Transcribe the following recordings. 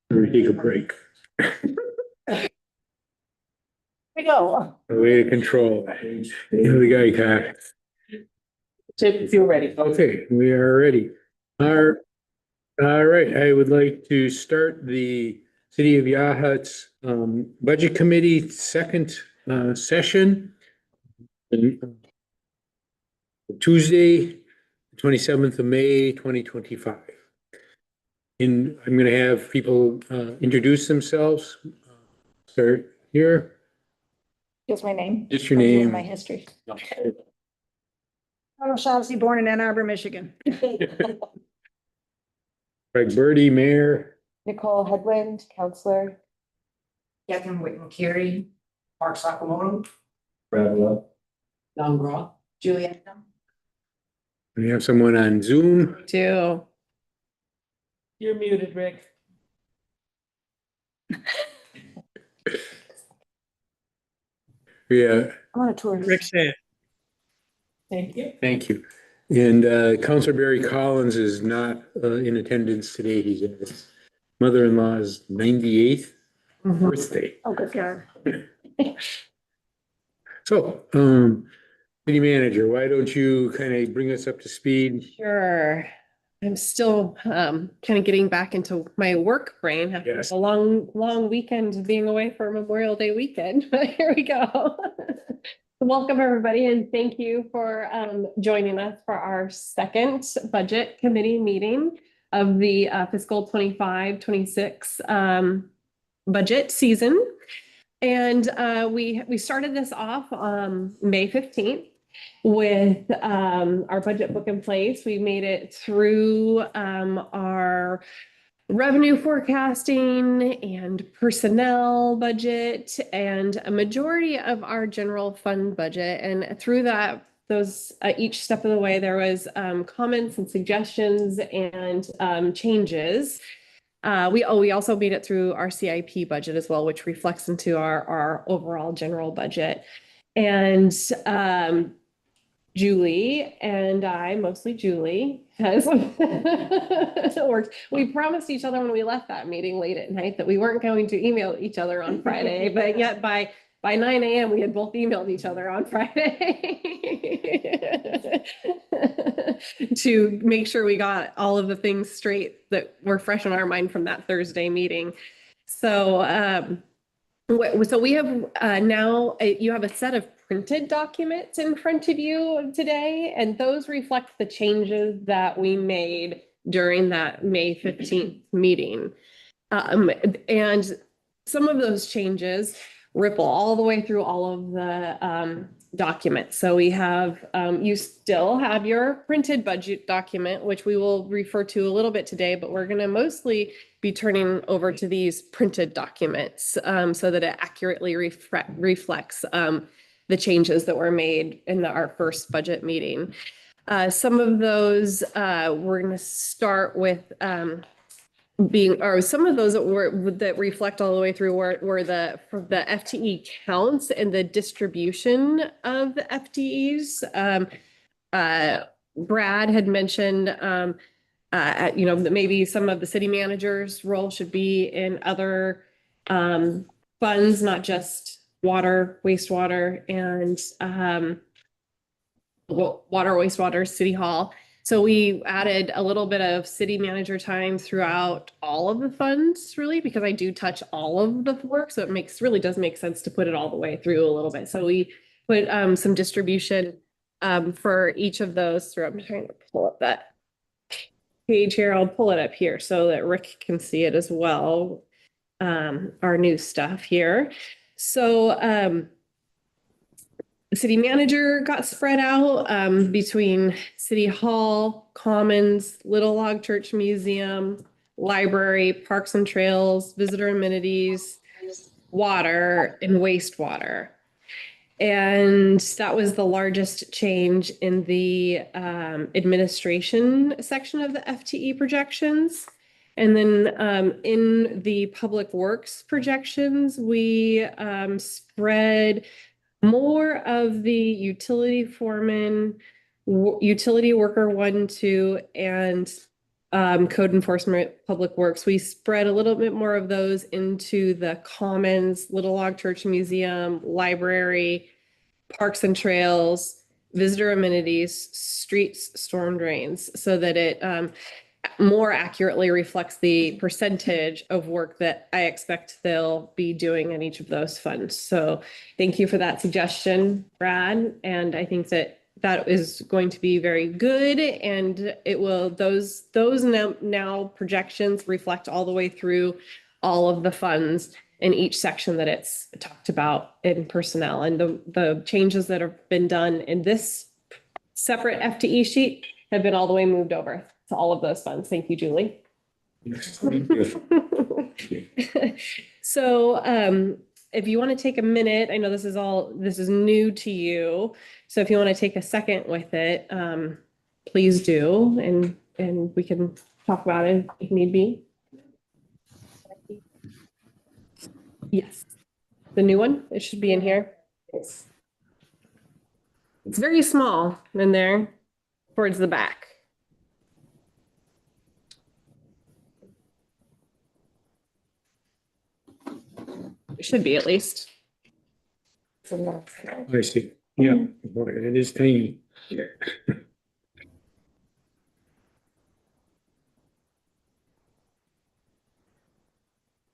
We take a break. We go. A way to control. Here we go, Kyle. Chip, if you're ready. Okay, we are ready. All right, I would like to start the City of Yahat's Budget Committee second session. Tuesday, 27th of May, 2025. And I'm going to have people introduce themselves. Start here. Just my name. Just your I'll give name. My history. I'm Shaughnessy, born in Ann Arbor, Michigan. Craig Birdie, Mayor. Nicole Headland, counselor. Catherine Whitman Carey, Mark Sakamoto, Brad Love. Don Groff, Juliet. We have someone on Zoom. Two. You're muted, Rick. Yeah, I'm on a tour. Thank you. thank you. And Counselor Barry Collins is not in attendance today. He's at his mother-in-law's 98th birthday. Oh, good God. So, City Manager, why don't you kind of bring us up to speed? Sure. I'm still kind of getting back into my work brain after Yes. a long weekend of being away for Memorial Day weekend. But here we go. Welcome, everybody, and thank you for joining us for our second budget committee meeting of the fiscal 25-26 budget season. And we started this off May 15th with our budget book in place. We made it through our revenue forecasting and personnel budget and a majority of our general fund budget. And through that, those each step of the way, there was comments and suggestions and changes. We also made it through our CIP budget as well, which reflects into our overall general budget. And Julie and I, mostly Julie, has worked. We promised each other when we left that meeting late at night that we weren't going to email each other on Friday, but yet by 9 a.m. we had both emailed each other on Friday to make sure we got all of the things straight that were fresh on our mind from that Thursday meeting. So we have now you have a set of printed documents in front of you today, and those reflect the changes that we made during that May 15th meeting. And some of those changes ripple all the way through all of the documents. So we have, you still have your printed budget document, which we will refer to a little bit today, but we're going to mostly be turning over to these printed documents so that it accurately reflects the changes that were made in our first budget meeting. Some of those we're going to start with some of those that reflect all the way through were the FTE counts and the distribution of the FTEs. Brad had mentioned, that maybe some of the city manager's role should be in other funds, not just water, wastewater, and wastewater, city hall. So we added a little bit of city manager time throughout all of the funds, really, because I do touch all of the work. So it really does make sense to put it all the way through a little bit. So we put some distribution for each of those through. I'm trying to pull up that page here. I'll pull it up here so that Rick can see it as well. Our new stuff here. So the city manager got spread out between City Hall, Commons, Little Log Church Museum, Library, Parks and Trails, Visitor Amenities, Water, and Wastewater. And that was the largest change in the administration section of the FTE projections. And then in the public works projections, we spread more of the utility foreman, utility worker 1, 2, and code enforcement, public works. We spread a little bit more of those into the commons, Little Log Church Museum, library, parks and trails, visitor amenities, streets, storm drains, so that it more accurately reflects the percentage of work that I expect they'll be doing in each of those funds. So thank you for that suggestion, Brad. And I think that that is going to be very good, and it will, those now projections reflect all the way through all of the funds in each section that it's talked about in personnel. And the changes that have been done in this separate FTE sheet have been all the way moved over to all of those funds. Thank you, Julie. So if you want to take a minute, I know this is new to you. So if you want to take a second with it, please do, and we can talk about it if need be. Yes, the new one, it should be in here. It's very small in there towards the back. It should be at least. I see. Yeah, boy, it is tiny.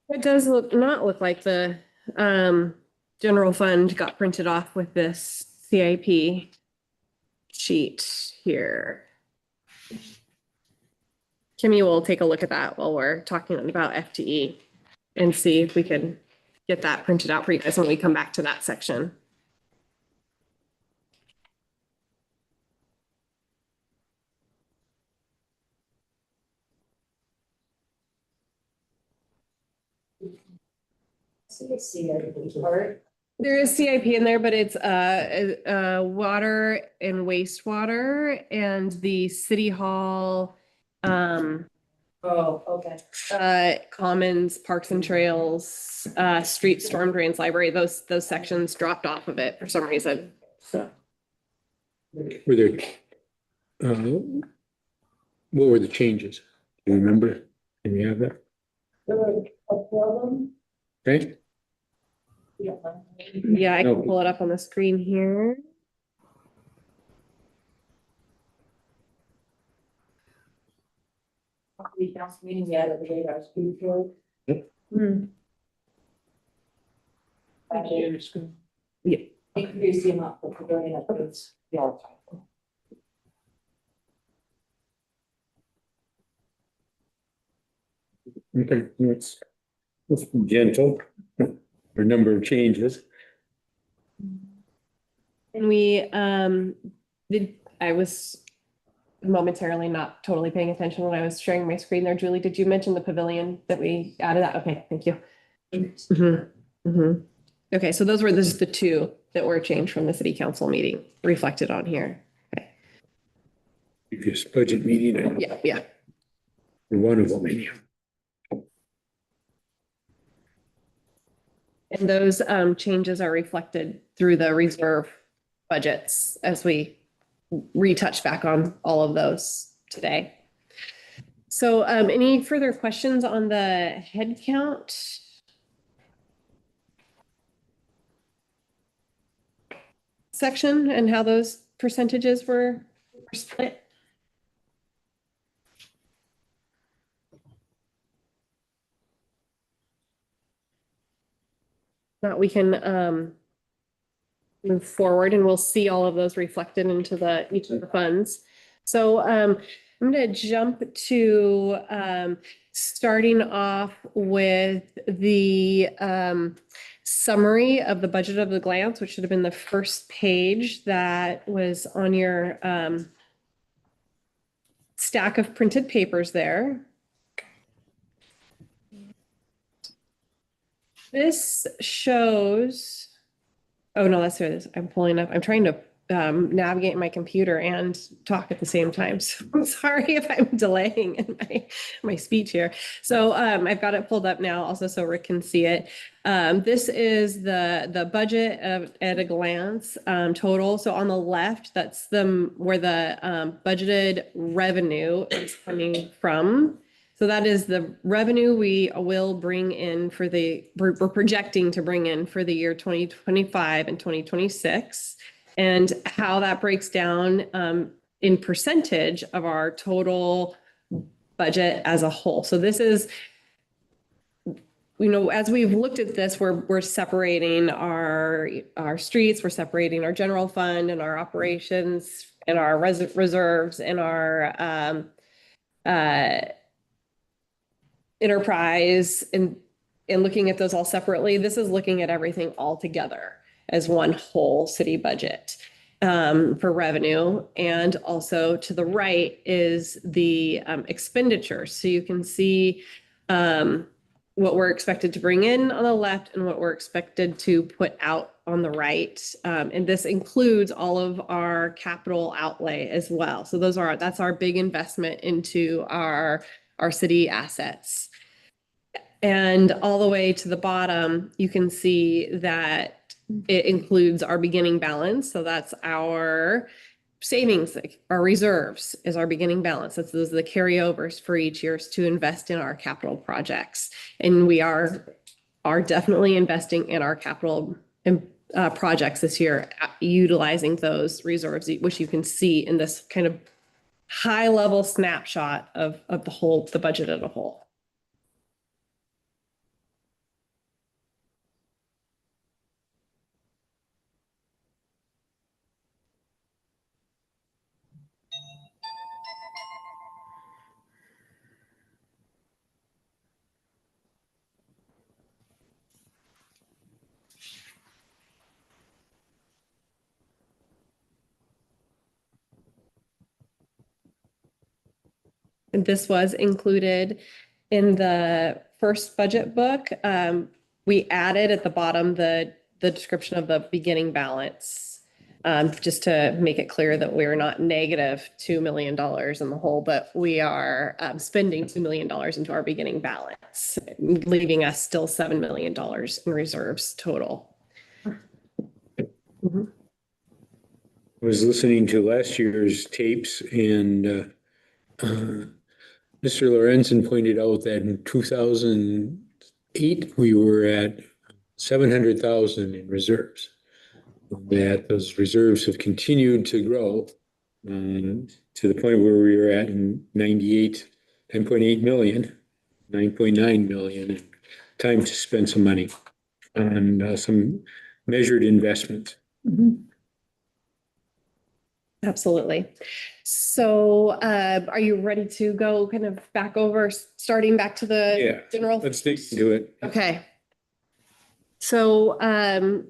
It does not look like the general fund got printed off with this CIP sheet here. Kimmy will take a look at that while we're talking about FTE and see if we can get that printed out for you guys when we come back to that section. There is CIP in there, but it's water and wastewater and the city hall, Oh, okay. commons, parks and trails, street, storm drains, library, those sections dropped off of it for some reason. So Were there, what were the changes? Do you remember? Can you have that? Okay, yeah, I can pull it up on the screen here. The council meeting we had at the date I was before. Hmm. Yeah. Increase the amount for pavilion upgrades. okay, let's be gentle. For number of changes. And I was momentarily not totally paying attention when I was sharing my screen there. Julie, did you mention the pavilion that we added that? Okay, thank you. Okay, so those were just the two that were changed from the city council meeting reflected on here. Okay. Previous budget meeting. Yeah. One of them, anyhow. And those changes are reflected through the reserve budgets as we retouch back on all of those today. So any further questions on the head count? Section and how those percentages were split? That we can move forward, and we'll see all of those reflected into each of the funds. So I'm going to jump to starting off with the summary of the budget of the glance, which should have been the first page that was on your stack of printed papers there. This shows, oh no, that's what it is. I'm pulling up. I'm trying to navigate my computer and talk at the same time. So I'm sorry if I'm delaying in my speech here. So I've got it pulled up now also so Rick can see it. This is the budget at a glance total. So on the left, that's where the budgeted revenue is coming from. So that is the revenue we will bring in we're projecting to bring in for the year 2025 and 2026, and how that breaks down in percentage of our total budget as a whole. So this is, as we've looked at this, we're separating our streets, we're separating our general fund and our operations and our reserves and our enterprise, and looking at those all separately. This is looking at everything all together as one whole city budget for revenue. And also to the right is the expenditures. So you can see what we're expected to bring in on the left and what we're expected to put out on the right. And this includes all of our capital outlay as well. So that's our big investment into our city assets. And all the way to the bottom, you can see that it includes our beginning balance. So that's our savings, our reserves is our beginning balance. Those are the carryovers for each year to invest in our capital projects. And we are definitely investing in our capital projects this year, utilizing those reserves, which you can see in this kind of high level snapshot of the budget as a whole. And this was included in the first budget book. We added at the bottom the description of the beginning balance, just to make it clear that we're not negative $2 million in the hole, but we are spending $2 million into our beginning balance, leaving us still $7 million in reserves total. I was listening to last year's tapes, and Mr. Lorenzen pointed out that in 2008, we were at 700,000 in reserves. That those reserves have continued to grow to the point where we were at in 98, 10.8 million, 9.9 million. Time to spend some money on some measured investment. Absolutely. So are you ready to go kind of back over, starting back to the general? Let's dig into it. Okay. So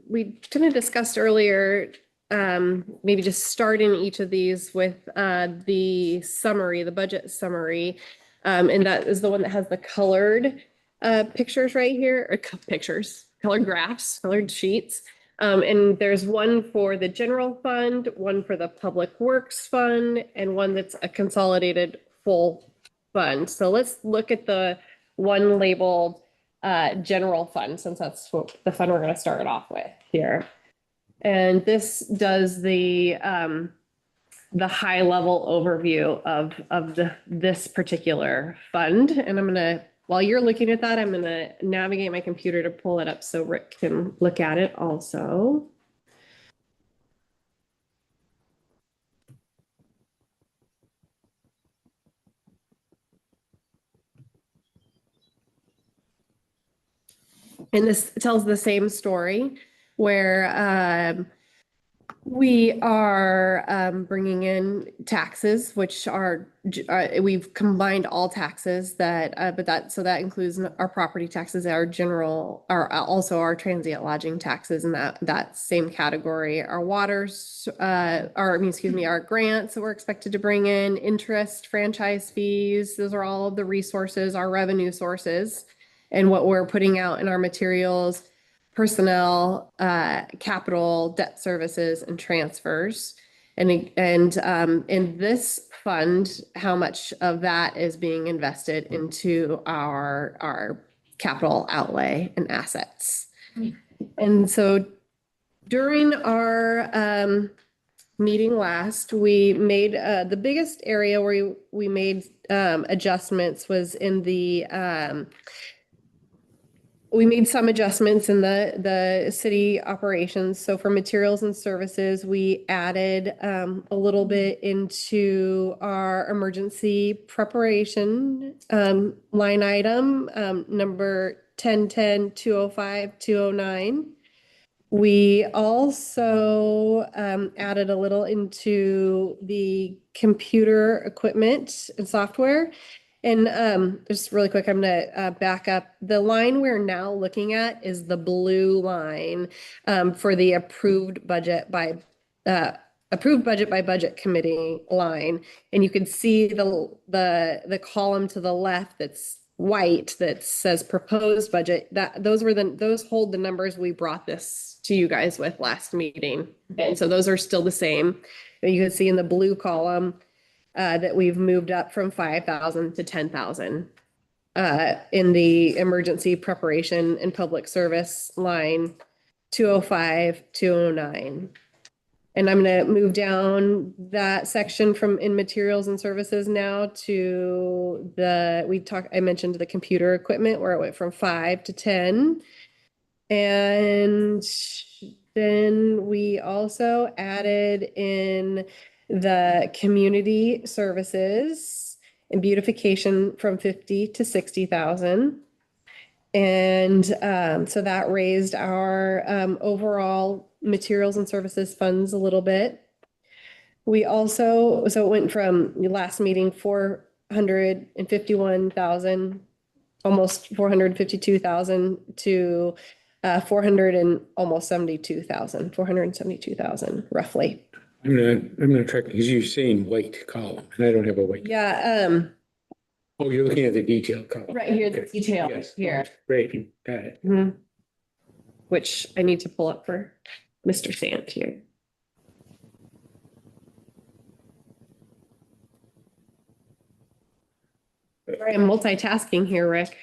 we kind of discussed earlier, maybe just starting each of these with the summary, the budget summary. And that is the one that has the colored pictures right here, or colored graphs, colored sheets. And there's one for the general fund, one for the public works fund, and one that's a consolidated full fund. So let's look at the one labeled general fund, since that's what the fund we're going to start off with here. And this does the high level overview of this particular fund. And I'm going to, while you're looking at that, I'm going to navigate my computer to pull it up so Rick can look at it also. And this tells the same story where we are bringing in taxes, which are we've combined all taxes so that includes our property taxes, our general, also our transient lodging taxes in that same category. Our waters, our grants that we're expected to bring in, interest, franchise fees. Those are all of the resources, our revenue sources, and what we're putting out in our materials. personnel, capital, debt services, and transfers. And in this fund, how much of that is being invested into our capital outlay and assets. And so during our meeting last, we made the biggest area where we made adjustments was in the we made some adjustments in the city operations. So for materials and services, we added a little bit into our emergency preparation line item, number 1010 205 209. We also added a little into the computer equipment and software. And just really quick, I'm gonna back up. The line we're now looking at is the blue line for the approved budget by budget committee line. And you can see the column to the left that's white that says proposed budget. Those hold the numbers we brought this to you guys with last meeting. And so those are still the same. And you can see in the blue column that we've moved up from 5,000 to 10,000 in the emergency preparation and public service line 205, 209. And I'm going to move down that section from in materials and services now to I mentioned the computer equipment where it went from 5 to 10. And then we also added in the community services and beautification from 50 to 60,000. And so that raised our overall materials and services funds a little bit. We also, so it went from the last meeting, 451,000, almost 452,000 to 472,000 roughly. I'm not tracking, because you're saying white column, and I don't have a white. Yeah, Oh, you're looking at the detailed column. right here, the Okay. detail Yes. here. Great, got it. Mhm. Which I need to pull up for Mr. Sant here. Sorry, I'm multitasking here, Rick.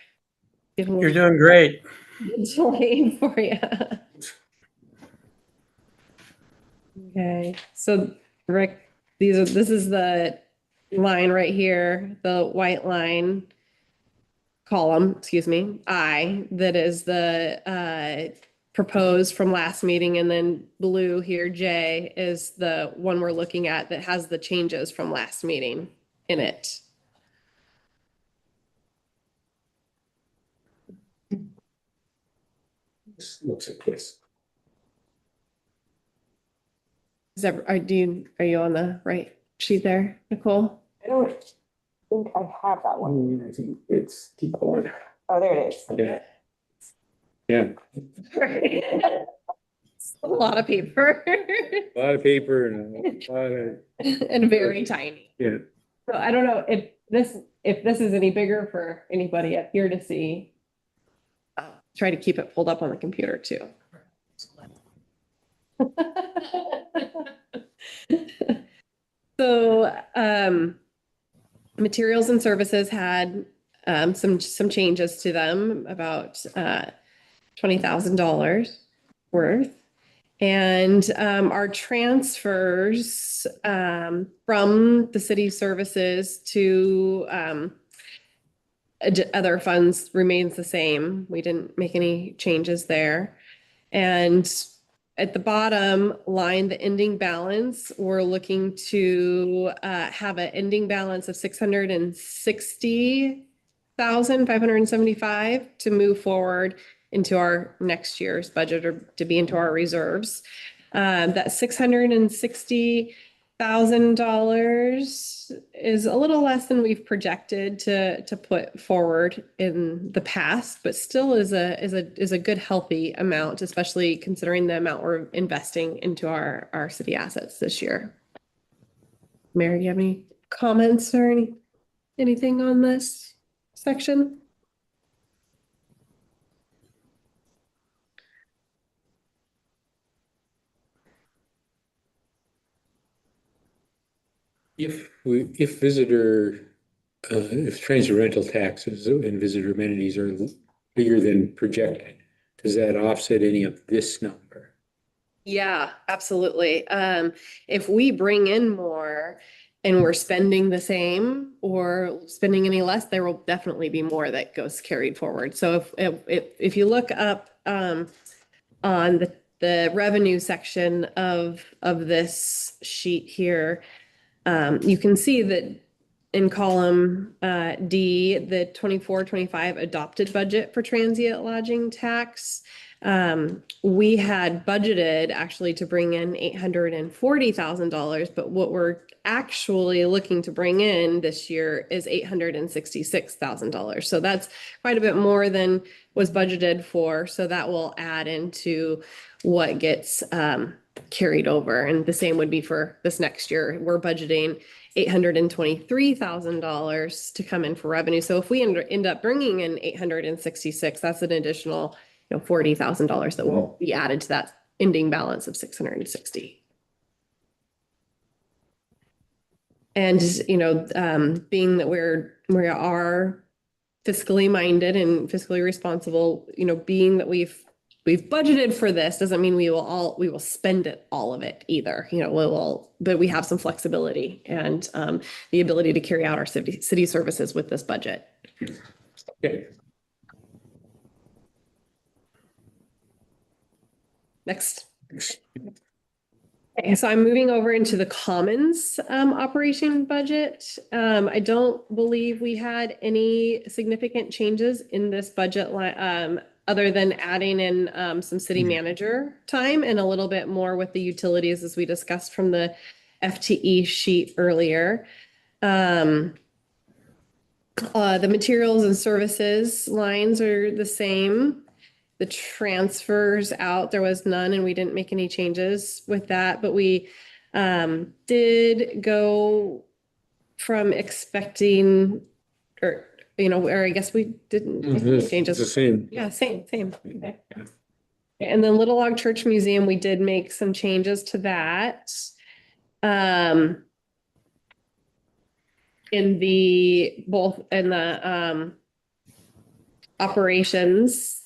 You're doing great. Delayed for you. Okay, so Rick, this is the line right here, the white line column, excuse me, that is the proposed from last meeting, and then blue here, J, is the one we're looking at that has the changes from last meeting in it. This looks like this. Are you on the right sheet there, Nicole? I don't think I have that one. I think it's keep going. Oh, there it is. Yeah. Yeah, A lot of paper a lot of paper and a lot of, and very tiny. yeah. So I don't know if this is any bigger for anybody up here to see. Try to keep it pulled up on the computer too. So materials and services had some changes to them, about $20,000 worth. And our transfers from the city services to other funds remains the same. We didn't make any changes there. And at the bottom line, the ending balance, we're looking to have an ending balance of 660,575 to move forward into our next year's budget, or to be into our reserves. That $660,000 is a little less than we've projected to put forward in the past, but still is a good healthy amount, especially considering the amount we're investing into our city assets this year. Mary, do you have any comments or anything on this section? if visitor, if transient rental taxes and visitor amenities are bigger than projected, does that offset any of this number? Yeah, absolutely. If we bring in more and we're spending the same or spending any less, there will definitely be more that goes carried forward. So if you look up on the revenue section of this sheet here, you can see that in column D, the 24-25 adopted budget for transient lodging tax. We had budgeted actually to bring in $840,000, but what we're actually looking to bring in this year is $866,000. So that's quite a bit more than was budgeted for. So that will add into what gets carried over. And the same would be for this next year. We're budgeting $823,000 to come in for revenue. So if we end up bringing in 866, that's an additional, $40,000 that will be added to that ending balance of 660. And, being that we are fiscally minded and fiscally responsible, being that we've budgeted for this doesn't mean we will spend all of it either. But we have some flexibility and the ability to carry out our city services with this budget. Okay. Next. Okay, so I'm moving over into the commons operation budget. I don't believe we had any significant changes in this budget line, other than adding in some city manager time and a little bit more with the utilities as we discussed from the FTE sheet earlier. The materials and services lines are the same. The transfers out, there was none, and we didn't make any changes with that, but we did go from expecting, or I guess we didn't make any changes. It's the same. Yeah, same. Okay. And then Little Log Church Museum, we did make some changes to that. In the operations.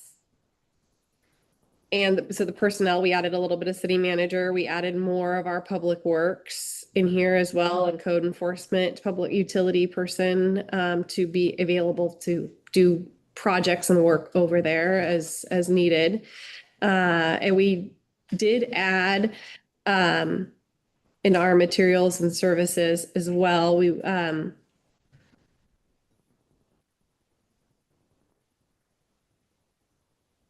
And so the personnel, we added a little bit of city manager. We added more of our public works in here as well, and code enforcement, public utility person to be available to do projects and work over there as needed. And we did add in our materials and services as well. We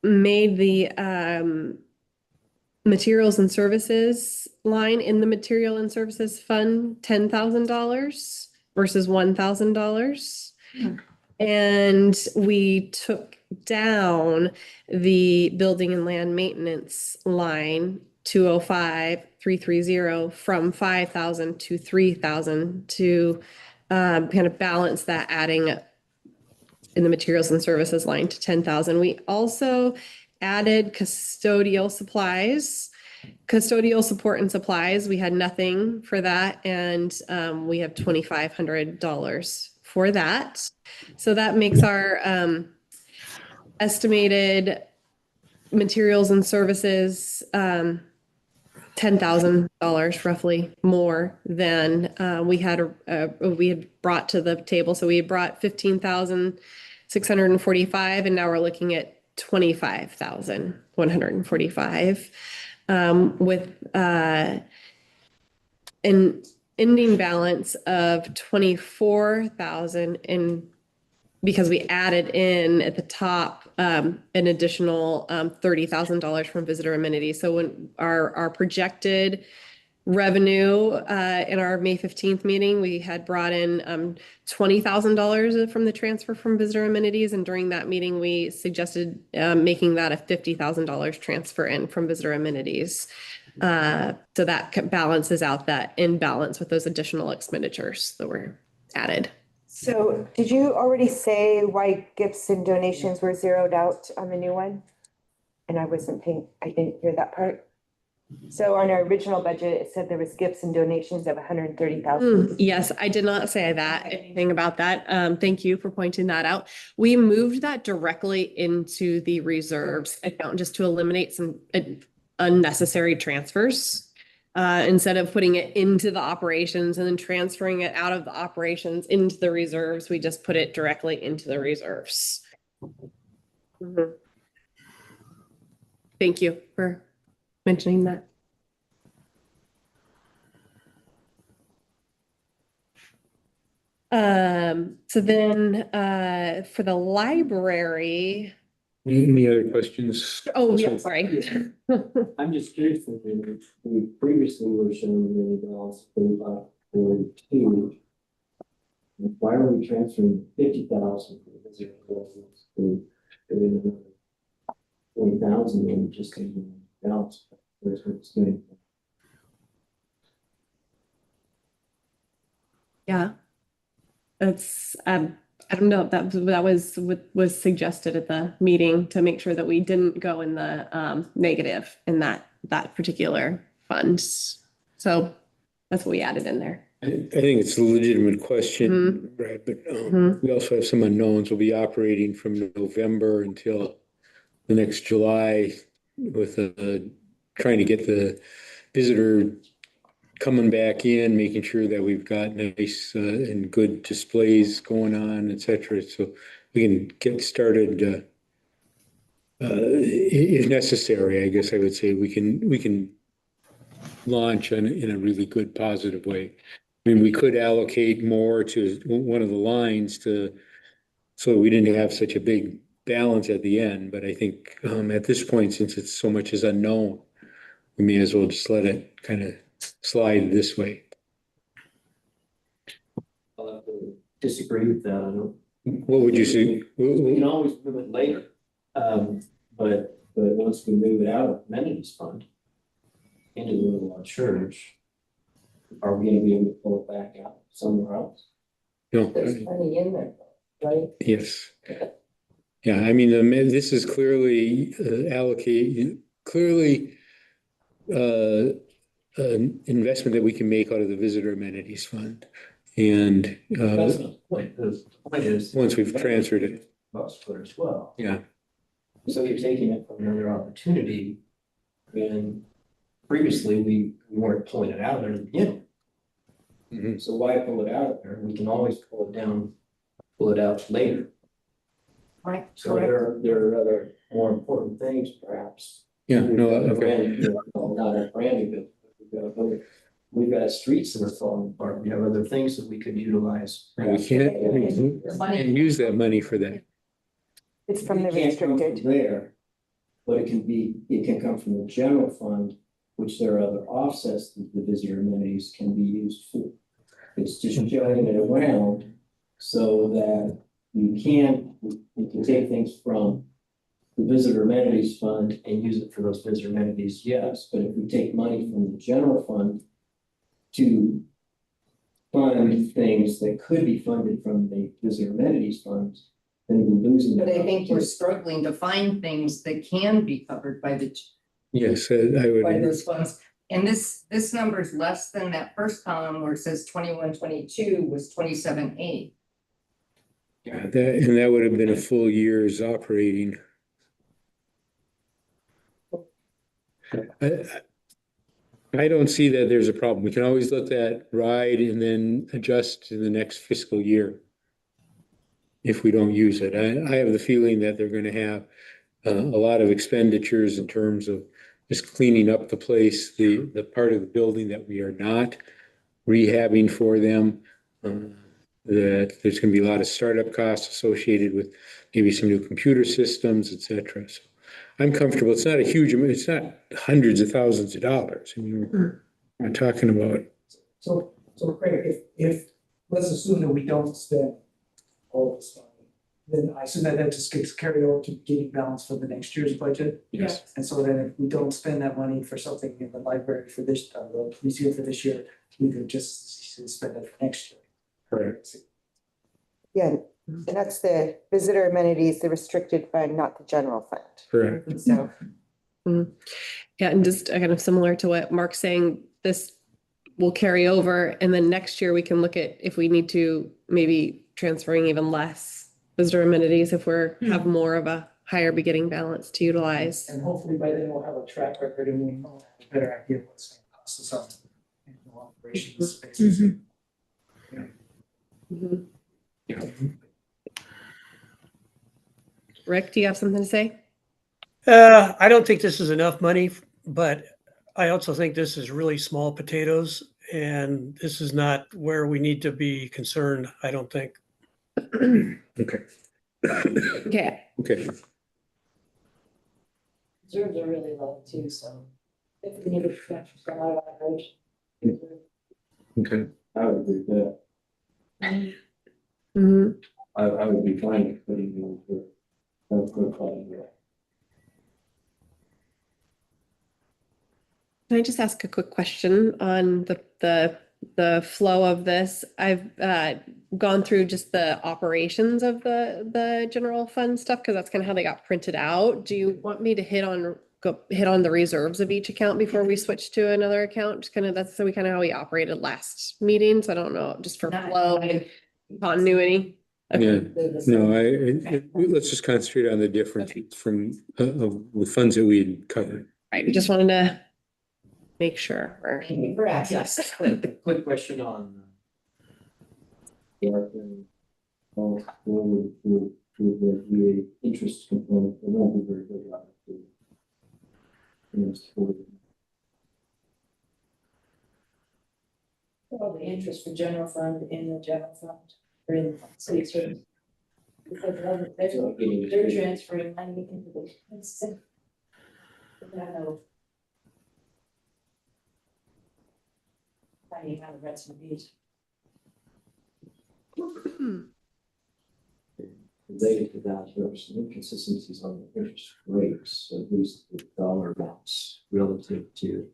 made the materials and services line in the material and services fund $10,000 versus $1,000. And we took down the building and land maintenance line 205,330 from 5,000 to 3,000 to kind of balance that, adding in the materials and services line to 10,000. We also added custodial supplies, custodial support and supplies. We had nothing for that. And we have $2,500 for that. So that makes our estimated materials and services $10,000 roughly more than we had brought to the table. So we had brought 15,645, and now we're looking at 25,145 with an ending balance of 24,000, and because we added in at the top an additional $30,000 from visitor amenities. So when our projected revenue in our May 15th meeting, we had brought in $20,000 from the transfer from visitor amenities. And during that meeting, we suggested making that a $50,000 transfer in from visitor amenities. So that balances out that imbalance with those additional expenditures that were added. So did you already say why gifts and donations were zeroed out on the new one? And I didn't hear that part. So on our original budget, it said there was gifts and donations of 130,000. Yes, I did not say that, anything about that. Thank you for pointing that out. We moved that directly into the reserves account just to eliminate some unnecessary transfers. Instead of putting it into the operations and then transferring it out of the operations into the reserves, we just put it directly into the reserves. Mhm. Thank you for mentioning that. So then, for the library, Any other questions? oh, yeah, sorry. I'm just curious, we previously were showing really balance 45, 42. Why are we transferring 50,000 from the visitor buildings to another 20,000 and just taking balance? Where's what it's doing? Yeah. That's, I don't know, that was what was suggested at the meeting to make sure that we didn't go in the, negative in that particular fund. So that's what we added in there. I think it's a legitimate question, Brad, but we also have some unknowns. We'll be operating from November until the next July with trying to get the visitor coming back in, making sure that we've got nice and good displays going on, et cetera. So we can get started if necessary. I guess I would say we can launch in a really good, positive way. I mean, we could allocate more to one of the lines so we didn't have such a big balance at the end. But I think at this point, since it's so much is unknown, we may as well just let it kind of slide this way. I'll have to disagree with that. I don't. What would you say? We can always move it later. But once we move it out of amenities fund into the little church, are we gonna be able to pull it back out somewhere else? No. There's money in there, right? Yes. Yeah, I mean, this is clearly an investment that we can make out of the visitor amenities fund. And That's not the point. The point is. once we've transferred it, Bus foot as well. yeah. So you're taking it from another opportunity when previously we weren't pulling it out of there at the beginning. Mhm. So why pull it out of there? We can always pull it down, pull it out later. Right. So there are other more important things perhaps. Yeah, no, We've got okay. branding, well, not a branding, but we've got streets that are falling apart. We have other things that we could utilize. We can't use that money for that. It's from the It can't come from restricted. there, but it can come from the general fund, which there are other offsets that the visitor amenities can be used for. It's just showing it around so that you can take things from the visitor amenities fund and use it for those visitor amenities, yes, but if we take money from the general fund to fund things that could be funded from the visitor amenities funds, then we're losing. But I think we're struggling to find things that can be covered by Yes, I would. those funds. And this number is less than that first column where it says 21-22 was 27.8. Yeah, that would have been a full year's operating. I don't see that there's a problem. We can always let that ride and then adjust to the next fiscal year if we don't use it. I have the feeling that they're gonna have a lot of expenditures in terms of just cleaning up the place, the part of the building that we are not rehabbing for them. That there's gonna be a lot of startup costs associated with maybe some new computer systems, et cetera. So I'm comfortable. It's not a huge amount. It's not hundreds of thousands of dollars. I mean, we're talking about, So Craig, if, let's assume that we don't spend all this money, then I assume that just gets carried over to getting balance for the next year's budget. yes, And so then if we don't spend that money for something in the library for this, the museum for this year, we could just spend it for next year. correct. Yeah, and that's the visitor amenities, the restricted fund, not the general fund. Correct. So, Yeah, and just kind of similar to what Mark's saying, this will carry over and then next year we can look at if we need to maybe transferring even less visitor amenities if we're have more of a higher beginning balance to utilize. And hopefully by then we'll have a track record and we'll have a better idea of what's going to cost us on annual operations basis. Mhm. Rick, do you have something to say? I don't think this is enough money, but I also think this is really small potatoes, and this is not where we need to be concerned, I don't think. Okay. Okay, Okay, Reserves are really low too, so if we need to stretch some out of our bridge. okay. I would agree with that. Mhm. I would be fine with putting in for a good quality. Can I just ask a quick question on the flow of this? I've gone through just the operations of the general fund stuff because that's kind of how they got printed out. Do you want me to hit on the reserves of each account before we switch to another account? Just kind of that's so we kind of how we operated last meeting. So I don't know, just for flow and continuity. Yeah, no, let's just concentrate on the difference from the funds that we had covered. Right, just wanted to make sure we're. Thank you for access. Quick question on. Will there be a interest component? It won't be very good. Well, the interest for general fund in the general fund, or in city service. Because they're transferring money into the. I know. I need how to read some of these. Related to that, there are some inconsistencies on the interest rates, at least the dollar amounts relative to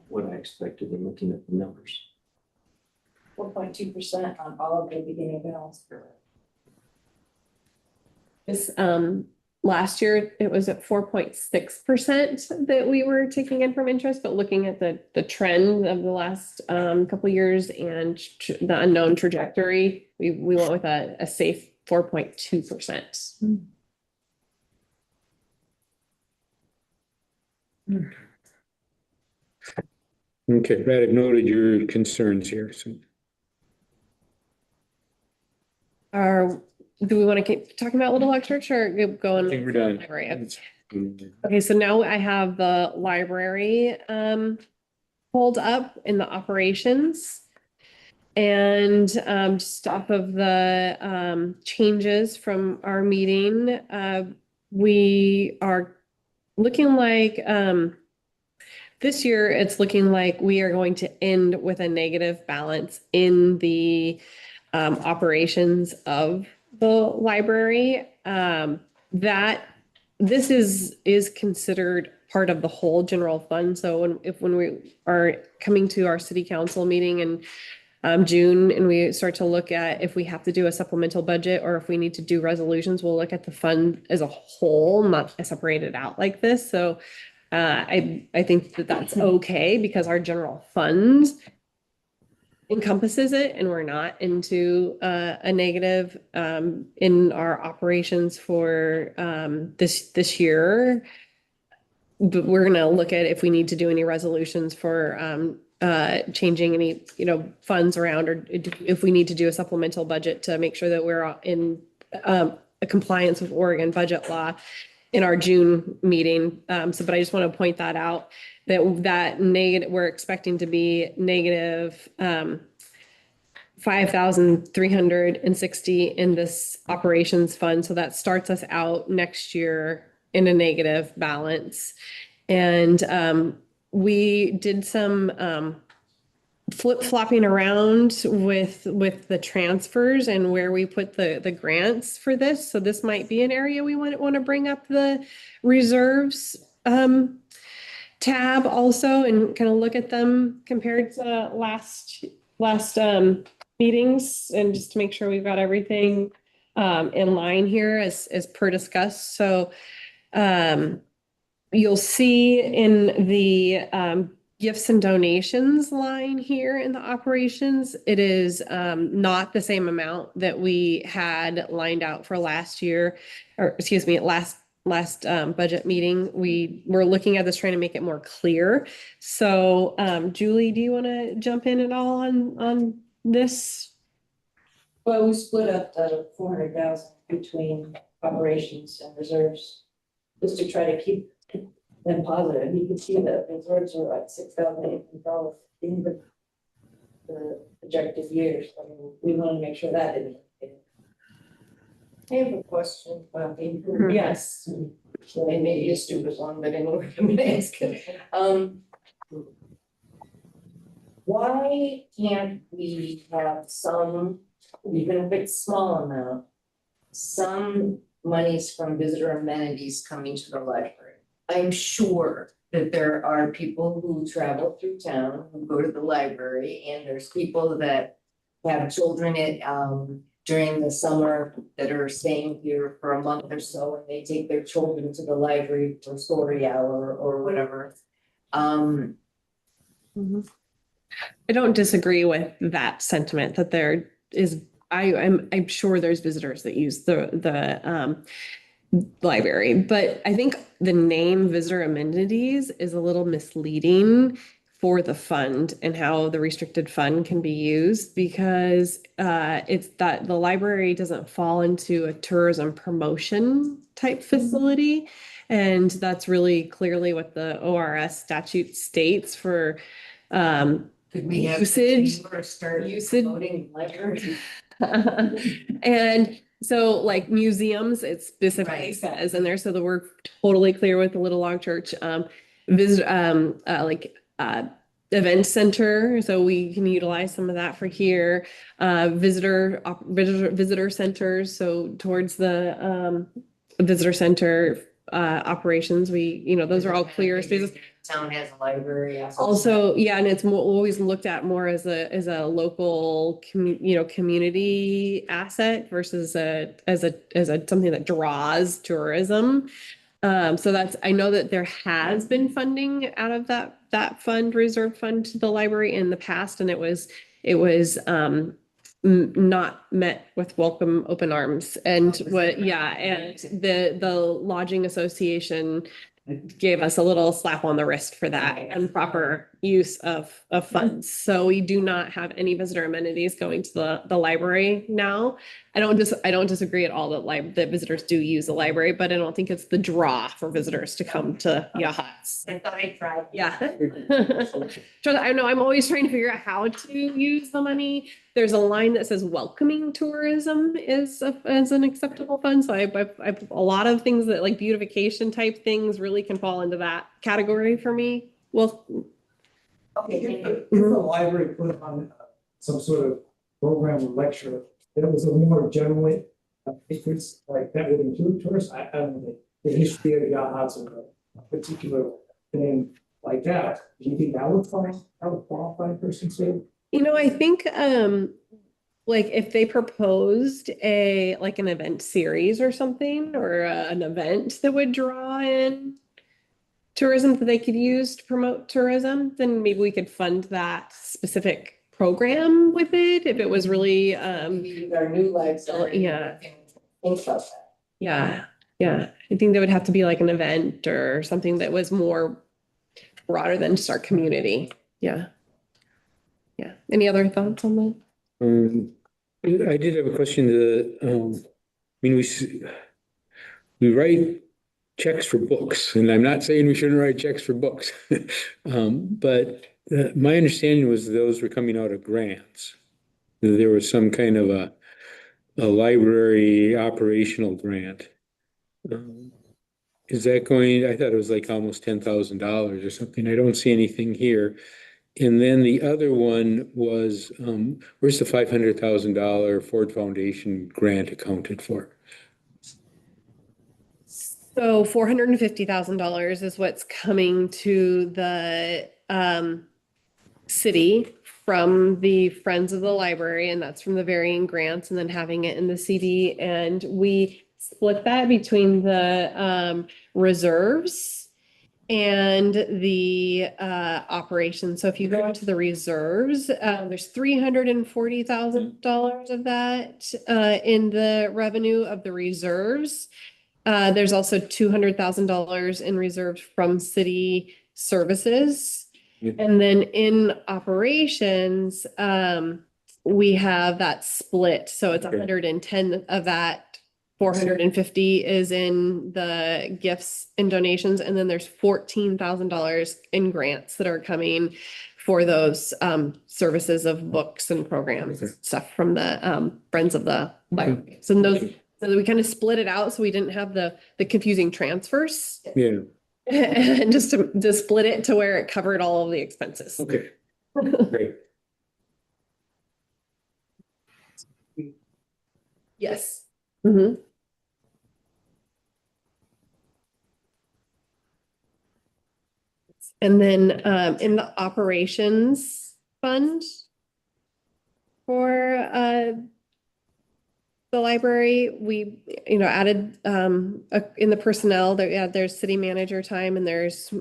what I expected in looking at the numbers. 4.2% on all of the beginning balance. This, last year, it was at 4.6% that we were taking in from interest, but looking at the trend of the last, couple of years and the unknown trajectory, we went with a safe 4.2%. Okay, Brad, I've noted your concerns here, so. Do we want to keep talking about Little Log Church or go on? I think we're done. Library? Okay, so now I have the library pulled up in the operations. And just off of the changes from our meeting, we are looking like this year it's looking like we are going to end with a negative balance in the operations of the library. That this is considered part of the whole general fund. So when we are coming to our city council meeting in June and we start to look at if we have to do a supplemental budget or if we need to do resolutions, we'll look at the fund as a whole, not separated out like this. So I think that that's okay because our general fund encompasses it and we're not into a negative in our operations for this year. But we're gonna look at if we need to do any resolutions for changing any, funds around or if we need to do a supplemental budget to make sure that we're in a compliance with Oregon budget law in our June meeting. But I just want to point that out that negative, we're expecting to be negative 5,360 in this operations fund. So that starts us out next year in a negative balance. And we did some flip-flopping around with the transfers and where we put the grants for this. So this might be an area we want to bring up the reserves tab also and kind of look at them compared to last meetings and just to make sure we've got everything in line here as per discussed. So you'll see in the gifts and donations line here in the operations, it is not the same amount that we had lined out for last year, or excuse me, last budget meeting. We were looking at this, trying to make it more clear. So Julie, do you want to jump in at all on this? Well, we split up the 400,000 between operations and reserves, just to try to keep them positive. You can see that reserves are at $6,800 in the projected years. I mean, we want to make sure that didn't. I have a question, Yes. it may be a stupid one, but anyway, I'm gonna ask it. Why can't we have some, even if it's small amount, some monies from visitor amenities coming to the library? I'm sure that there are people who travel through town, who go to the library, and there's people that have children at, during the summer that are staying here for a month or so, and they take their children to the library for story hour or whatever. I don't disagree with that sentiment that there is, I'm sure there's visitors that use the library, but I think the name visitor amenities is a little misleading for the fund and how the restricted fund can be used, because it's that the library doesn't fall into a tourism promotion type facility. And that's really clearly what the ORS statute states for Could we have usage, or start usage. promoting library? And so like museums, it specifically Right. says in there, so that we're totally clear with the Little Log Church, visit, event center, so we can utilize some of that for here. Visitor centers, so towards the visitor center operations, those are all clear spaces. Town has a library. Also, yeah, and it's always looked at more as a local community asset versus as a something that draws tourism. So I know that there has been funding out of that fund, reserve fund, to the library in the past, and it was not met with welcome open arms. And and the lodging association gave us a little slap on the wrist for that improper use of funds. So we do not have any visitor amenities going to the library now. I don't disagree at all that visitors do use the library, but I don't think it's the draw for visitors to come to Yachats. I thought I tried. Yeah. I know, I'm always trying to figure out how to use the money. There's a line that says welcoming tourism is an acceptable fund. So I've a lot of things that like beautification type things really can fall into that category for me. Well, Okay, If the library put on some sort of program or lecture that was a more general interest, like that would include tourists, I don't know, the history of Yachats or a particular thing like that, do you think that would qualify a person to? I think like if they proposed an event series or something, or an event that would draw in tourism that they could use to promote tourism, then maybe we could fund that specific program with it if it was really maybe our new lives. Yeah. Think about that. yeah. I think that would have to be like an event or something that was more broader than just our community. Yeah. Any other thoughts on that? I did have a question. We write checks for books, and I'm not saying we shouldn't write checks for books. But my understanding was those were coming out of grants. There was some kind of a library operational grant. Is that I thought it was like almost $10,000 or something. I don't see anything here. And then the other one was, where's the $500,000 Ford Foundation grant accounted for? So $450,000 is what's coming to the city from the Friends of the Library, and that's from the varying grants, and then having it in the CD. And we split that between the reserves and the operation. So if you go into the reserves, there's $340,000 of that in the revenue of the reserves. There's also $200,000 in reserves from city services. Yep. And then in operations, we have that split. So it's Okay. 110 of that. 450 is in the gifts and donations, and then there's $14,000 in grants that are coming for those services of books and programs, and stuff from the Friends of the Library. So those, so we kind of split it out so we didn't have the confusing transfers. Yeah, And just to split it to where it covered all of the expenses. okay, great. Yes. Mhm. And then in the operations fund for the library, we, added in the personnel there, yeah, there's city manager time, and there's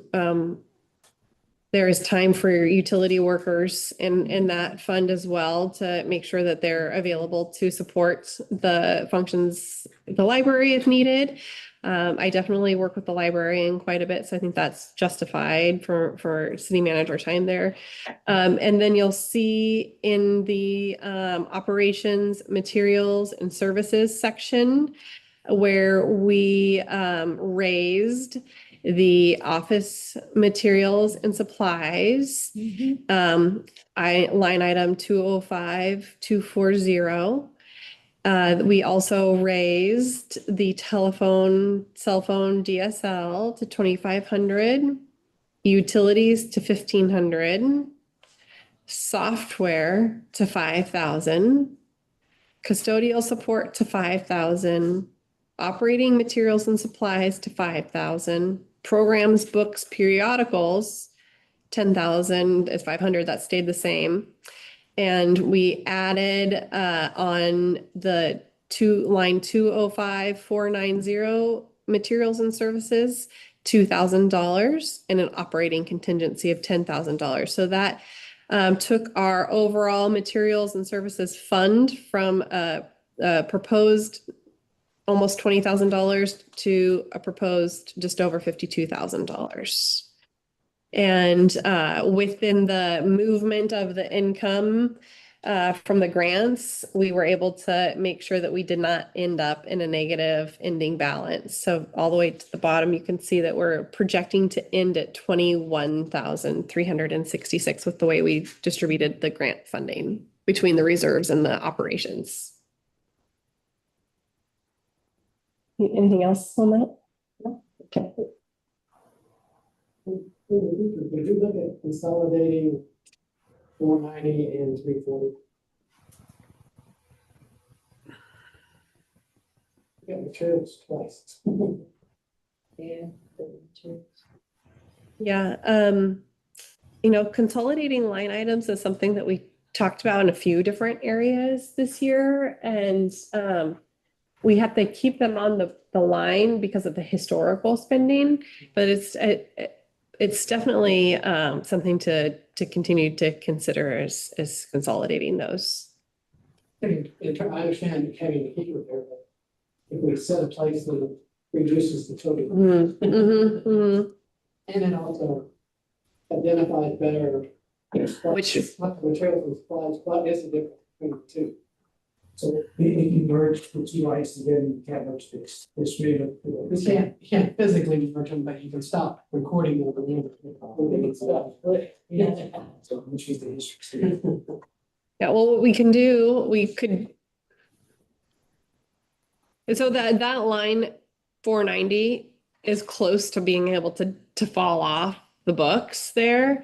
time for utility workers in that fund as well, to make sure that they're available to support the functions of the library if needed. I definitely work with the librarian quite a bit, so I think that's justified for city manager time there. And then you'll see in the operations, materials and services section where we raised the office materials and supplies. Line item 205-240. We also raised the cell phone DSL to 2,500, utilities to 1,500, software to 5,000, custodial support to 5,000, operating materials and supplies to 5,000, programs, books, periodicals, 10,000 is 500, that stayed the same. And we added on the line 205-490 materials and services, $2,000 and an operating contingency of $10,000. So that took our overall materials and services fund from a proposed almost $20,000 to a proposed just over $52,000. And within the movement of the income from the grants, we were able to make sure that we did not end up in a negative ending balance. So all the way to the bottom, you can see that we're projecting to end at 21,366 with the way we distributed the grant funding between the reserves and the operations. Anything else on that? No? Okay. Would you look at consolidating 490 and 340? You got materials twice. Yeah. Yeah, consolidating line items is something that we talked about in a few different areas this year, and we have to keep them on the line because of the historical spending, but it's definitely something to continue to consider as consolidating those. I understand having to keep repair, but if we set a place that reduces the total. Mm-hmm, mm-hmm, mm-hmm. And it also identifies better. Which- What the materials and supplies, what is the difference between the two? So if you merge the two items together, you can't merge this stream. You can't physically merge them, but you can stop recording them. So which is the issue. Yeah, well, what we can do, we could. And so that line 490 is close to being able to fall off the books there.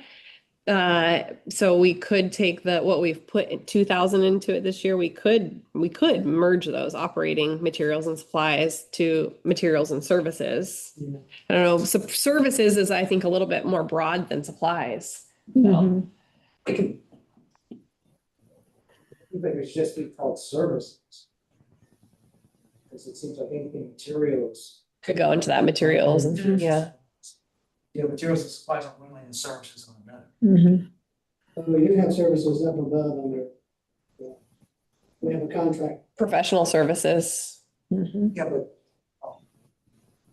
So we could take what we've put 2,000 into it this year. We could merge those operating materials and supplies to materials and services. Yeah. I don't know. So services is, I think, a little bit more broad than supplies. Mhm. I think it should just be called services. Because it seems like anything materials. Could go into that materials. Yeah. Yeah, materials and supplies on one line and services on another. We do have services up above under. We have a contract. Professional services. Yeah, but.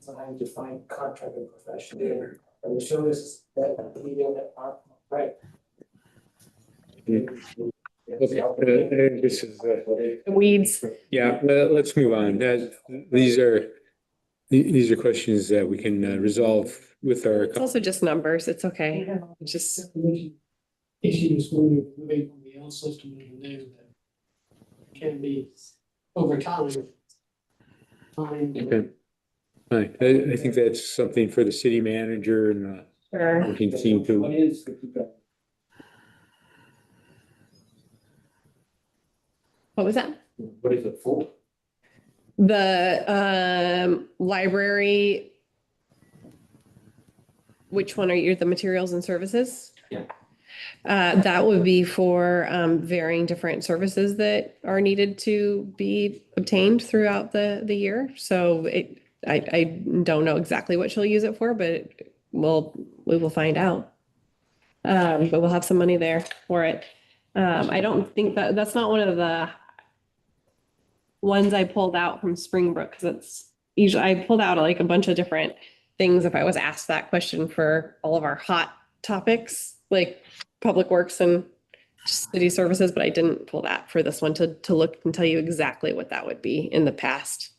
So how you define contract and professional, and the services that we do that are, right? Okay, this is, Weeds. yeah, let's move on. These are questions that we can resolve with our. It's also just numbers. It's okay. Just, Issues when you're moving from the old system to the new that can be over time. Okay. Right, I think that's something for the city manager and the sure. working team What to, is the What was that? what is it for? The library. Which one are you, the materials and services? Yeah. That would be for varying different services that are needed to be obtained throughout the year. So I don't know exactly what she'll use it for, but we will find out. But we'll have some money there for it. I don't think that's not one of the ones I pulled out from Springbrook, because it's usually, I pulled out like a bunch of different things if I was asked that question for all of our hot topics, like public works and city services, but I didn't pull that for this one to look and tell you exactly what that would be in the past.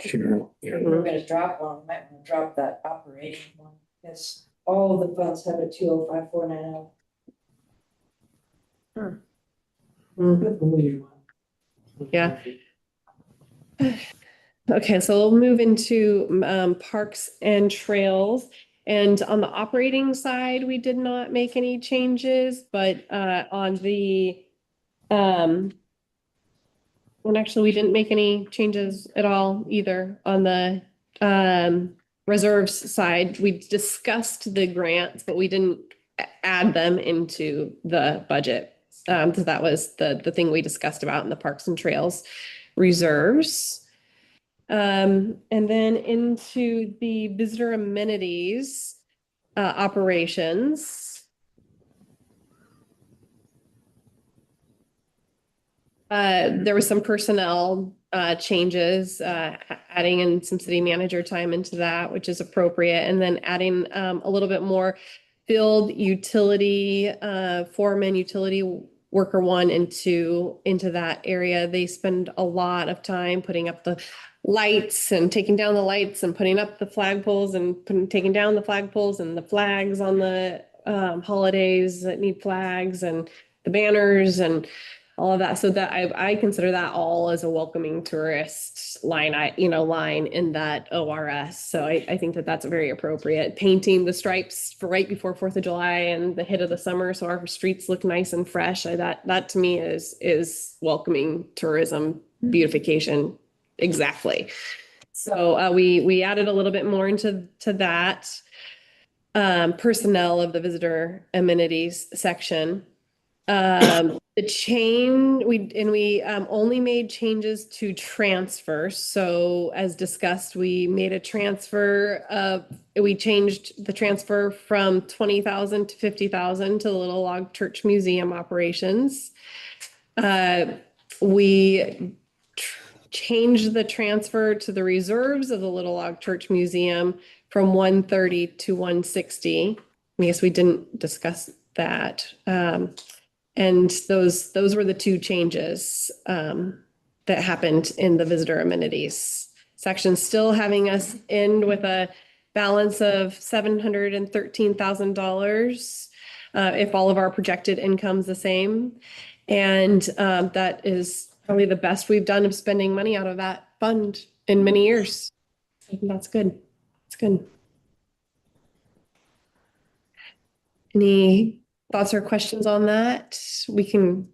sure. If we're gonna drop one, we might wanna drop that operating one, because all of the funds have a 205490. Yeah. Okay, so we'll move into parks and trails. And on the operating side, we did not make any changes, but on the well, actually, we didn't make any changes at all either on the reserves side. We discussed the grants, but we didn't add them into the budget. So that was the thing we discussed about in the parks and trails reserves. And then into the visitor amenities operations. There was some personnel changes, adding in some city manager time into that, which is appropriate, and then adding a little bit more field utility, foreman utility worker 1 and 2 into that area. They spend a lot of time putting up the lights and taking down the lights and putting up the flagpoles and taking down the flagpoles and the flags on the holidays that need flags and the banners and all of that. So that I consider that all as a welcoming tourist line, line in that ORS. So I think that that's very appropriate. Painting the stripes for right before 4th of July and the hit of the summer, so our streets look nice and fresh. That to me is welcoming tourism beautification. Exactly. So we added a little bit more into that personnel of the visitor amenities section. The change we only made changes to transfer. So as discussed, we made a transfer we changed the transfer from 20,000 to 50,000 to the Little Log Church Museum operations. We changed the transfer to the reserves of the Little Log Church Museum from 130 to 160. I guess we didn't discuss that. And those were the two changes that happened in the visitor amenities section, still having us end with a balance of $713,000 if all of our projected income's the same. And that is probably the best we've done of spending money out of that fund in many years. I think that's good. It's good. Any thoughts or questions on that? We can.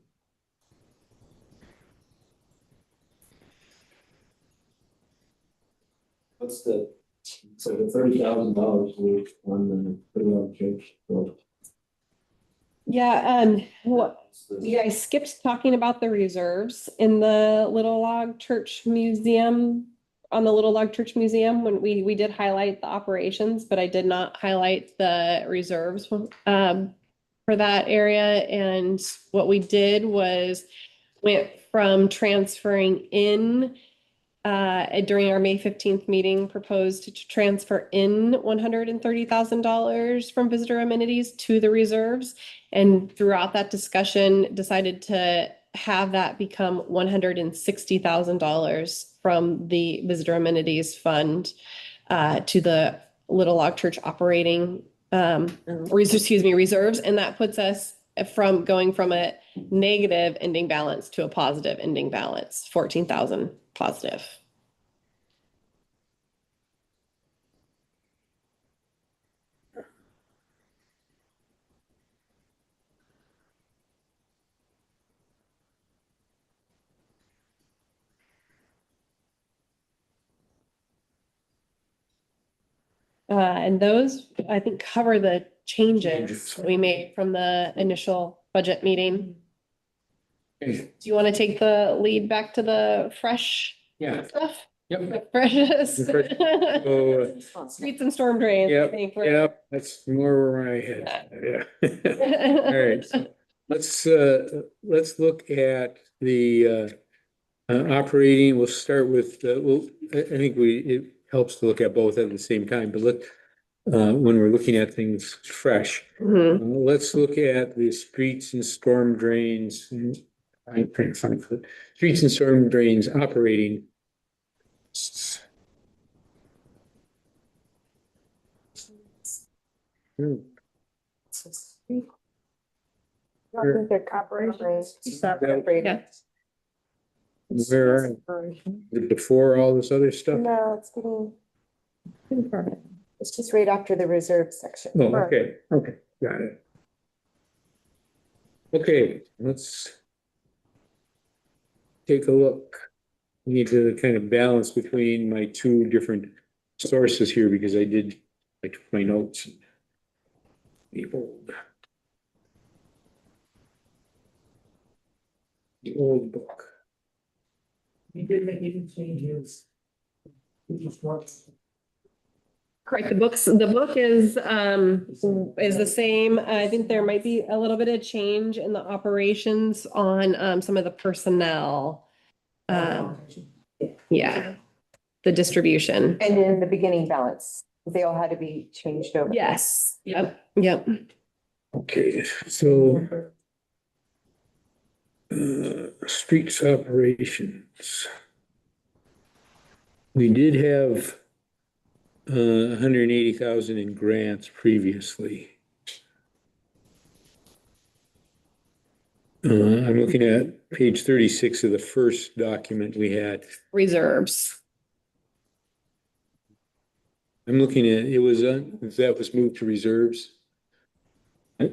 What's the $30,000 on the Little Log Church? Yeah, I skipped talking about the reserves in the Little Log Church Museum on the Little Log Church Museum when we did highlight the operations, but I did not highlight the reserves for that area. And what we did was went from transferring in during our May 15th meeting, proposed to transfer in $130,000 from visitor amenities to the reserves. And throughout that discussion, decided to have that become $160,000 from the visitor amenities fund to the Little Log Church operating reserves. And that puts us from going from a negative ending balance to a positive ending balance, 14,000 positive. And those, I think, cover the changes we made from the initial budget meeting. Okay. Do you want to take the lead back to the fresh Yeah, stuff? yep. Fresh. So, Streets and storm drains, I Yep, think. we're- yep, that's more where I had, yeah. All right, so let's look at the operating. We'll start with, I think it helps to look at both at the same time, but when we're looking at things fresh, Mhm. let's look at the streets and storm drains. I'm trying to find the streets and storm drains operating. Hmm. Their operations. Yeah. Where are before all this other stuff? No, it's getting. It's just right after the reserve section. Oh, okay, got it. Okay, let's take a look. We need to kind of balance between my two different sources here because I took my notes. The old book. He did make any changes. He just wants. Correct. The book is the same. I think there might be a little bit of change in the operations on some of the personnel. Yeah, the distribution. And in the beginning balance, they all had to be changed over. Yes. Yep. Okay, so streets operations. We did have 180,000 in grants previously. I'm looking at page 36 of the first document we had. Reserves. I'm looking at, that was moved to reserves. I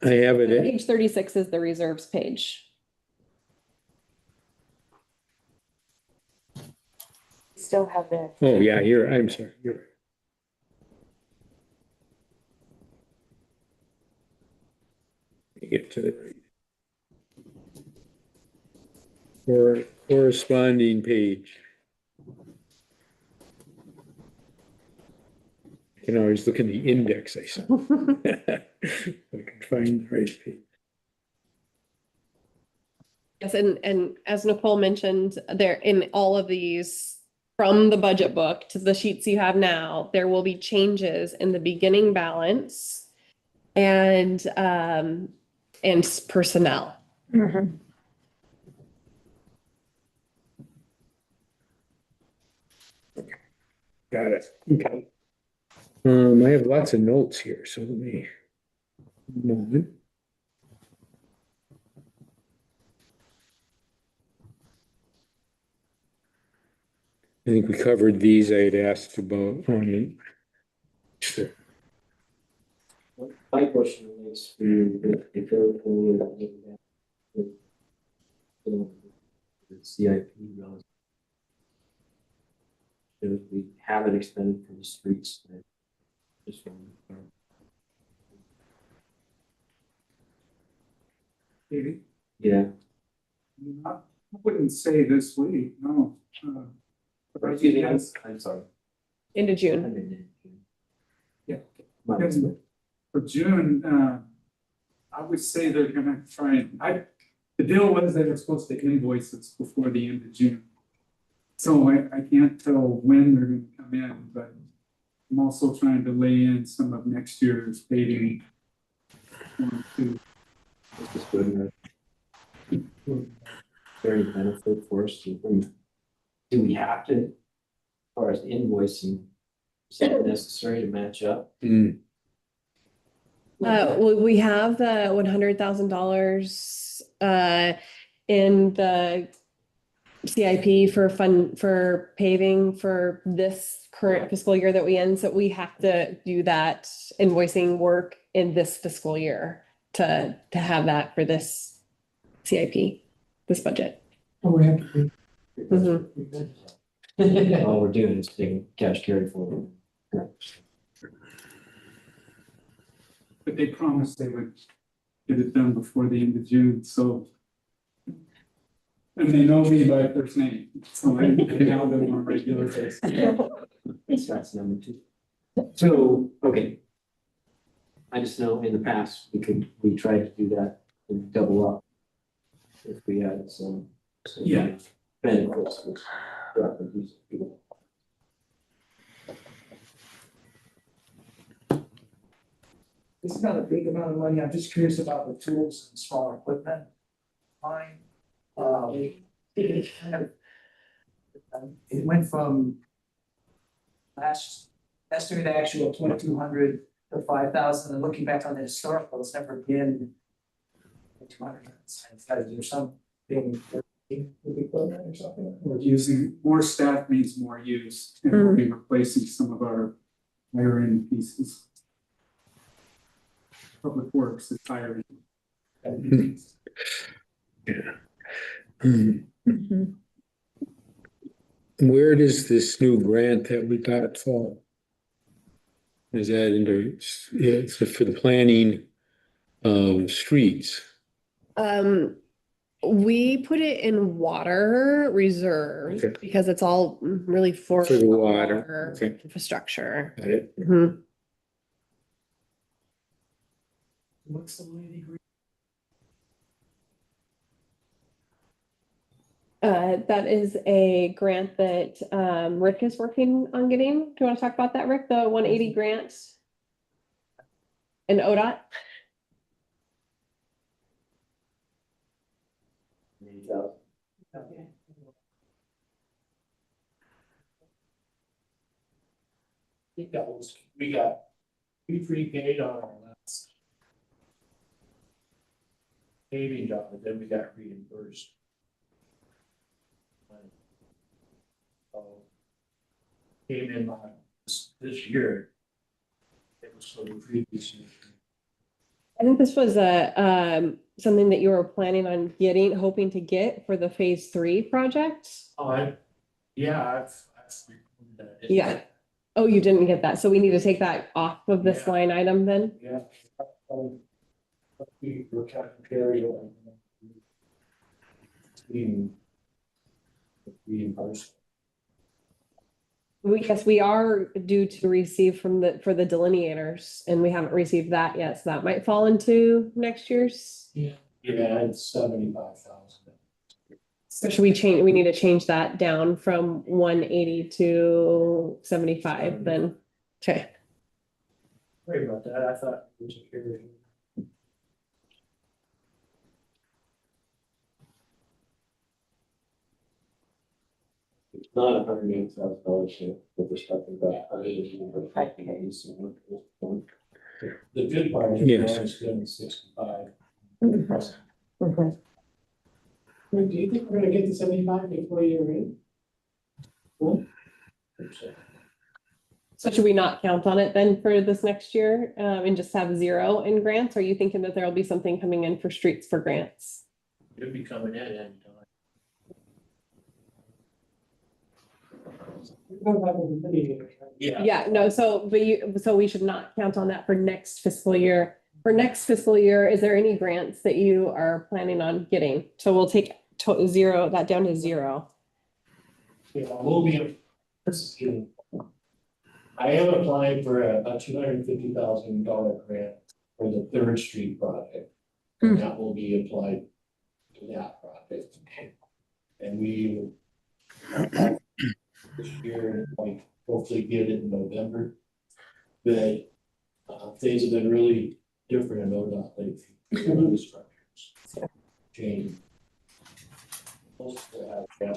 have it at, Page 36 is the reserves page. Still have the. oh yeah, I'm sorry, you're right. Let me get to the corresponding page. I can always look in the index, I said. I can find the right page. Yes, and as Nicole mentioned, there in all of these, from the budget book to the sheets you have now, there will be changes in the beginning balance and personnel. Mhm. Got it. Okay. I have lots of notes here, so let me. Moment. I think we covered these. I had asked about. Sure. My question relates to the third pool. The CIP relative. If we have it expended from the streets. Just from. Excuse me, I'm sorry. into June. My mistake. For June, I would say they're gonna try and, the deal was they were supposed to invoice us before the end of June. So I can't tell when they're gonna come in, but I'm also trying to lay in some of next year's paving. One, two. This is good. Very benefit for us to, do we have to, as far as invoicing, is it necessary to match up? We have the $100,000 in the CIP for paving for this current fiscal year that we end, so we have to do that invoicing work in this fiscal year to have that for this CIP, this budget. Oh, we have to. Mhm. All we're doing is taking cash carry forward. But they promised they would get it done before the end of June, so. And they know me by first name, so I now them on a regular basis. That's number two. So, okay. I just know in the past, we tried to do that and double up. If we had some. Yeah. Benefits. Which drop the use of people. It's not a big amount of money. I'm just curious about the tools and small equipment. Line, it kind of. It went from. Last estimated actual 2,200 to 5,000, and looking back on the historical, it's never been. 200. Is there something with equipment or something? We're using, more staff means more use, and we'll be replacing some of our higher end pieces. Public Works is hiring. Where does this new grant that we got fall? Is that into, it's for the planning of streets? We put it in water reserve Okay. because it's all really for For the water, okay. infrastructure. Got it? Mhm. What's the lady? That is a grant that Rick is working on getting. Do you want to talk about that, Rick? The 180 grant in ODOT? We got prepaid on our last paving job, but then we got reimbursed. So came in on this year. It was for the previous year. I think this was something that you were planning on hoping to get for the phase 3 project. Oh, I've recorded that. Yeah. Oh, you didn't get that. So we need to take that off of this Yeah. line item then? Yeah. We were kind of carried on. Reimbursed. Yes, we are due to receive for the delineators, and we haven't received that yet, so that might fall into next year's. Yeah, it's 75,000. So should we need to change that down from 180 to 75 then? Okay. Sorry about that, I thought it was a carry. It's not $108,000 yet, but we're talking about. The good part is Yes. we're always getting 65. Mm-hmm. Do you think we're gonna get to 75 before you're in? So should we not count on it then for this next year, and just have 0 in grants? Are you thinking that there'll be something coming in for streets for grants? You'll be coming in anytime. Yeah. Yeah, no, so we should not count on that for next fiscal year. For next fiscal year, is there any grants that you are planning on getting? So we'll take 0, that down to 0. Yeah, we'll be I am applying for a $250,000 grant for the Third Street project. And that will be applied to that project. And we will this year, like, hopefully get it in November. But things have been really different in ODOT lately. A lot of structures change. Most of them have, yeah.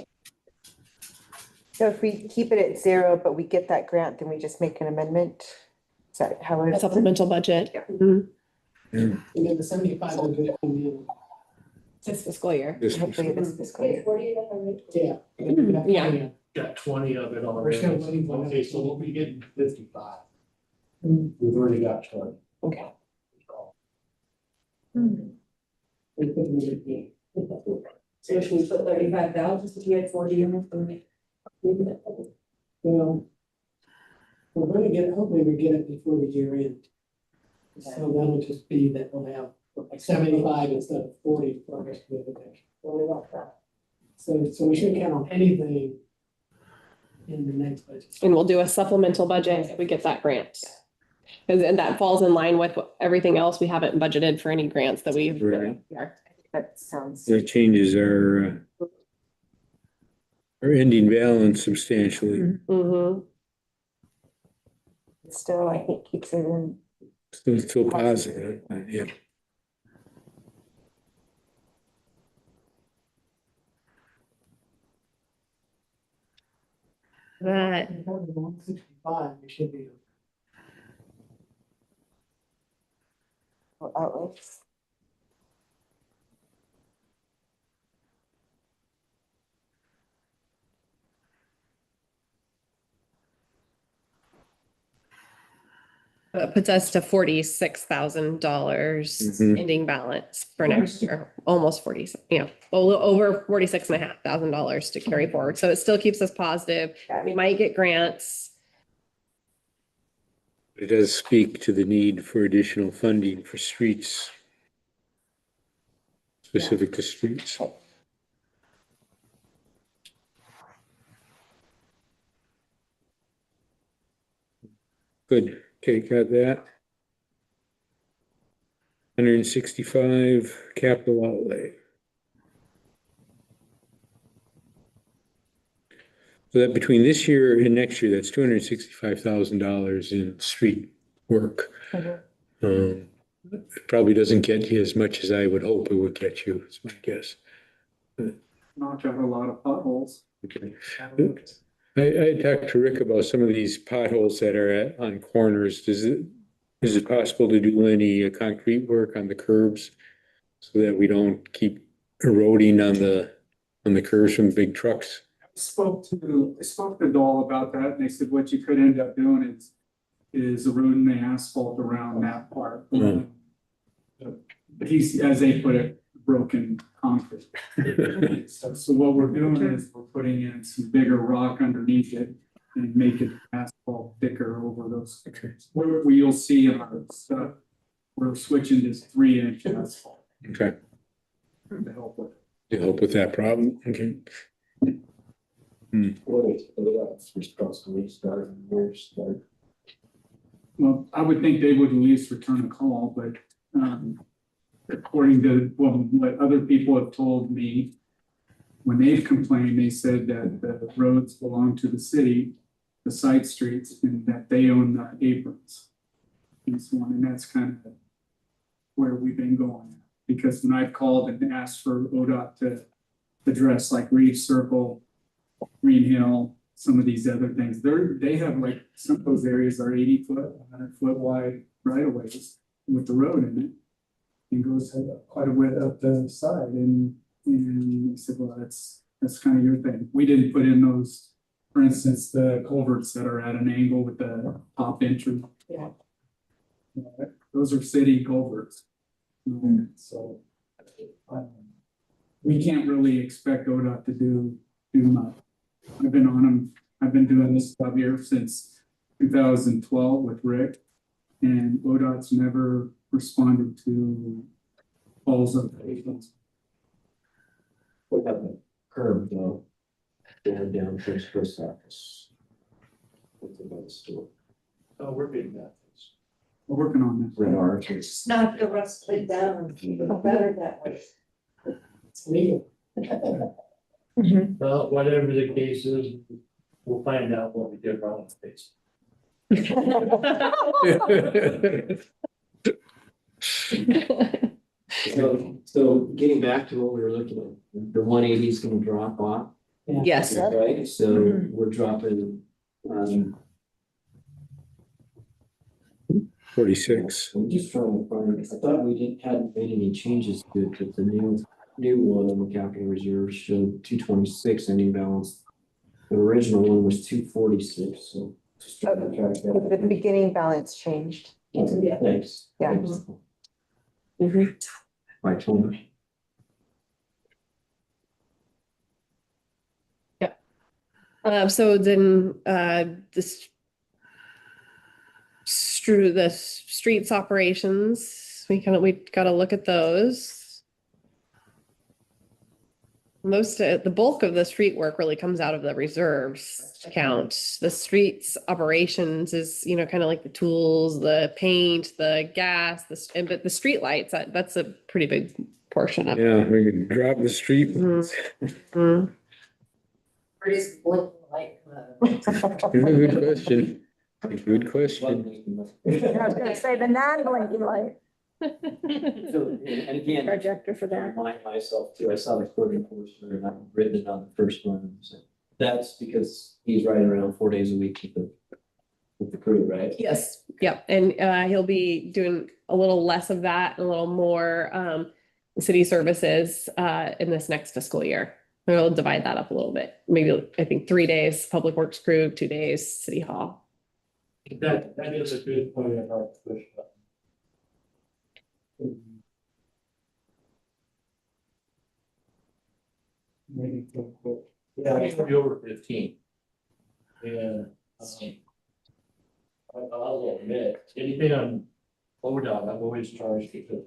So if we keep it at 0, but we get that grant, then we just make an amendment? Is that how A it? supplemental budget. Mhm. And then the 75 will be in This fiscal year. This was- Hopefully this fiscal year. 40 of them, yeah. Yeah. Got 20 of it We're still already. waiting for Okay, so we'll be getting 55. Mm. We've already got 20. Okay. So should we put 35,000 if you had 40 in it? Well, we're gonna get, hopefully we get it before the year end. So that'll just be that we'll have like 75 instead of 40 for the rest of the day. So we shouldn't count on anything in the next budget. And we'll do a supplemental budget if we get that grant. Because and that falls in line with everything else. We haven't budgeted for any grants that we've. Right. That sounds. That changes our ending balance substantially. Mhm. Still, I think keeps it in. Still positive, yeah. That, 165, we should be. Outlets. puts us to $46,000 Mhm. ending balance for next year, almost 40, a little over $46,500 to carry forward. So it still keeps us positive. We might get grants. It does speak to the need for additional funding for streets. Specific to streets. Good, okay, got that. 165 capital outlay. So that between this year and next year, that's $265,000 in street work. It probably doesn't get you as much as I would hope it would get you, is my guess. Knock out a lot of potholes. Okay. I talked to Rick about some of these potholes that are on corners. Is it possible to do any concrete work on the curbs so that we don't keep eroding on the curves from big trucks? I spoke to Dahl about that, and they said what you could end up doing is eroding the asphalt around that part. Mm. But he's, as they put it, broken concrete. So what we're doing is we're putting in some bigger rock underneath it and making asphalt thicker over those. Where you'll see in our stuff, we're switching to 3-inch asphalt Okay, to help with it. to help with that problem, okay. Well, I would think they would at least return a call, but according to what other people have told me, when they've complained, they said that the roads belong to the city, the side streets, and that they own the aprons. And so on, and that's kind of where we've been going. Because when I've called and asked for ODOT to address like Reeve Circle, Green Hill, some of these other things, they have like, some of those areas are 80-foot, 100-foot wide right of ways with the road in it. And goes quite a bit up the side, and they said, well, that's kind of your thing. We didn't put in those, for instance, the culverts that are at an angle with the top entry. Yeah. Those are city culverts. So we can't really expect ODOT to do much. I've been on them. I've been doing this stuff here since 2012 with Rick, and ODOT's never responded to calls of patients. We have the curb though, going down towards post office. Oh, we're getting that. We're working on this. Radar. Just knock the rust plate down and keep it better that way. It's legal. Well, whatever the case is, we'll find out what we did wrong with this. So getting back to what we were looking at, the 180 is gonna drop off, Yes, right? So we're dropping, 46. I'm just trying to find, I thought we hadn't made any changes to it, but the new one on the capital reserve showed 226 ending balance. The original one was 246, so. Just trying to track The that. beginning balance changed. Thanks. Yeah. By total. so then, the streets operations, we gotta look at those. The bulk of the street work really comes out of the reserves account. The streets operations is, kind of like the tools, the paint, the gas, but the street lights, that's a pretty big portion of it. Yeah, we could drop the street. Mhm. Where does blinking light come out of? Good question. Good question. I was gonna say the non-blinking light So, and again, projector for I that. remind myself too, I saw the code enforcement and I've written it on the first one. So that's because he's riding around 4 days a week with the crew, right? Yes, yep, and he'll be doing a little less of that, a little more city services in this next fiscal year. We'll divide that up a little bit. Maybe, I think 3 days public works crew, 2 days city hall. That is a good point of our push button. Yeah, it's gonna be over 15. And, I'll admit, anything on ODOT, I've always charged because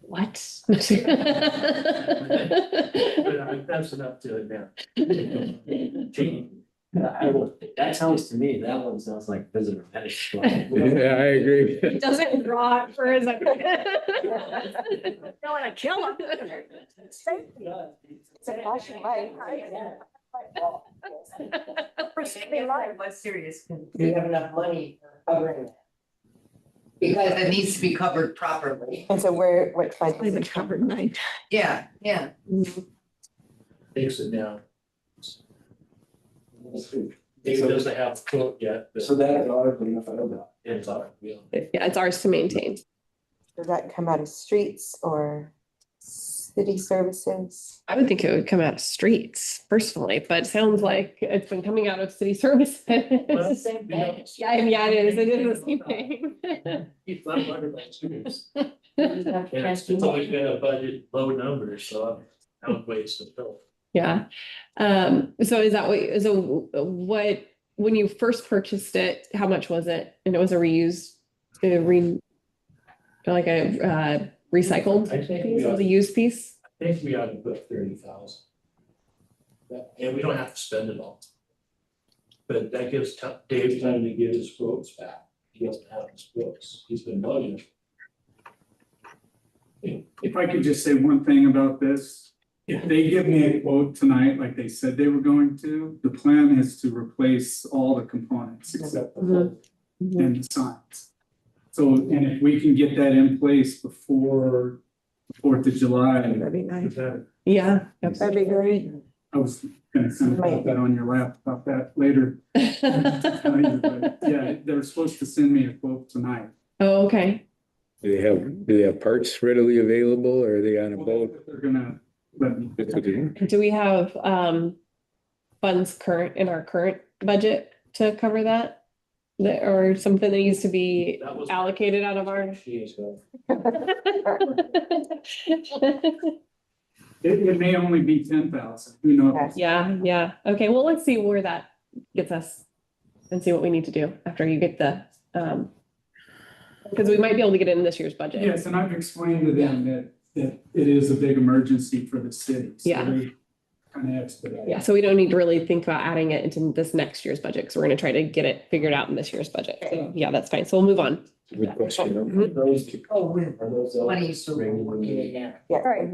What? but I'm fast enough to it now. That sounds to me, that one sounds like visitor management. Yeah, I agree. He doesn't draw it for his. Don't wanna kill him. Safety. It's a flashing light. For saving life. What's serious, do you have enough money for covering that? Because it needs to be covered properly. And so what fund? Leave it covered night. Yeah, yeah. Takes it down. David doesn't have a quote yet, but So that is already enough, I don't know. it's all right. Yeah, it's ours to maintain. Does that come out of streets or city services? I would think it would come out of streets personally, but it sounds like it's been coming out of city services. Well, It's the same thing. Yeah, yeah, it is. It is the same thing. He's not wondering about students. And it's always been a budget low number, so I'm out ways to fill. Yeah. So is that what, when you first purchased it, how much was it? And it was a reused, like a recycled I think piece, we it was a used piece? I think we ought to put 30,000. And we don't have to spend it all. But that gives Dave time to get his quotes back. He doesn't have his quotes. He's been bugging. If I could just say one thing about this. If they give me a quote tonight, like they said they were going to, the plan is to replace all the components except the hull and the signs. So, and if we can get that in place before the 4th of July. That'd be nice. Yeah. That'd be great. I was gonna send that on your lap about that later. But yeah, they're supposed to send me a quote tonight. Oh, okay. Do they have parts readily available or are they on a boat? They're gonna let me. Do we have funds in our current budget to cover that? Or something that needs to be That was allocated out of our? She is going. It may only be 10,000, who knows? Yeah. Okay, well, let's see where that gets us and see what we need to do after you get the, because we might be able to get it in this year's budget. Yes, and I've explained to them that it is a big emergency for the city. So Yeah. kind of expedite. Yeah, so we don't need to really think about adding it into this next year's budget, because we're gonna try to get it figured out in this year's budget. So, yeah, that's fine. So we'll move on. Good question. Are those Money is still working it now. Yeah. Right.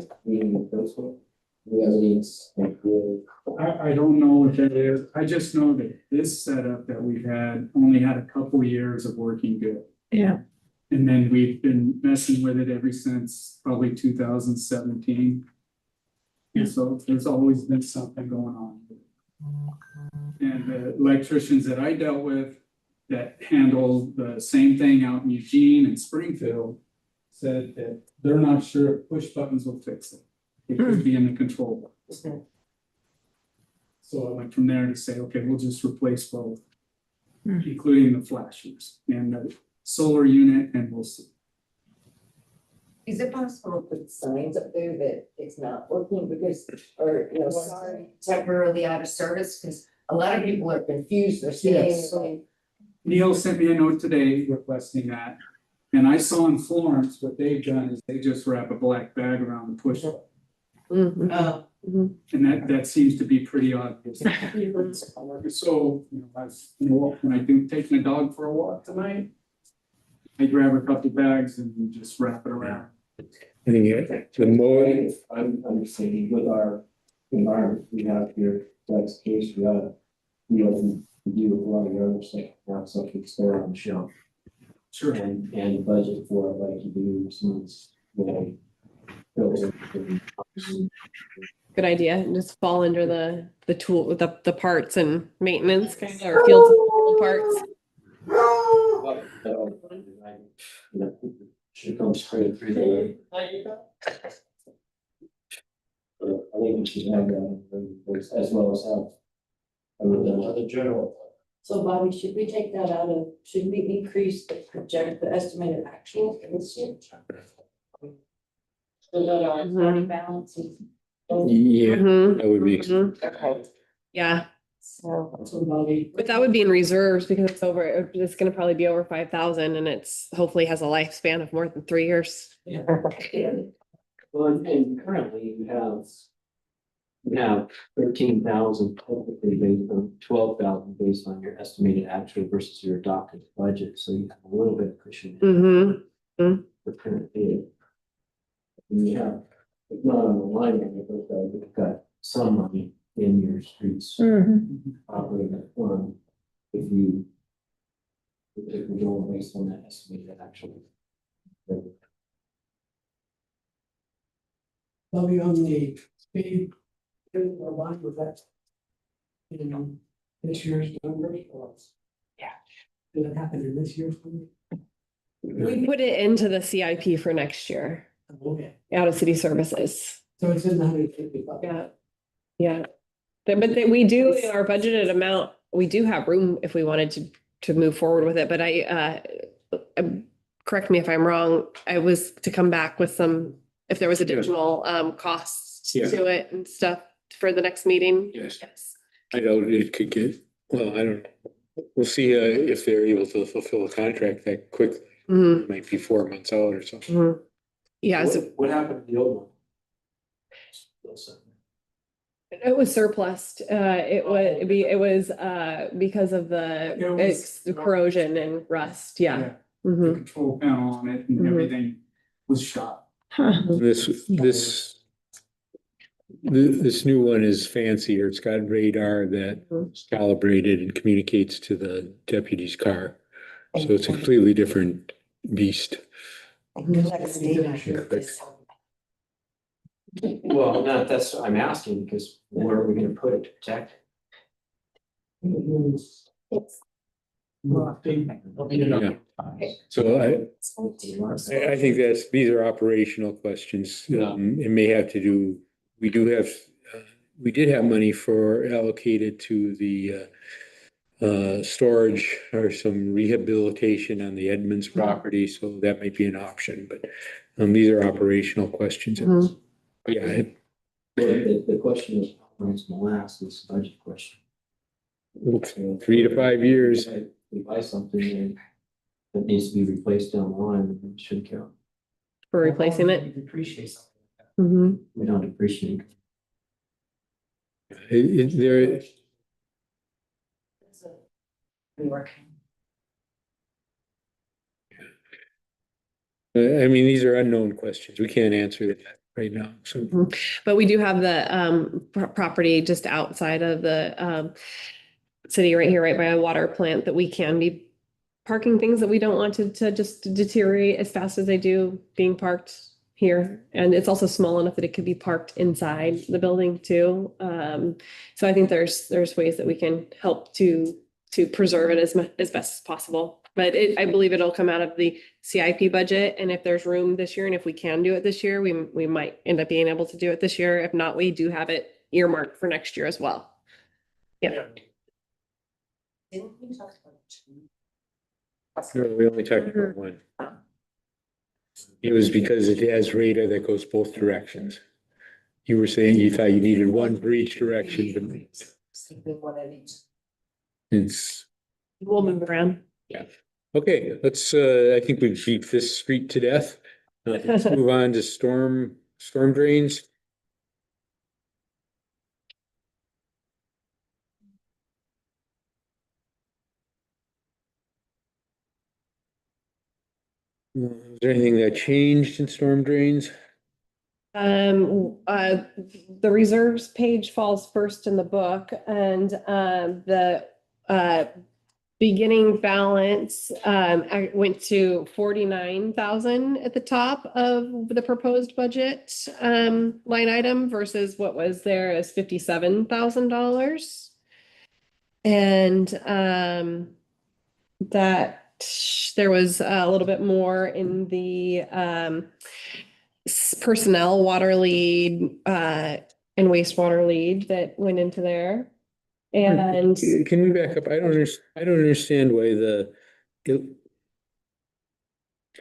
Residents, I don't know what that is. I just know that this setup that we've had only had a couple years of working good. Yeah. And then we've been messing with it ever since probably 2017. And so there's always been something going on. And the electricians that I dealt with that handle the same thing out in Eugene and Springfield said that they're not sure if push buttons will fix it. It could be in the control box. So I went from there to say, okay, we'll just replace both, including the flashers and the solar unit, and we'll see. Is it possible to put signs up there that it's not working because, or, you know, sorry, temporarily out of service? Because a lot of people are confused, they're Yes. saying, Neil sent me a note today requesting that. And I saw in Florence, what they've done is they just wrap a black bag around the push button. Mhm. And that seems to be pretty obvious. So, when I do taking a dog for a walk tonight, I grab a couple bags and just wrap it around. I think the more, I'm saying with our environment we have here, that's the case, we gotta, you know, we do a lot of the other stuff, have something store on the shelf. Sure. And budget for it like you do, some, you know. bills and- Good idea. And just fall under the tool, the parts and maintenance kind of, or field parts. Should come straight through the. I think we should have that, as well as have. The general. So Bobby, should we take that out of, should we increase the estimated actual for this year? So that our money balance is. yeah, Mhm. that would be, Mhm. Okay, Yeah, so, So Bobby. but that would be in reserves because it's over, it's gonna probably be over 5,000 and it's hopefully has a lifespan of more than 3 years. Well, and currently you have 13,000 technically based on 12,000 based on your estimated actual versus your adopted budget, so you have a little bit of cushion. Mm-hmm. For current year. And you have, it's not on the line, item, but you've got some money in your streets operating fund. If you go based on that estimated actual. Bobby, on the speed, line with that. You know, this year's number, or? Yeah. Did it happen in this year's number? We put it into the CIP for next year, Okay, out of city services. so it's in the 155. Yeah. Yeah. We do, in our budgeted amount, we do have room if we wanted to move forward with it, but correct me if I'm wrong, I was to come back with some, if there was additional costs Yeah. to it and stuff for the next meeting. yes, Yes. I doubt it could get, well, I don't know. We'll see if they're able to fulfill a contract that quickly. Mhm. It might be 4 months out or something. Mhm. Yeah, so What happened to the old one? it was surplus. It was because of the corrosion and rust. Yeah. The Mhm. control panel on it and Mhm. everything was shot. This new one is fancier. It's got radar that's calibrated and communicates to the deputy's car. So it's a completely different beast. and collects data with this. Well, that's what I'm asking, because where are we gonna put it to protect? Yeah. So I think these are operational questions. It may have to do, we did have money allocated to the storage or some rehabilitation on the Edmonds property, so that might be an option, but these are operational questions. Mhm. Yeah, The question is, how long it's gonna last, this budget question. 3 to 5 years. We buy something that needs to be replaced down the line, it should count. For replacing it. Depreciate something. Mhm. We don't appreciate. There, It's a rework. I mean, these are unknown questions. We can't answer that right now, so. But we do have the property just outside of the city right here, right by a water plant that we can be parking things that we don't want to just deteriorate as fast as they do being parked here. And it's also small enough that it could be parked inside the building too. So I think there's ways that we can help to preserve it as best as possible. But I believe it'll come out of the CIP budget, and if there's room this year, and if we can do it this year, we might end up being able to do it this year. If not, we do have it earmarked for next year as well. Yeah. Didn't we talk about two? No, we only talked about one. It was because it has radar that goes both directions. You were saying you thought you needed one for each direction. Thinking what I need. It's, We'll move around. okay, let's, I think we've beat this street to death. Let's move on to storm drains. Is there anything that changed in storm drains? The reserves page falls first in the book, and the beginning balance I went to 49,000 at the top of the proposed budget line item versus what was there as $57,000. And that there was a little bit more in the personnel water lead and wastewater lead that went into there. And Can we back up? I don't understand why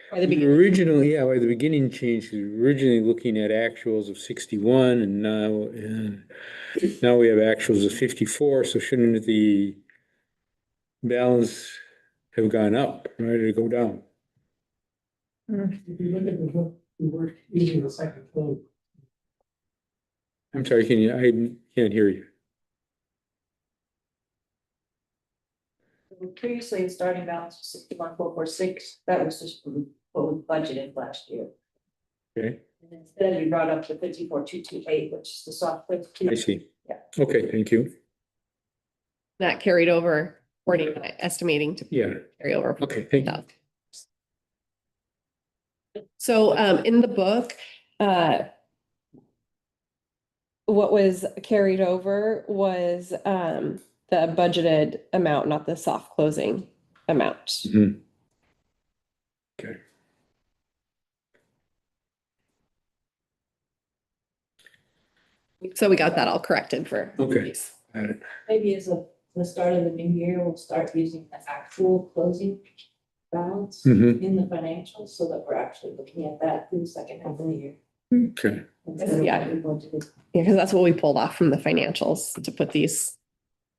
by the beginning, originally, yeah, why the beginning changed. We were originally looking at actuals of 61 and now we have actuals of 54. So shouldn't the balance have gone up, right, or go down? If you look at the book, we were using the second floor. I'm sorry, I can't hear you. Previously, the starting balance was 61,446. That was just what we budgeted last year. Okay, And instead, we brought up the 54,228, which is the soft. I see. Yeah. Okay, thank you. that carried over, estimating to Yeah, carry over. okay, thank you. So in the book, what was carried over was the budgeted amount, not the soft closing amount. Mhm. Okay. So we got that all corrected for. Okay. these. Got it. Maybe as the start of the new year, we'll start using the actual closing balance Mhm. in the financials so that we're actually looking at that through the second half of the year. Okay, Instead of Yeah. what we budgeted. Yeah, because that's what we pulled off from the financials to put these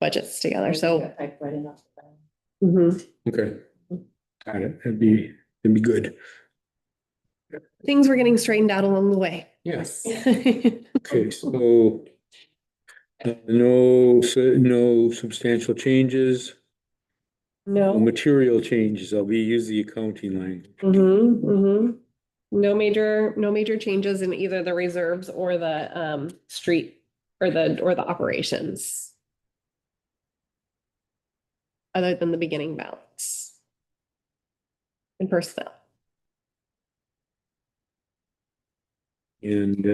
budgets together. So. Got typed right enough. Mhm. okay. Got it. That'd be good. Things were getting straightened out along the way. Yes. Okay, so no substantial changes, no No. material changes. I'll use the accounting line. No major changes in either the reserves or the street or the operations. Other than the beginning balance. And personnel. And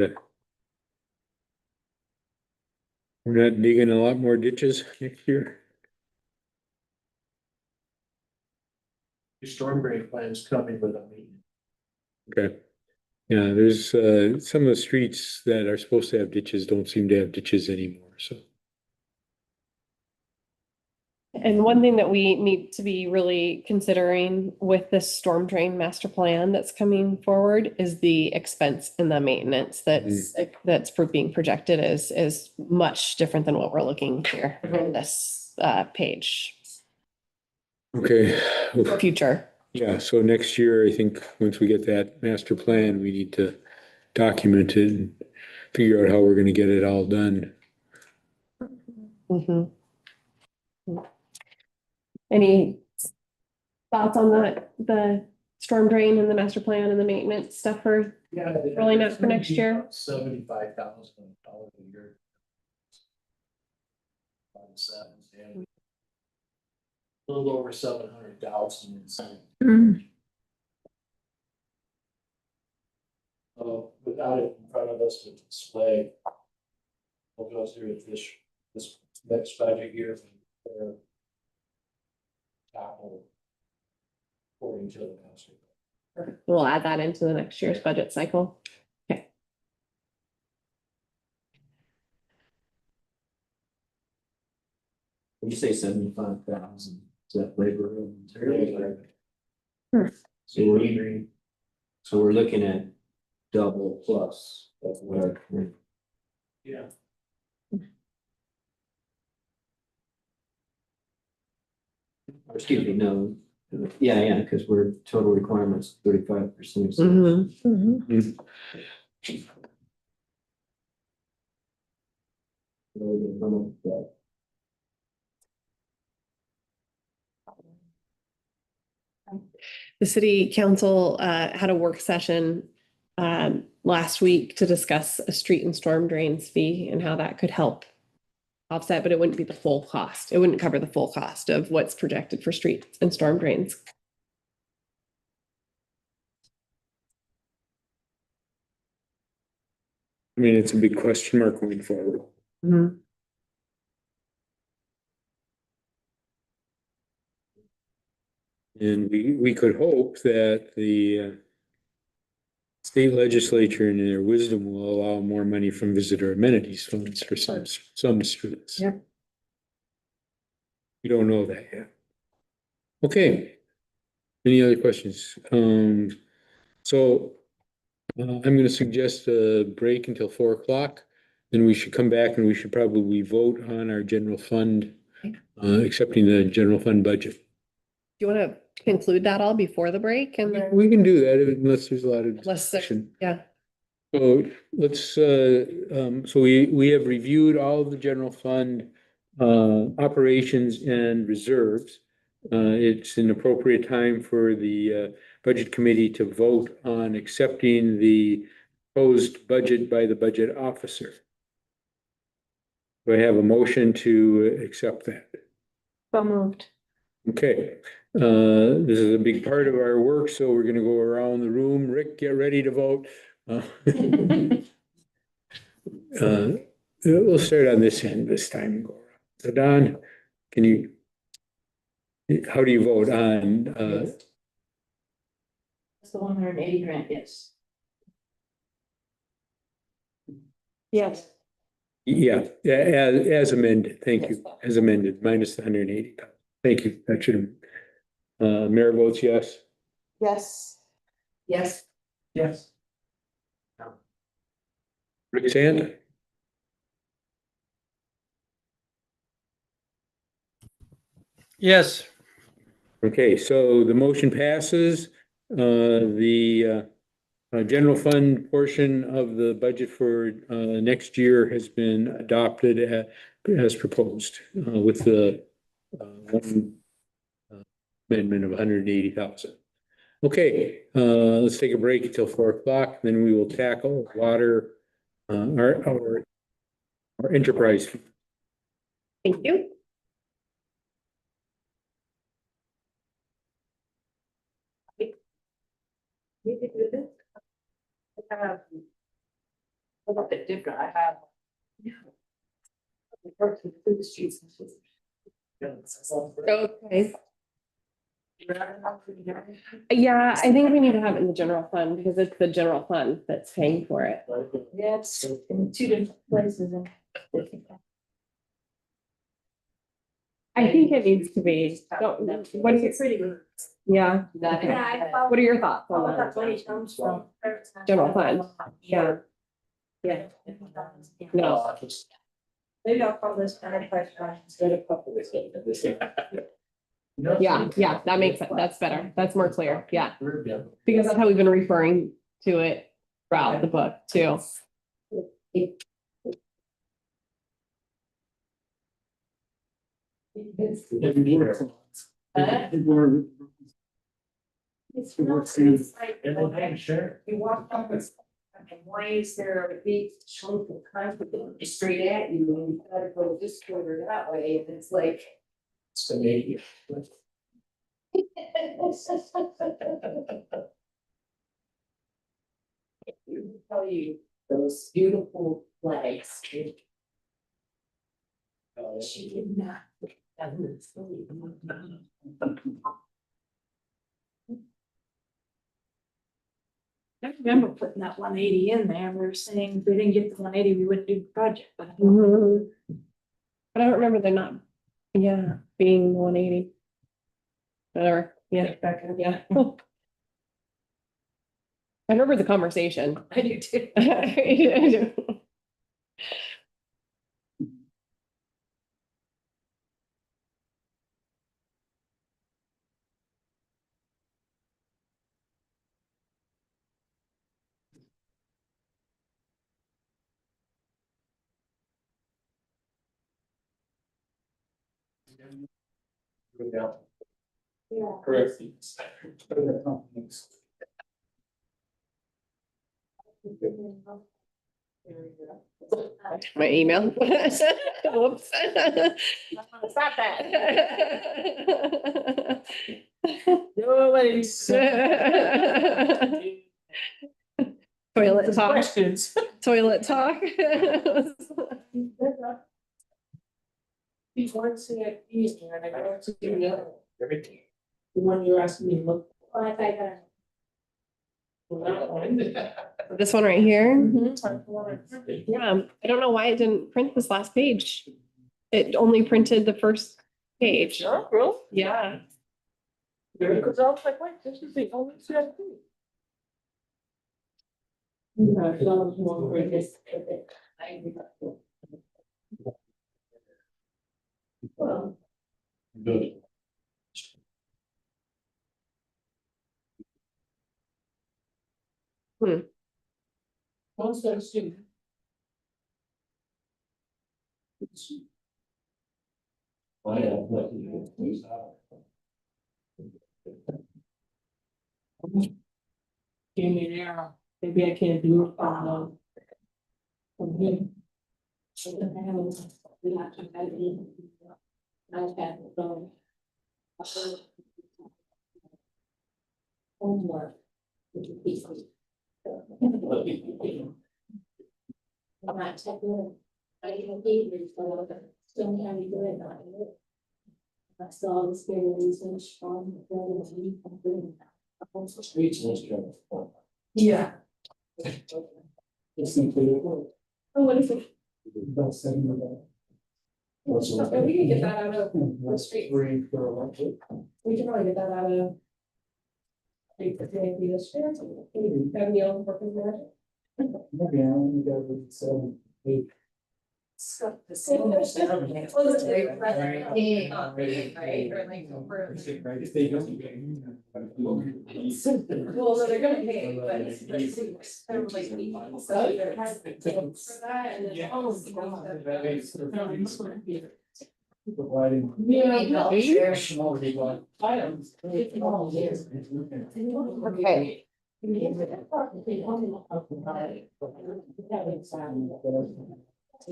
we're not digging a lot more ditches next year. Your storm drain plan is coming with a meeting. Okay. Yeah, there's some of the streets that are supposed to have ditches don't seem to have ditches anymore, so. And one thing that we need to be really considering with this storm drain master plan that's coming forward is the expense and the maintenance that's being projected is much different than what we're looking here in this page. Okay. For future. Yeah, so next year, I think, once we get that master plan, we need to document it and figure out how we're gonna get it all done. Mhm. Any thoughts on the storm drain and the master plan and the maintenance stuff for Yeah. Rolling out for next year? $75,000 a year. On seven, and a little over 700,000 in some. Without it in front of us to display. We'll go through this next budget year. for Capital. According to the master. We'll add that into the next year's budget cycle. Okay. When you say 75,000, is that labor and material? So we're looking at double plus of where. Yeah. Or excuse me, no, yeah, because we're total requirements 35%. Mhm. The city council had a work session last week to discuss a street and storm drains fee and how that could help offset, but it wouldn't be the full cost. It wouldn't cover the full cost of what's projected for streets and storm drains. I mean, it's a big question mark going forward. And we could hope that the state legislature in their wisdom will allow more money from visitor amenities funds for some streets. Yep. We don't know that yet. Okay. Any other questions? So I'm gonna suggest a break until 4 o'clock. Then we should come back and we should probably vote on our general fund, accepting the general fund budget. Do you want to conclude that all before the break and then? We can do that unless there's a lot of Unless there- discussion. Yeah. So let's, so we have reviewed all of the general fund operations and reserves. It's an appropriate time for the budget committee to vote on accepting the proposed budget by the budget officer. Do I have a motion to accept that? So moved. Okay, this is a big part of our work, so we're gonna go around the room. Rick, get ready to vote. We'll start on this end this time. So Don, can you, how do you vote on, That's the 180 grant, yes. Yes. yeah, as amended, thank you, as amended, minus the 180. Thank you, that should, Mayor votes yes. Yes. Yes. Yes. Rick Sand? Yes. Okay, so the motion passes. The general fund portion of the budget for next year has been adopted as proposed with the one amendment of 180,000. Okay, let's take a break until 4 o'clock, then we will tackle water, our enterprise. Thank you. We could do this. I have a little bit different. I have. Worked with food streets and food. Okay. Yeah, I think we need to have it in the general fund because it's the general fund that's paying for it. Yeah, it's in 2 different places and. I think it needs to be. What do you? Pretty good. Yeah. Yeah. What are your thoughts on Well, that's that? where it comes from. General fund. Yeah. Yeah. No. Maybe I'll call this enterprise fund instead of public. Yeah, that makes sense. That's better. That's more clear. Yeah. Because that's how we've been referring to it throughout the book too. It's The not, work stands. it's like, Sure. you walk up and why is there a big chunk of concrete straight at you and you gotta go this way or that way, and it's like. It's to make you. Tell you, those beautiful flags. She did not. That was really- I remember putting that 180 in there. We were saying if we didn't get the 180, we wouldn't do the project, but. Mhm. But I don't remember there not, yeah, being 180. Whatever, yeah, yeah. I remember the conversation. I do too. I do. Yeah. Correct. My email. Whoops. Stop that. Toilet talk, Questions. toilet talk. Before CIP, and I go to the other. The one you're asking me to look. Oh, I thought that. This one right here. Mhm. Yeah, I don't know why it didn't print this last page. It only printed the first page. Oh, really? Yeah. Because I was like, wait, this is the only CIP. No, so I was more for this. Well, Good. once those two. I have nothing to do. Give me an arrow, maybe I can't do it from here. So then I have, we have to have it. I have it going. Homework. I'm not technical. I can be here for still have you do it, not do it. I saw this very research from the building. Speechless, Joe. Yeah. It's included. Oh, what is it? About 7 of that. What's the- Okay, we can get that out of the street. Free for electric. We can probably get that out of. Have you all working there? Maybe I only got 7, 8. So the same. Well, it's like, If they don't pay. well, no, they're gonna pay, but it's they're like, so there has been for that and then. Providing. Yeah. Items.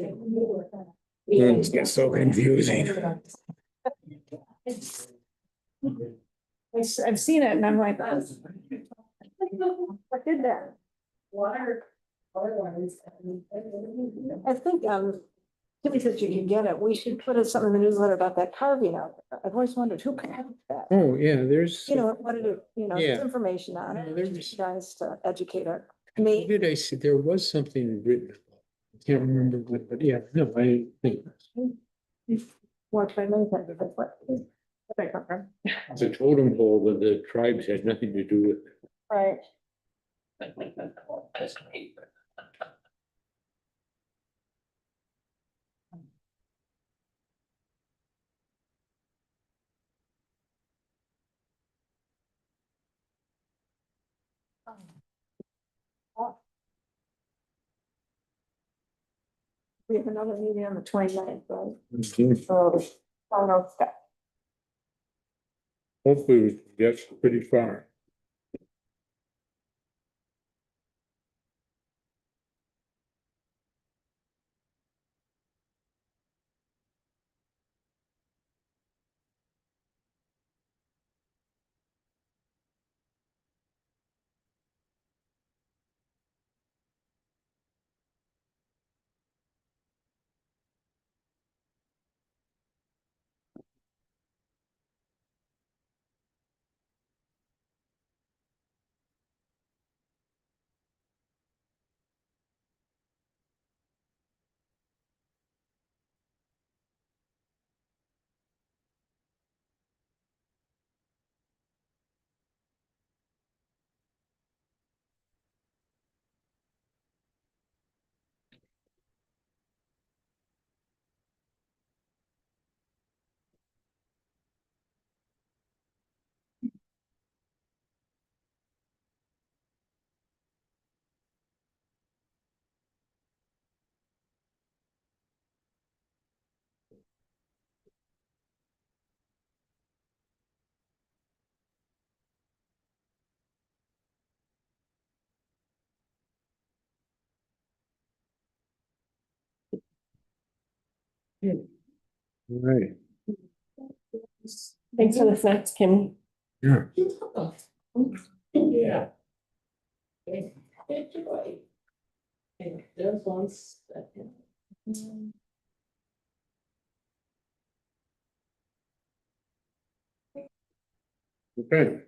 Okay. Things get so confusing. I've seen it and I'm like, what did that? Water. I think, Timmy said you can get it. We should put something in the newsletter about that carving out. I've always wondered who carved that. Oh, yeah, there's. You know, what did it, there's Yeah. information on No, it. there was- Guys to educate her. What Me, did I see? There was something written. I can't remember what, but yeah, no, I think watch my mouth, but what? Where'd I come from? it's a totem pole, but the tribes had nothing to do with it. Right. We have another meeting on the 29th, right? Mhm. Oh, Final step. Hopefully we can get pretty far. All right, Thanks for the snacks, Kim. yeah. Yeah. There's one second. Okay.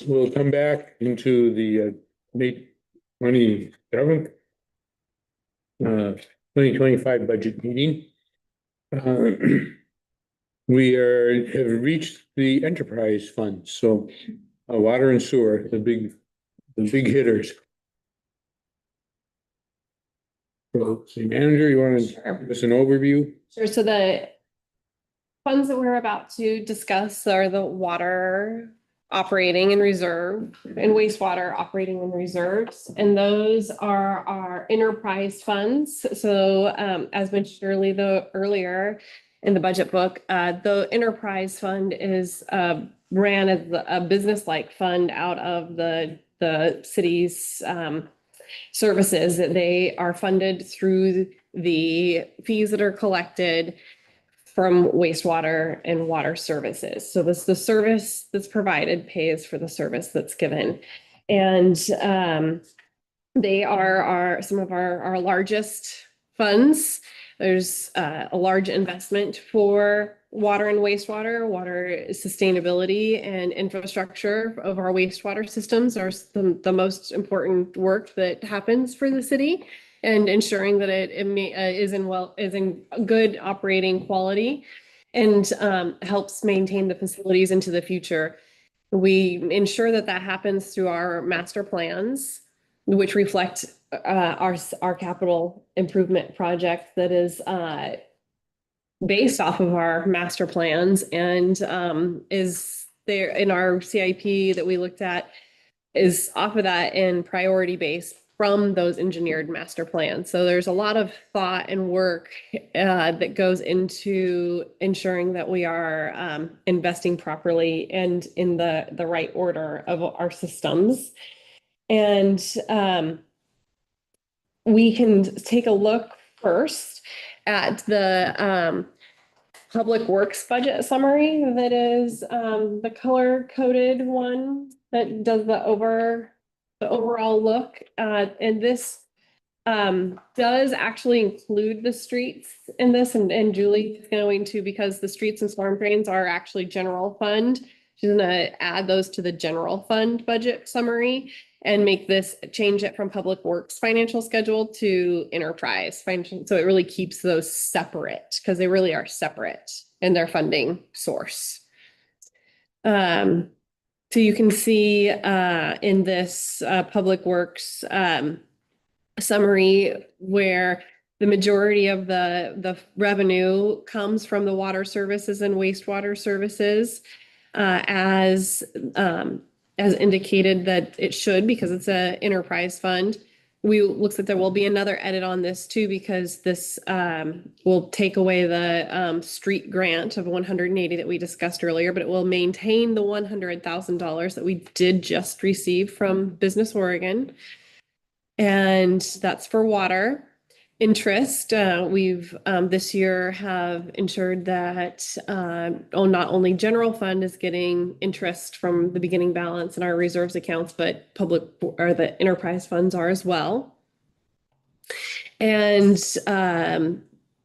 We'll come back into the May 27th, 2025 budget meeting. We have reached the enterprise fund, so water and sewer, the big hitters. So, city manager, you want to Sure. give us an overview? Sure. So the funds that we're about to discuss are the water operating and reserve and wastewater operating and reserves. And those are our enterprise funds. So as mentioned earlier in the budget book, the enterprise fund is ran as a business-like fund out of the city's services. They are funded through the fees that are collected from wastewater and water services. So this, the service that's provided pays for the service that's given. And they are some of our largest funds. There's a large investment for water and wastewater, water sustainability and infrastructure of our wastewater systems are the most important work that happens for the city, and ensuring that it is in good operating quality and helps maintain the facilities into the future. We ensure that that happens through our master plans, which reflect our capital improvement project that is based off of our master plans and is there in our CIP that we looked at is off of that in priority base from those engineered master plans. So there's a lot of thought and work that goes into ensuring that we are investing properly and in the right order of our systems. And we can take a look first at the Public Works budget summary that is the color coded one that does the overall look. And this does actually include the streets in this, and Julie is going to, because the streets and storm drains are actually general fund. She's gonna add those to the general fund budget summary and make this, change it from Public Works financial schedule to enterprise financial. So it really keeps those separate because they really are separate in their funding source. So you can see in this Public Works summary where the majority of the revenue comes from the water services and wastewater services, as indicated that it should, because it's an enterprise fund. looks like there will be another edit on this too, because this will take away the street grant of 180 that we discussed earlier, but it will maintain the $100,000 that we did just receive from Business Oregon. And that's for water. Interest, we've this year have ensured that not only general fund is getting interest from the beginning balance in our reserves accounts, but public or the enterprise funds are as well. And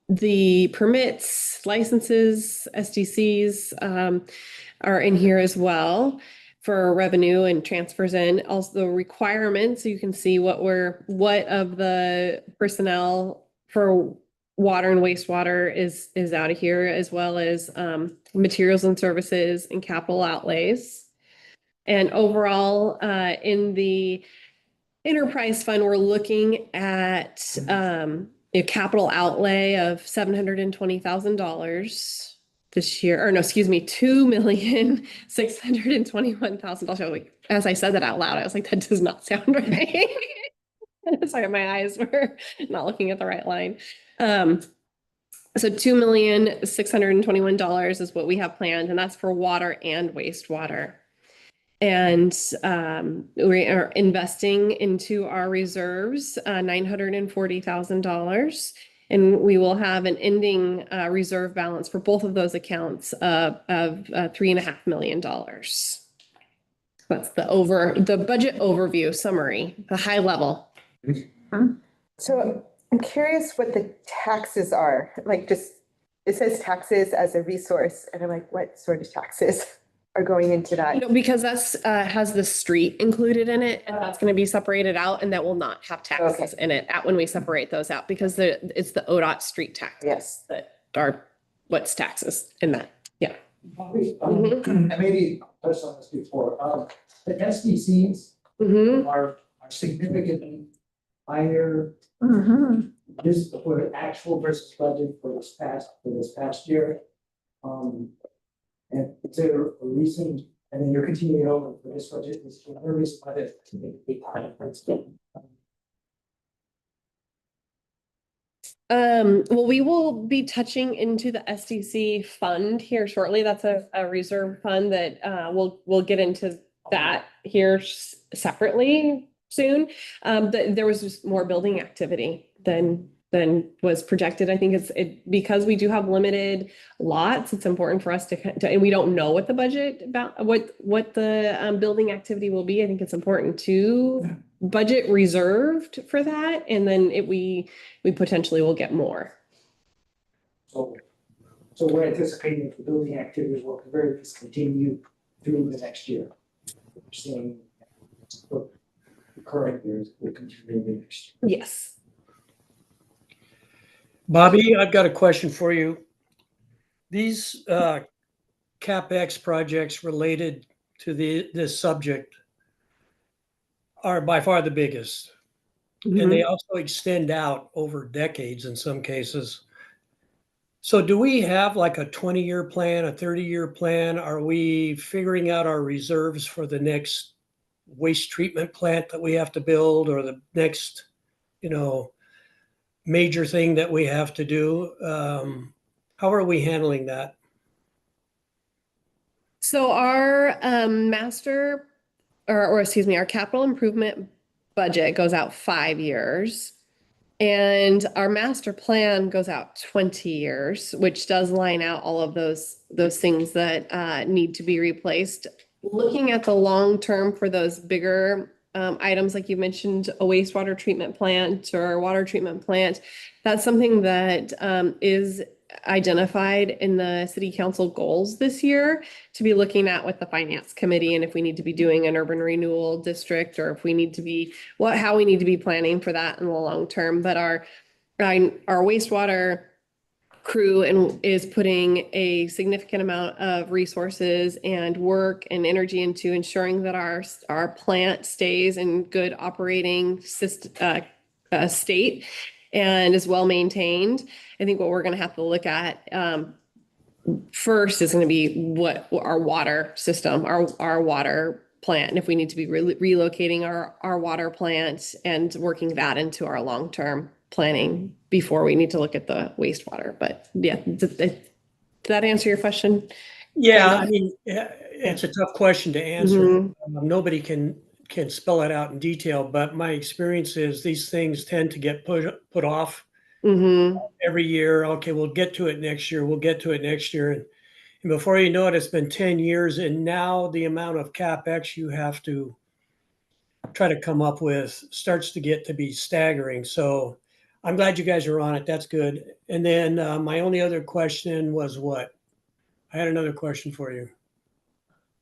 the permits, licenses, SDCs are in here as well for revenue and transfers in. Also requirements, so you can see what of the personnel for water and wastewater is out of here, as well as materials and services and capital outlays. And overall, in the enterprise fund, we're looking at a capital outlay of $720,000 this year, or no, excuse me, $2,621,000. As I said that out loud, I was like, that does not sound right. Sorry, my eyes were not looking at the right line. So $2,621,000 is what we have planned, and that's for water and wastewater. And we are investing into our reserves, $940,000. And we will have an ending reserve balance for both of those accounts of $3.5 million. That's the budget overview summary, the high level. So I'm curious what the taxes are, like just, it says taxes as a resource, and I'm like, what sort of taxes are going into that? Because that's has the street included in it, and that's going to be separated out, and that will not have taxes in it when we separate those out, because it's the ODOT street tax. Yes. That are what's taxes in that. Yeah. And maybe I touched on this before, the SDCs are significantly higher this for actual versus budget for this past year. And is there a reason, and then you're continuing over for this budget, is there a reason why that big high? Well, we will be touching into the SDC fund here shortly. That's a reserve fund that we'll get into that here separately soon. There was just more building activity than was projected. I think because we do have limited lots, it's important for us to and we don't know what the budget about what the building activity will be. I think it's important to budget reserved for that, and then we potentially will get more. So we're anticipating that the building activities will at the very least continue through the next year. We're seeing the current years will continue next year. Yes. Bobby, I've got a question for you. These CapEx projects related to this subject are by far the biggest. And they also extend out over decades in some cases. So do we have like a 20-year plan, a 30-year plan? Are we figuring out our reserves for the next waste treatment plant that we have to build, or the next, major thing that we have to do? How are we handling that? So our our capital improvement budget goes out 5 years, and our master plan goes out 20 years, which does line out all of those things that need to be replaced. Looking at the long term for those bigger items, like you mentioned, a wastewater treatment plant or a water treatment plant, that's something that is identified in the city council goals this year to be looking at with the finance committee, and if we need to be doing an urban renewal district, or if we need to be how we need to be planning for that in the long term. But our wastewater crew is putting a significant amount of resources and work and energy into ensuring that our plant stays in good operating state and is well maintained. I think what we're going to have to look at first is going to be what our water system, our water plant, and if we need to be relocating our water plant and working that into our long-term planning before we need to look at the wastewater. But yeah, did that answer your question? Yeah, I mean, it's a tough question to answer. Mhm. Nobody can spell it out in detail, but my experience is these things tend to get put off Mhm. every year. Okay, we'll get to it next year. We'll get to it next year. And before you know it, it's been 10 years. And now the amount of CapEx you have to try to come up with starts to get to be staggering. So I'm glad you guys are on it. That's good. And then my only other question was what? I had another question for you.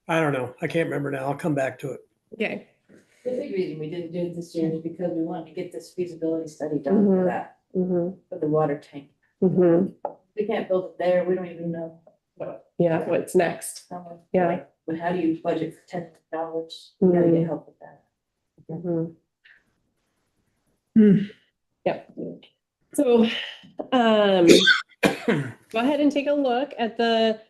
I don't know. I can't remember now. I'll come back to it. Okay. The big reason we didn't do it this year is because we wanted to get this feasibility study done for Mhm. that, Mhm. for the water tank. Mhm. We can't build it there, we don't even know. Yeah, what's next? Yeah. But how do you budget for $10,000? We gotta get help with that. Mhm. Yep. So, go ahead and take a look at the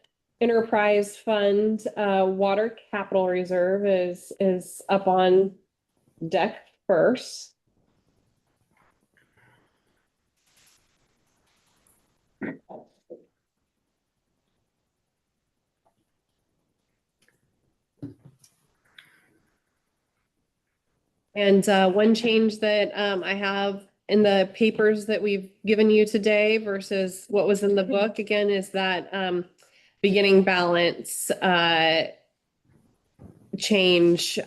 enterprise fund. Water capital reserve is up on deck first. And one change that I have in the papers that we've given you today versus what was in the book again is that beginning balance change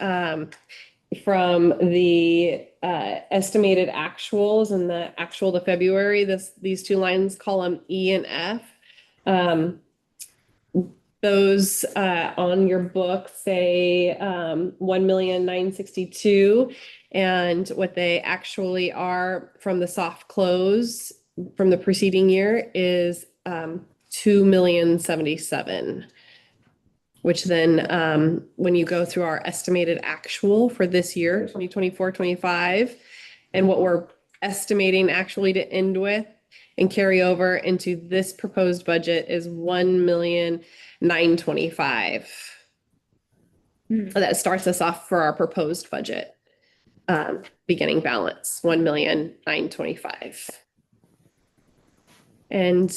from the estimated actuals and the actual to February. These two lines, column E and F. Those on your book say 1,962,000, and what they actually are from the soft close from the preceding year is 2,077,000. Which then when you go through our estimated actual for this year, 2024-25, and what we're estimating actually to end with and carry over into this proposed budget is 1,925,000. That starts us off for our proposed budget. Beginning balance, 1,925,000. And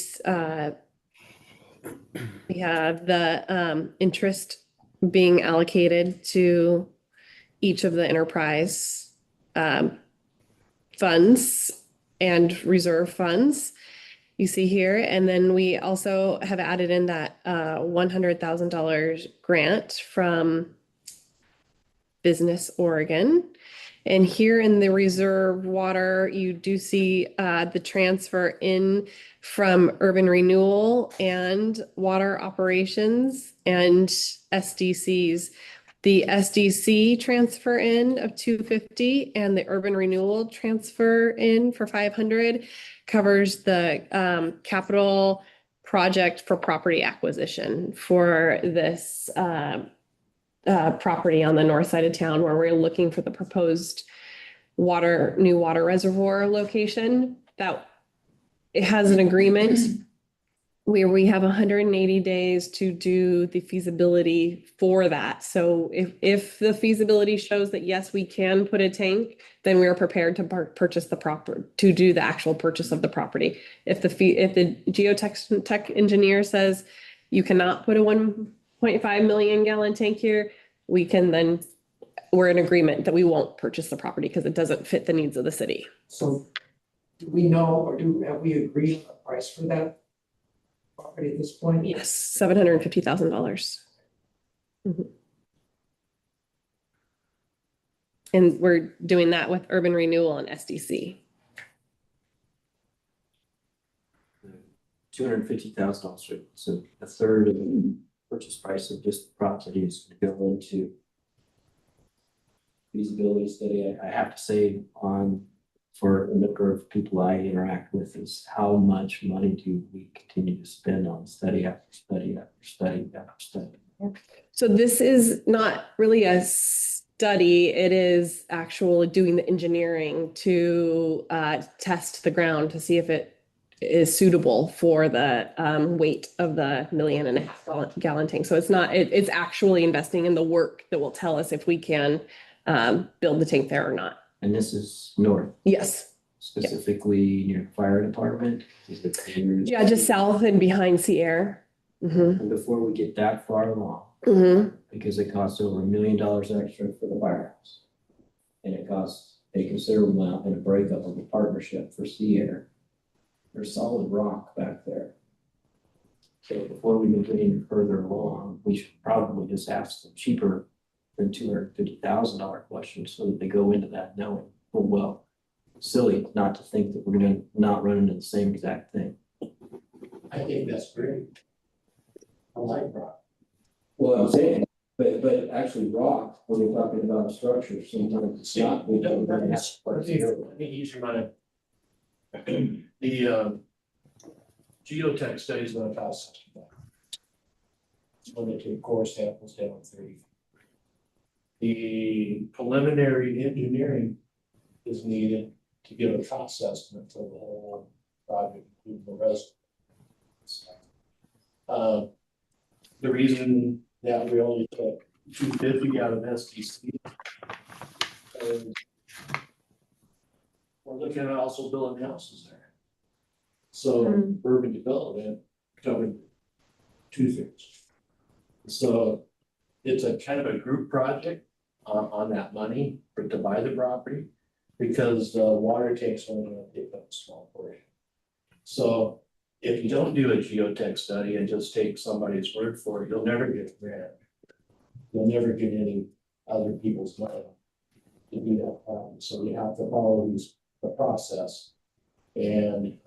we have the interest being allocated to each of the enterprise funds and reserve funds you see here. And then we also have added in that $100,000 grant from Business Oregon. And here in the reserve water, you do see the transfer in from urban renewal and water operations and SDCs. The SDC transfer in of 250 and the urban renewal transfer in for 500 covers the capital project for property acquisition for this property on the north side of town where we're looking for the proposed new water reservoir location. That it has an agreement where we have 180 days to do the feasibility for that. So if the feasibility shows that yes, we can put a tank, then we are prepared to purchase to do the actual purchase of the property. If the geotech engineer says you cannot put a 1.5 million gallon tank here, we're in agreement that we won't purchase the property because it doesn't fit the needs of the city. So do we know, or have we agreed on a price for that property at this point? Yes, $750,000. And we're doing that with urban renewal and SDC. $250,000, so a third of the purchase price of just the property is going to go into feasibility study. I have to say for a number of people I interact with is how much money do we continue to spend on study after study after study after study. So this is not really a study. It is actually doing the engineering to test the ground to see if it is suitable for the weight of the 1.5 million gallon tank. So it's not, it's actually investing in the work that will tell us if we can build the tank there or not. And this is north, Yes. specifically near the fire department? Is it near- Yeah, just south and behind Sierra. And before we get that far along, because it costs over $1 million extra for the firehouse. And it costs a considerable amount in a breakup of a partnership for Sierra. There's solid rock back there. So before we move any further along, we should probably just ask them cheaper than $250,000 questions so that they go into that knowing, oh, well, silly not to think that we're gonna not run into the same exact thing. I think that's great. I like rock. Well, I'm saying, but actually rock, when you're talking about a structure, sometimes it's not. We don't really have to- Let me ease your mind. The geotech study is gonna cost $60. It's going to take core samples down 30. The preliminary engineering is needed to give a cost estimate for the whole project, including the rest. The reason that we only took 250 out of SDC is we're looking at also building houses there. So urban development covered 2 things. So it's a kind of a group project on that money to buy the property, because the water tank's only gonna take up a small portion. So if you don't do a geotech study and just take somebody's word for it, you'll never get a grant. You'll never get any other people's money to do that problem. So you have to follow the process. And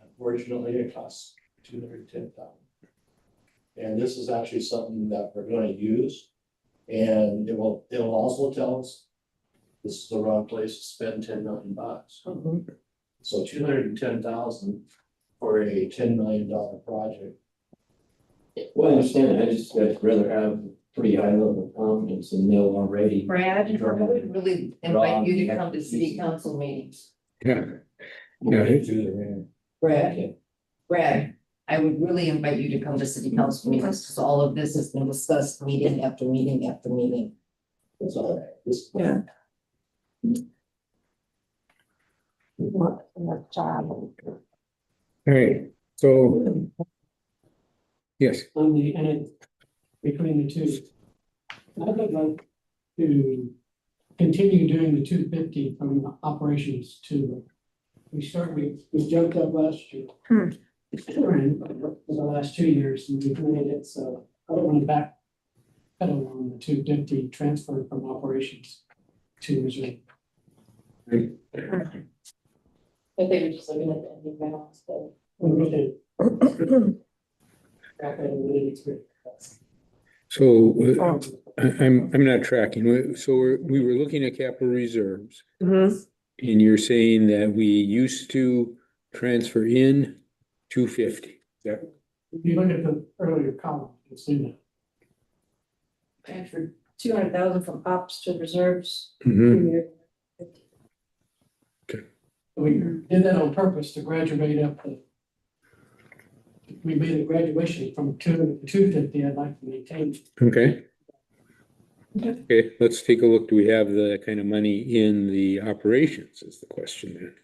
unfortunately, it costs $210,000. And this is actually something that we're going to use. And it'll also tell us this is the wrong place to spend $10 million. So 210,000 for a $10 million project. Well, I understand, I'd rather have pretty high level of confidence and know already. Brad, I would really invite you to come to city council meetings. Yeah. Brad, I would really invite you to come to city council meetings, because all of this has been discussed meeting after meeting after meeting. It's all right. This. Yeah. What a job. All right, so. Yes, On the end between the two. I would like to continue doing the 250 from operations to. We jumped up last year. And for the last 2 years, and we've made it, so I don't want to back pedal on the 250 transfer from operations to reserve. I think we're just looking at the ending balance, but. We did. so I'm not tracking. So we were looking at capital reserves. And you're saying that we used to transfer in 250. If you look at the earlier column, you'll see that. Transferred 200,000 from ops to reserves. We did that on purpose to graduate up the. We made a graduation from 2 to 250. I'd like to maintain. Okay. Okay, let's take a look. Do we have the kind of money in the operations is the question there.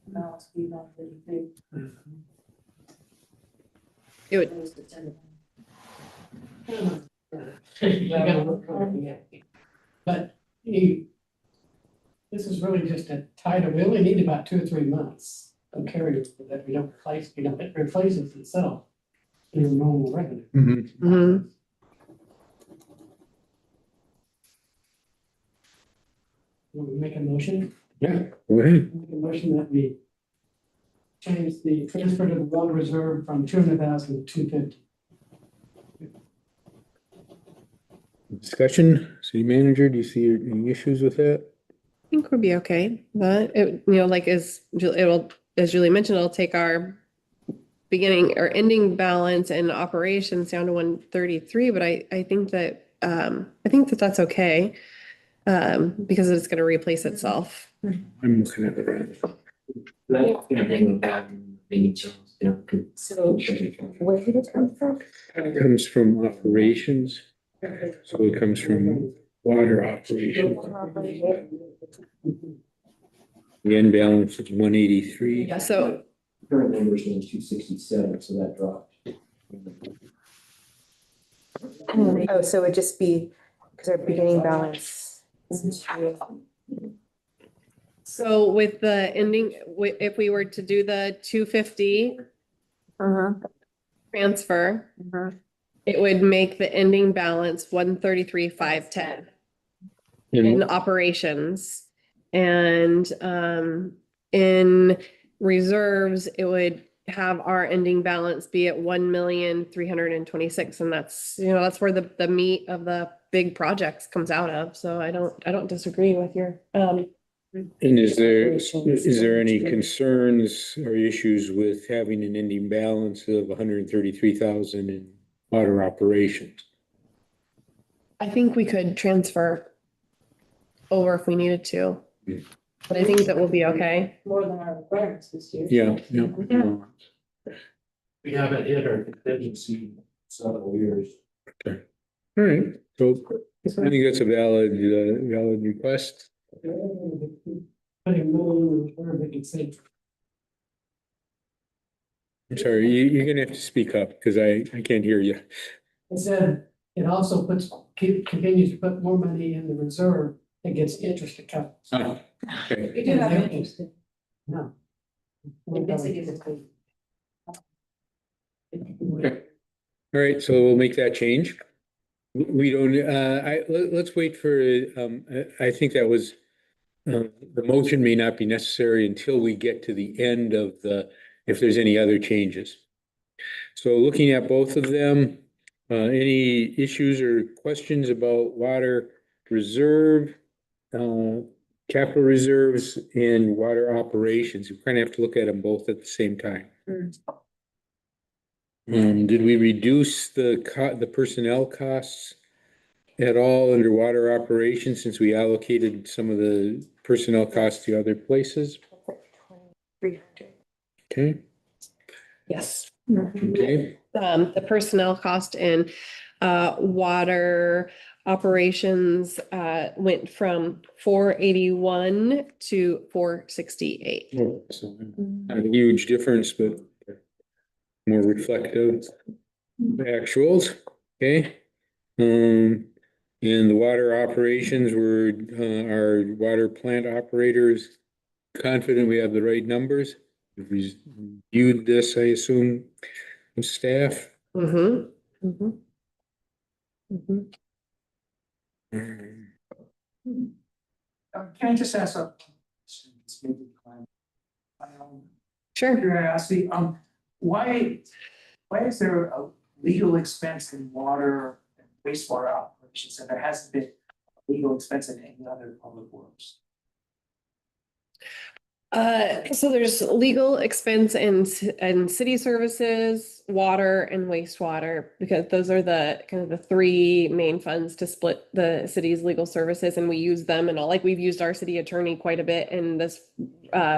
Balance be 133. It would, That was the 10. You gotta look on it. But this is really just a title. We only need about 2 or 3 months of carryover that we don't replace, it replaces itself in a normal revenue. Will we make a motion? Yeah, go ahead. Make a motion that we change the transfer to the water reserve from 200,000 to 250. Discussion, city manager, do you see any issues with that? I think we'll be okay. But it, like as Julie mentioned, it'll take our beginning or ending balance and operations down to 133. But I think that that's okay. because it's gonna replace itself. I'm looking at it. So where did it come from? It comes from operations, so it comes from water operations. The end balance is 183. Yeah, so Current numbers in 267, so that dropped. Oh, so it'd just be, because our beginning balance. so with the ending, if we were to do the 250 transfer, it would make the ending balance 133,510 in operations. And in reserves, it would have our ending balance be at 1,326,000, and that's, you know, that's where the meat of the big projects comes out of. So I don't disagree with your And is there any concerns or issues with having an ending balance of 133,000 in water operations? I think we could transfer over if we needed to, but I think that will be okay. More than our requirements this year. Yeah. We haven't hit our contingency in several years. All right, so I think that's a valid request. Putting money in reserve, they can say, I'm sorry, you're gonna have to speak up because I can't hear you. it said, it also continues to put more money in the reserve that gets interest account. Oh, okay. We do have interest. No. We basically get it. Okay. All right, so we'll make that change. We don't, let's wait for, I think that was, the motion may not be necessary until we get to the end of if there's any other changes. So looking at both of them, any issues or questions about water reserve, capital reserves and water operations? We kind of have to look at them both at the same time. Did we reduce the personnel costs at all under water operations since we allocated some of the personnel costs to other places? 300. Okay, Yes. okay, The personnel cost in water operations went from 481 to 468. oh, so not a huge difference, but more reflective actuals, okay? And the water operations were, our water plant operators confident we have the right numbers? We've reviewed this, I assume, with staff? Mm-hmm. Mm-hmm. Mm-hmm. Can I just ask a? Sure. Curiosity, why is there a legal expense in water and wastewater operations and there hasn't been a legal expense in any other public works? So there's legal expense and city services, water and wastewater, because those are the kind of the three main funds to split the city's legal services, and we use them and all, like we've used our city attorney quite a bit in this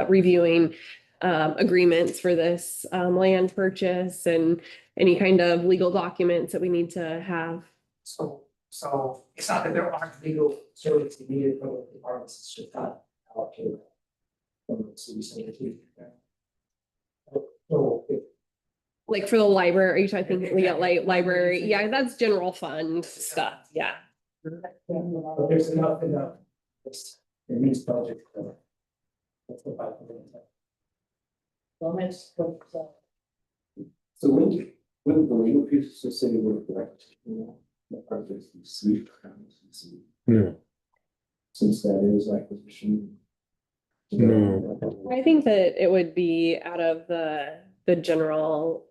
reviewing agreements for this land purchase and any kind of legal documents that we need to have. So it's not that there aren't legal services needed for the departments, it's just not allocated. So Like for the library, are you talking, yeah, like library? Yeah, that's general fund stuff. Yeah. but there's enough in these projects. That's the five million. Well, let's go, So when the legal piece associated with the projects, the suite, No, since that is acquisition. no. I think that it would be out of the general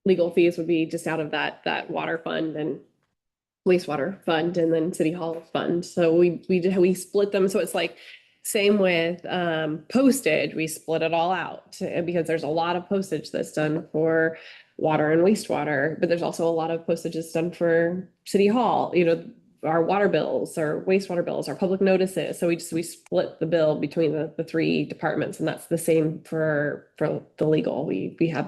legal fees would be just out of that water fund and wastewater fund and then city hall fund. So we split them. So it's like same with postage, we split it all out because there's a lot of postage that's done for water and wastewater, but there's also a lot of postage that's done for city hall. You know, our water bills, our wastewater bills, our public notices. So we split the bill between the three departments, and that's the same for the legal. We have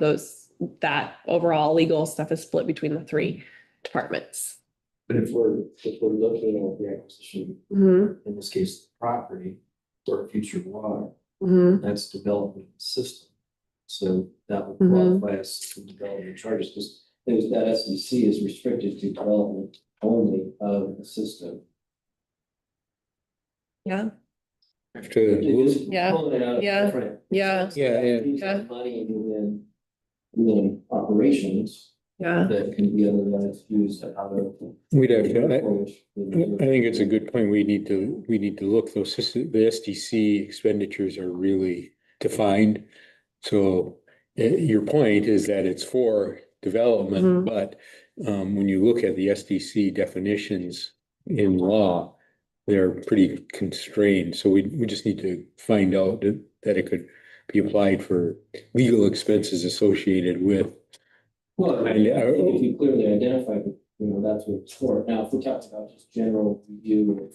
that overall legal stuff is split between the three departments. But if we're looking at the acquisition, Mm-hmm. in this case, property for future water, Mm-hmm. that's development system. So that would Mhm. qualify as some development charges, because that SDC is restricted to development only of the system. Yeah. After, Yeah. Pulling it out of Yeah. different- Yeah. Yeah. Money within operations Yeah. that can be otherwise used out of. we'd have to, I think it's a good point. We need to look, the SDC expenditures are really defined. So your point is that it's for development, Mhm. but when you look at the SDC definitions in law, they're pretty constrained. So we just need to find out that it could be applied for legal expenses associated with. Well, I think if you clearly identify, that, that's what it's for. Now, if we're talking about just general review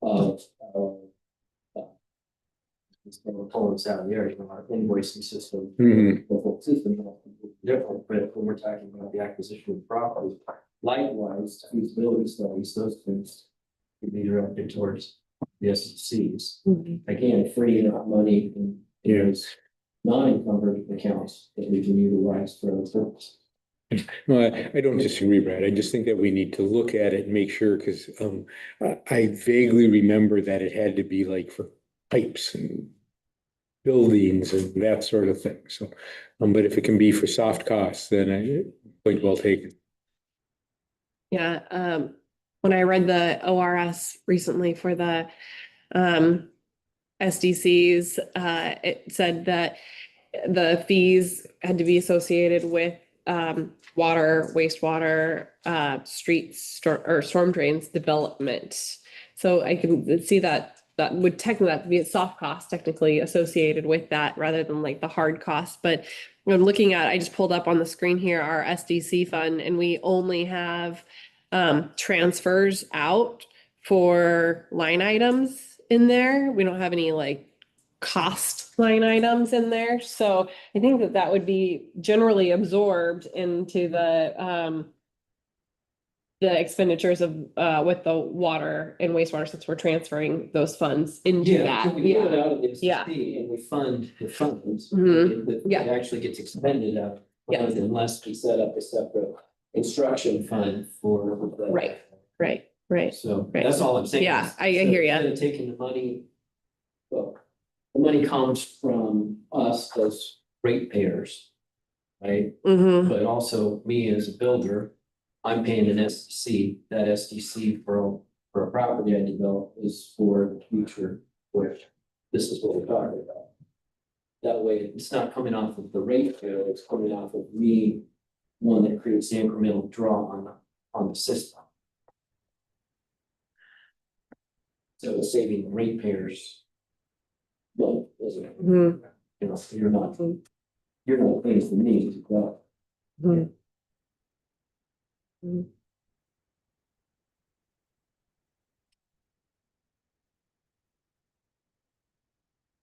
of components out of there, our invoicing system, Mhm. the whole system is different, but when we're talking about the acquisition of property, likewise, feasibility studies, those things can be directed towards the SCCs. Mhm. Again, freeing up money in those non-encumbered accounts that we can utilize for other purposes. No, I don't disagree, Brad. I just think that we need to look at it and make sure, because I vaguely remember that it had to be like for pipes and buildings and that sort of thing. So, but if it can be for soft costs, then point well taken. Yeah. When I read the ORS recently for the SDCs, it said that the fees had to be associated with water, wastewater, streets, or storm drains development. So I can see that would technically be a soft cost technically associated with that rather than like the hard cost. But I'm looking at, I just pulled up on the screen here, our SDC fund, and we only have transfers out for line items in there. We don't have any like cost line items in there. So I think that would be generally absorbed into the expenditures of with the water and wastewater, since we're transferring those funds into Yeah, that. so we pull it out of the Yeah. SDC and we fund the funds. Mhm. It Yeah. actually gets expended out. Yeah. Unless we set up a separate instruction fund for the. Right. So Right. that's all I'm saying. Yeah, is I hear ya. Instead of taking the money, well, the money comes from us as ratepayers, right? Mm-hmm. But also me as a builder, I'm paying an SDC. That SDC for a property I develop is for the future, which this is what we're talking about. That way, it's not coming off of the ratepayer, it's coming off of me, one that creates the incremental draw on the system. So it's saving the ratepayers. Well, isn't it? Mhm. You're not paying for me as well. Mhm. Mhm.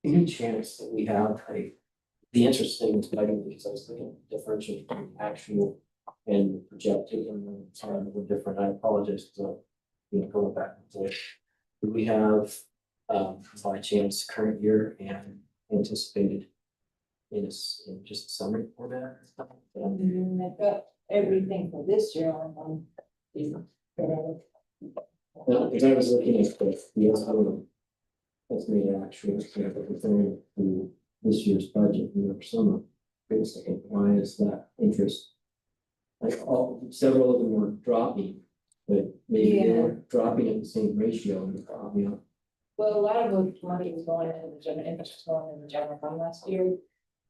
Any chance that we have the interesting thing is I was thinking differential between actual and projected and then were different. I apologize, so going back and forth. Do we have by chance current year and anticipated in just a summary format? I've got everything for this year on one. Because I was looking at the other that's made actual, referring to this year's budget, summer. Basically, why is that interest? Like several of them were dropping, but maybe they were dropping at the same ratio. Well, a lot of the money was going into the general, interest was going in the general fund last year.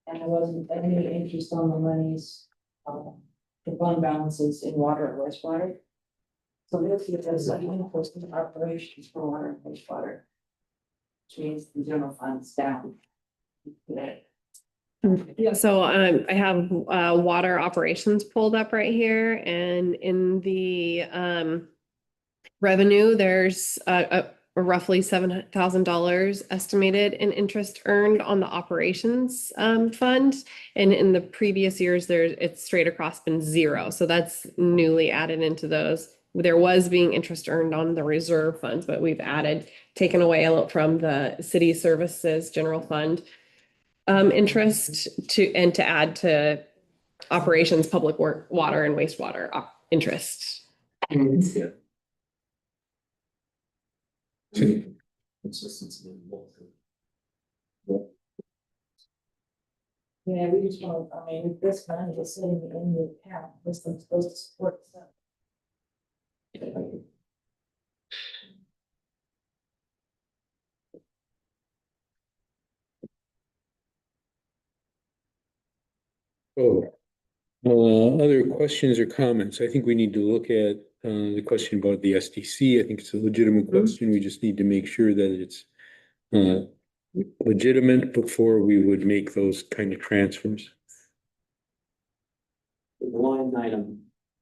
And there wasn't any interest on the monies, the fund balances in water and wastewater. So this year there's an interest in operations for water and wastewater. Which means the general fund's down. Yeah, so I have water operations pulled up right here, and in the revenue, there's a roughly $7,000 estimated in interest earned on the operations fund. And in the previous years, it's straight across been zero. So that's newly added into those. There was being interest earned on the reserve funds, but we've taken away a little from the city services general fund interest to add to operations, public work, water and wastewater interest. Consistency in both. Yeah, we just want, I mean, if this money is sitting in the account, this one's supposed to support stuff. Oh, other questions or comments? I think we need to look at the question about the SDC. I think it's a legitimate question. We just need to make sure that it's legitimate before we would make those kind of transfers. The line item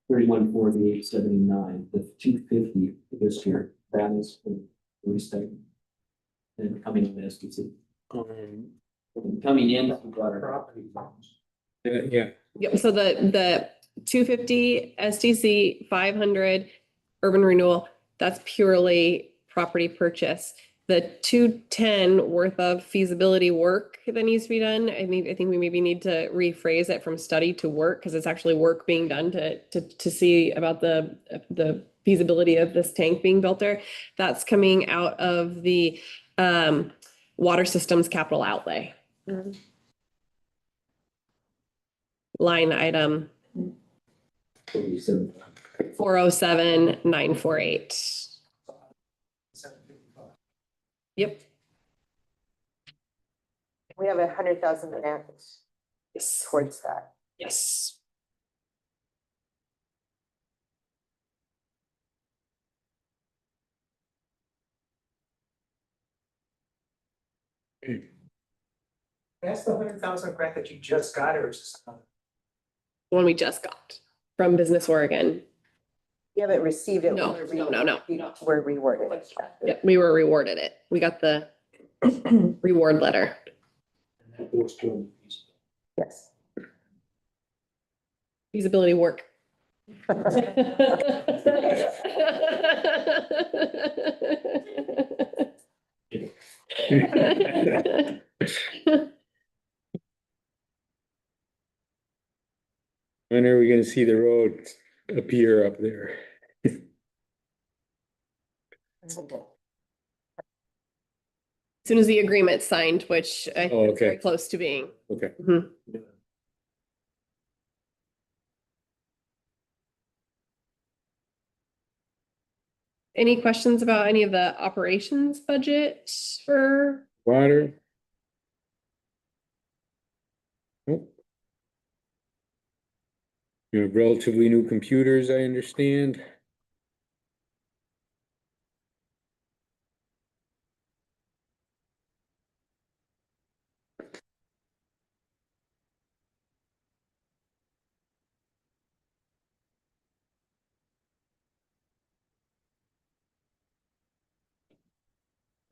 314879, the 250 this year, that is for restatement. And coming in as SDC. Coming in, we've got our property funds. Yeah. Yep, so the 250 STC 500 urban renewal, that's purely property purchase. The 210 worth of feasibility work that needs to be done, I think we maybe need to rephrase it from study to work, because it's actually work being done to see about the feasibility of this tank being built there. That's coming out of the water systems capital outlay. Line item 407948. Yep. We have 100,000 grant Yes. towards that. Yes. That's the 100,000 grant that you just got, or is this another? The one we just got from Business Oregon. You haven't received it. No, no. We're rewarded. Yep, we were rewarded it. We got the reward letter. And that goes to Yes. Feasibility work. When are we gonna see the road appear up there? As soon as the agreement's signed, which I think is very okay. close to being. Okay. Mhm. Any questions about any of the operations budget for? Water? Nope. You have relatively new computers, I understand.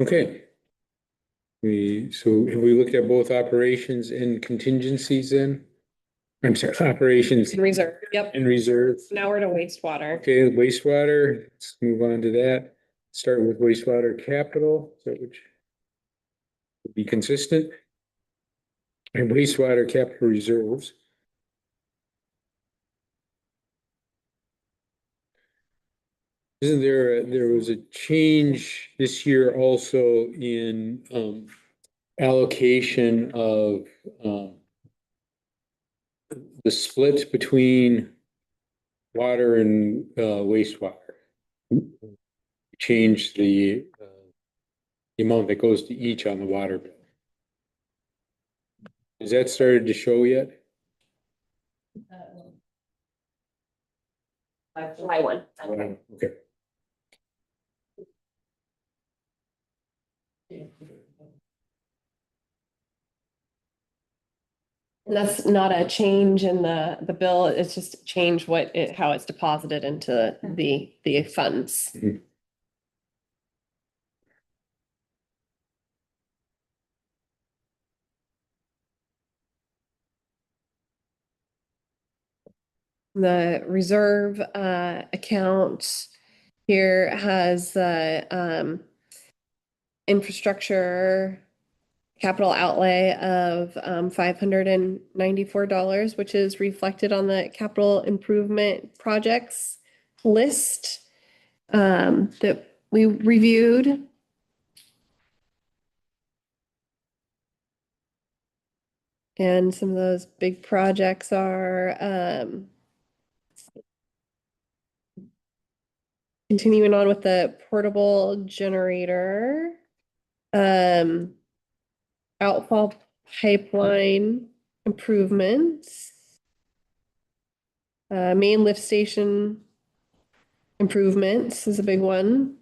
Okay. So have we looked at both operations and contingencies then? I'm sorry, operations Reserve, yep. and reserve. Now we're to wastewater. Okay, wastewater, let's move on to that. Start with wastewater capital, so which would be consistent. And wastewater capital reserves. Isn't there was a change this year also in allocation of the split between water and wastewater? Change the amount that goes to each on the water bill. Has that started to show yet? July 1. Okay. And that's not a change in the bill, it's just change how it's deposited into the funds. The reserve account here has the infrastructure capital outlay of $594, which is reflected on the capital improvement projects list that we reviewed. And some of those big projects are continuing on with the portable generator, outfall pipeline improvements, main lift station improvements is a big one.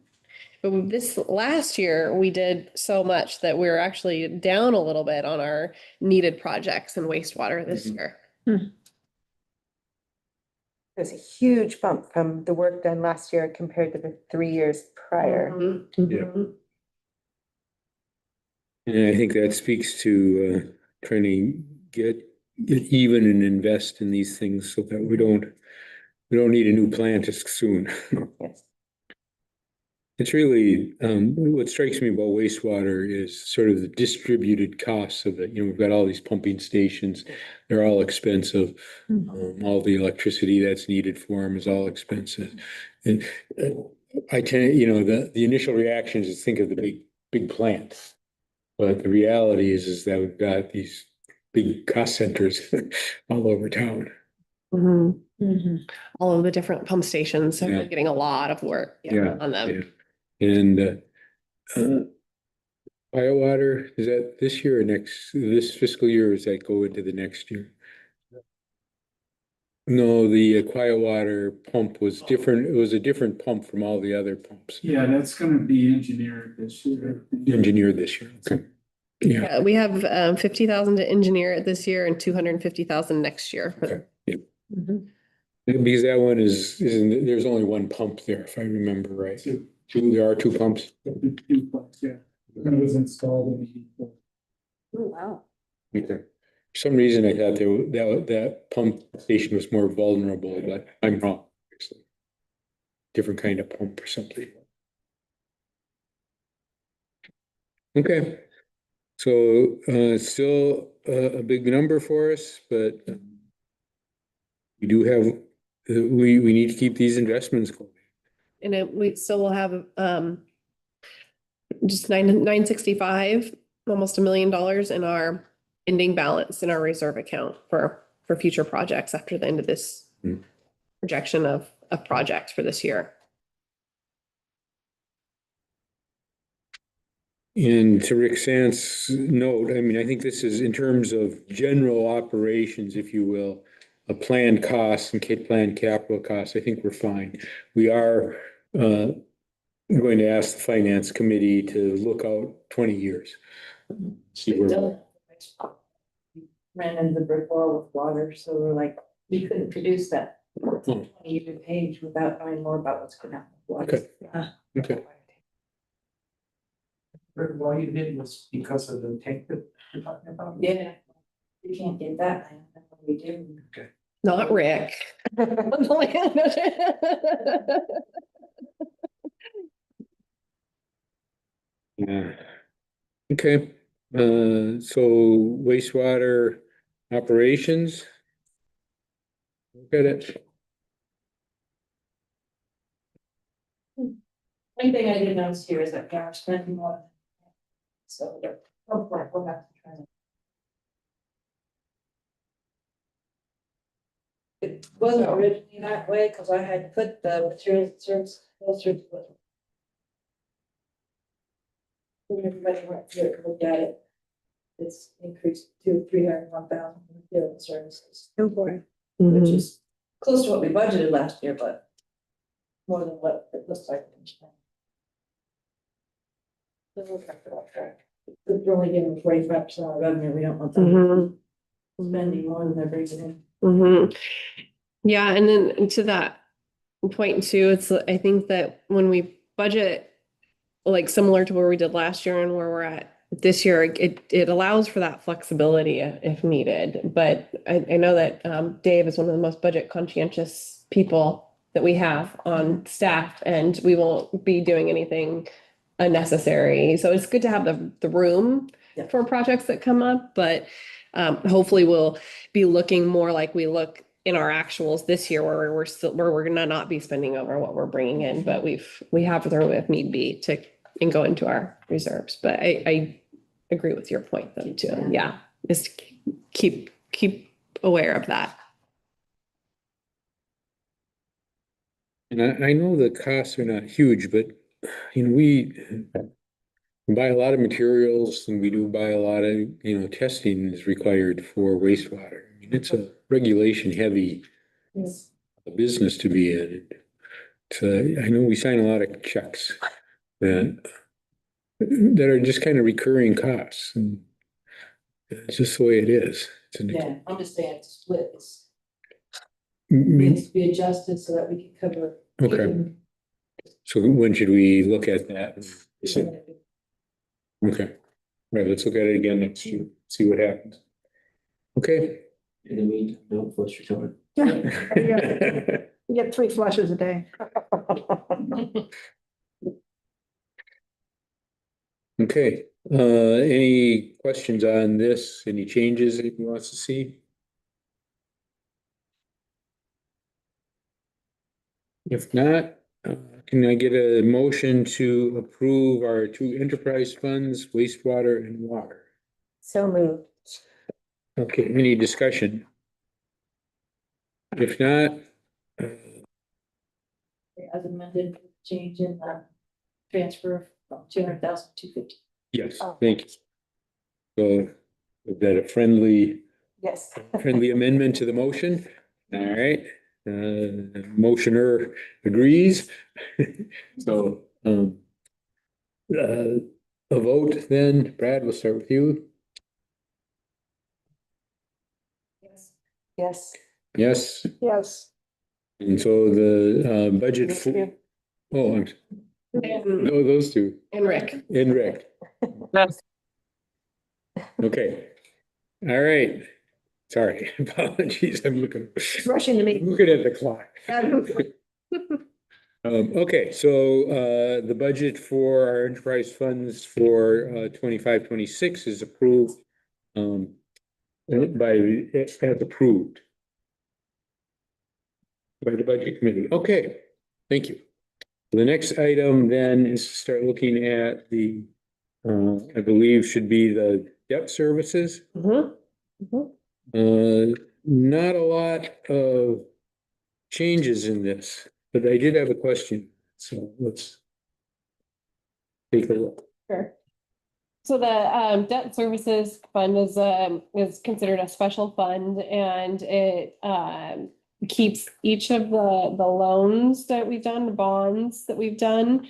But this last year, we did so much that we were actually down a little bit on our needed projects and wastewater this year. There's a huge bump from the work done last year compared to the 3 years prior. Mhm. And I think that speaks to trying to get even and invest in these things so that we don't need a new plant as soon. It's really, what strikes me about wastewater is sort of the distributed costs of it. You know, we've got all these pumping stations, they're all expensive. All the electricity that's needed for them is all expensive. And I tend, you know, the initial reaction is to think of the big plants. But the reality is that we've got these big cost centers all over town. All of the different pump stations are Yeah. getting a lot of work on them. Yeah. And Firewater, is that this year or this fiscal year, or does that go into the next year? No, the quiet water pump was different. It was a different pump from all the other pumps. Yeah, that's gonna be engineered this year. Engineered this year. Okay. Yeah. Yeah, we have 50,000 to engineer it this year and 250,000 next year. Okay. Yeah. Because that one there's only one pump there, if I remember right. There are two pumps. Two pumps, yeah. It was installed in the. Oh, wow. Okay. For some reason I thought that pump station was more vulnerable, but I'm wrong. Actually. Different kind of pump or something. Okay. So it's still a big number for us, but we do have, we need to keep these investments going. And we still will have just 965, almost $1 million in our ending balance in our reserve account for future projects after the end of this projection of projects for this year. And to Rick Sant's note, I mean, I think this is in terms of general operations, if you will, a planned cost and planned capital costs. I think we're fine. We are going to ask the finance committee to look out 20 years. See where. Ran into the brick wall with water, so we're like, we couldn't produce that 20-year page without knowing more about what's going on with water. Okay. Okay. Why you did was because of the tank that you're talking about? Yeah, we can't get that, man. That's what we do. Okay. Not Rick. Yeah. Okay. So wastewater operations. Look at it. One thing I did notice here is that we are spending more. So, hopefully we'll have to try to. It wasn't originally that way, because I had put the materials and services closer to it. When everybody went through it, looked at it. It's increased to 301,000 for material and services. Oh, boy. Which is close to what we budgeted last year, but more than what it looks like. We're only giving 45% of revenue, we don't want them spending more than they're bringing in. Yeah, and then to that point too, it's, I think that when we budget, like similar to where we did last year and where we're at this year, it allows for that flexibility if needed. But I know that Dave is one of the most budget conscientious people that we have on staff, and we won't be doing anything unnecessary. So it's good to have the room Yeah. for projects that come up, but hopefully we'll be looking more like we look in our actuals this year, where we're gonna not be spending over what we're bringing in, but we have the room if need be and go into our reserves. But I agree with your point though too. Yeah, is to keep aware of that. And I know the costs are not huge, but we buy a lot of materials and we do buy a lot of, testing is required for wastewater. I mean, it's a regulation heavy business to be in. So I know we sign a lot of checks that are just kind of recurring costs. And it's just the way it is. Yeah, I'm just saying it's split, Mm, needs to be adjusted so that we can cover. Okay. So when should we look at that? Okay. All right, let's look at it again next year, see what happens. Okay. In the meantime, don't flush your toilet. You get 3 flushes a day. Okay, any questions on this? Any changes that you want to see? If not, can I get a motion to approve our 2 enterprise funds, wastewater and water? So moved. Okay, any discussion? If not, As amended, change in the transfer from 200,000 to 250. yes, Oh. thank you. So is that a friendly Yes. amendment to the motion? All right, motioner agrees. So, a vote then, Brad, we'll start with you. Yes. Yes. Yes, Yes. and so the budget for, oh, no, those two, And Rick. and Rick. Okay, all right. Sorry, apologies, I'm looking Rushing to me. at the clock. Okay, so the budget for our enterprise funds for 25-26 is approved as approved by the budget committee. Okay, thank you. The next item then is to start looking at the I believe should be the debt services. Not a lot of changes in this, but I did have a question, so let's take a look. Sure. So the debt services fund is considered a special fund, and it keeps each of the loans that we've done, the bonds that we've done,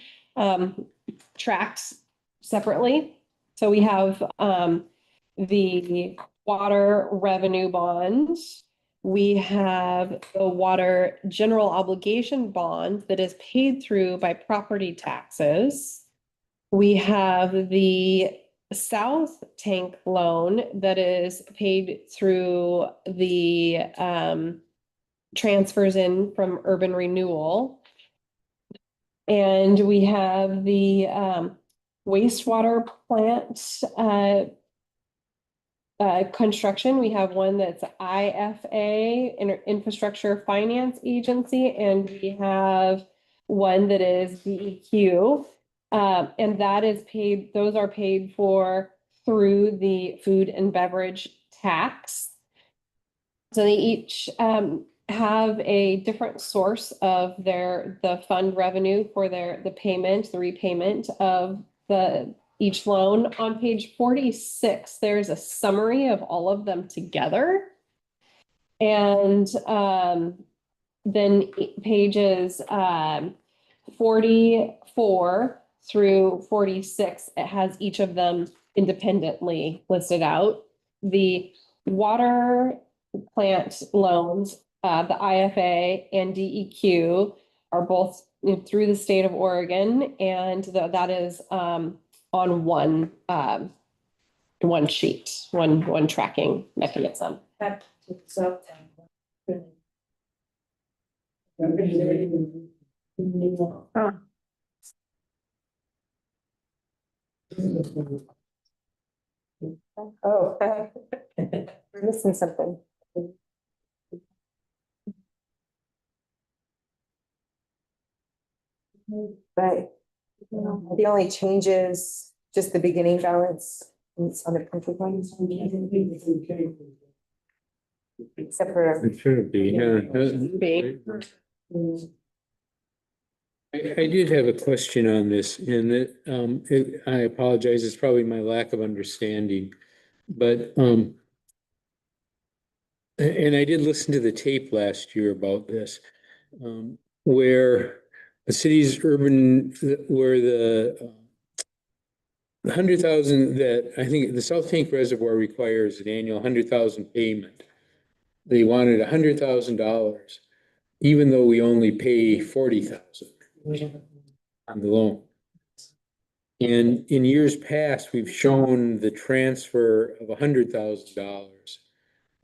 tracked separately. So we have the water revenue bond. We have the water general obligation bond that is paid through by property taxes. We have the south tank loan that is paid through the transfers in from urban renewal. And we have the wastewater plant construction. We have one that's IFA, Infrastructure Finance Agency, and we have one that is DEQ. And that is paid, those are paid for through the food and beverage tax. So they each have a different source of the fund revenue for the repayment of each loan. On page 46, there's a summary of all of them together. And then pages 44 through 46, it has each of them independently listed out. The water plant loans, the IFA and DEQ are both through the state of Oregon, and that is on one one sheet, one tracking mechanism. Back to Southtown. Oh, we're missing something. Right. The only change is just the beginning balance on the country funds. Except for, It should be, yeah. B. I did have a question on this, and I apologize, it's probably my lack of understanding, but, and I did listen to the tape last year about this, where the city's urban, where the 100,000 that, I think the South Tank Reservoir requires an annual 100,000 payment. They wanted $100,000, even though we only pay 40,000 on the loan. And in years past, we've shown the transfer of $100,000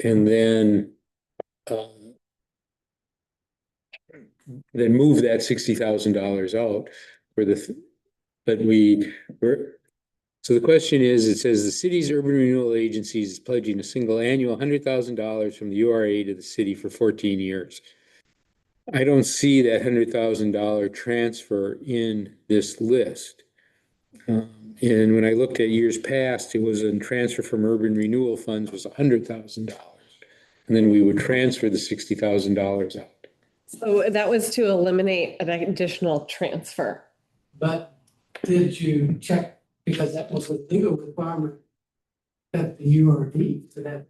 and then move that $60,000 out for but so the question is, it says the city's urban renewal agencies is pledging a single annual $100,000 from the URA to the city for 14 years. I don't see that $100,000 transfer in this list. And when I looked at years past, it was a transfer from urban renewal funds was $100,000. And then we would transfer the $60,000 out. So that was to eliminate an additional transfer. But did you check, because that was a legal requirement that the URD for that.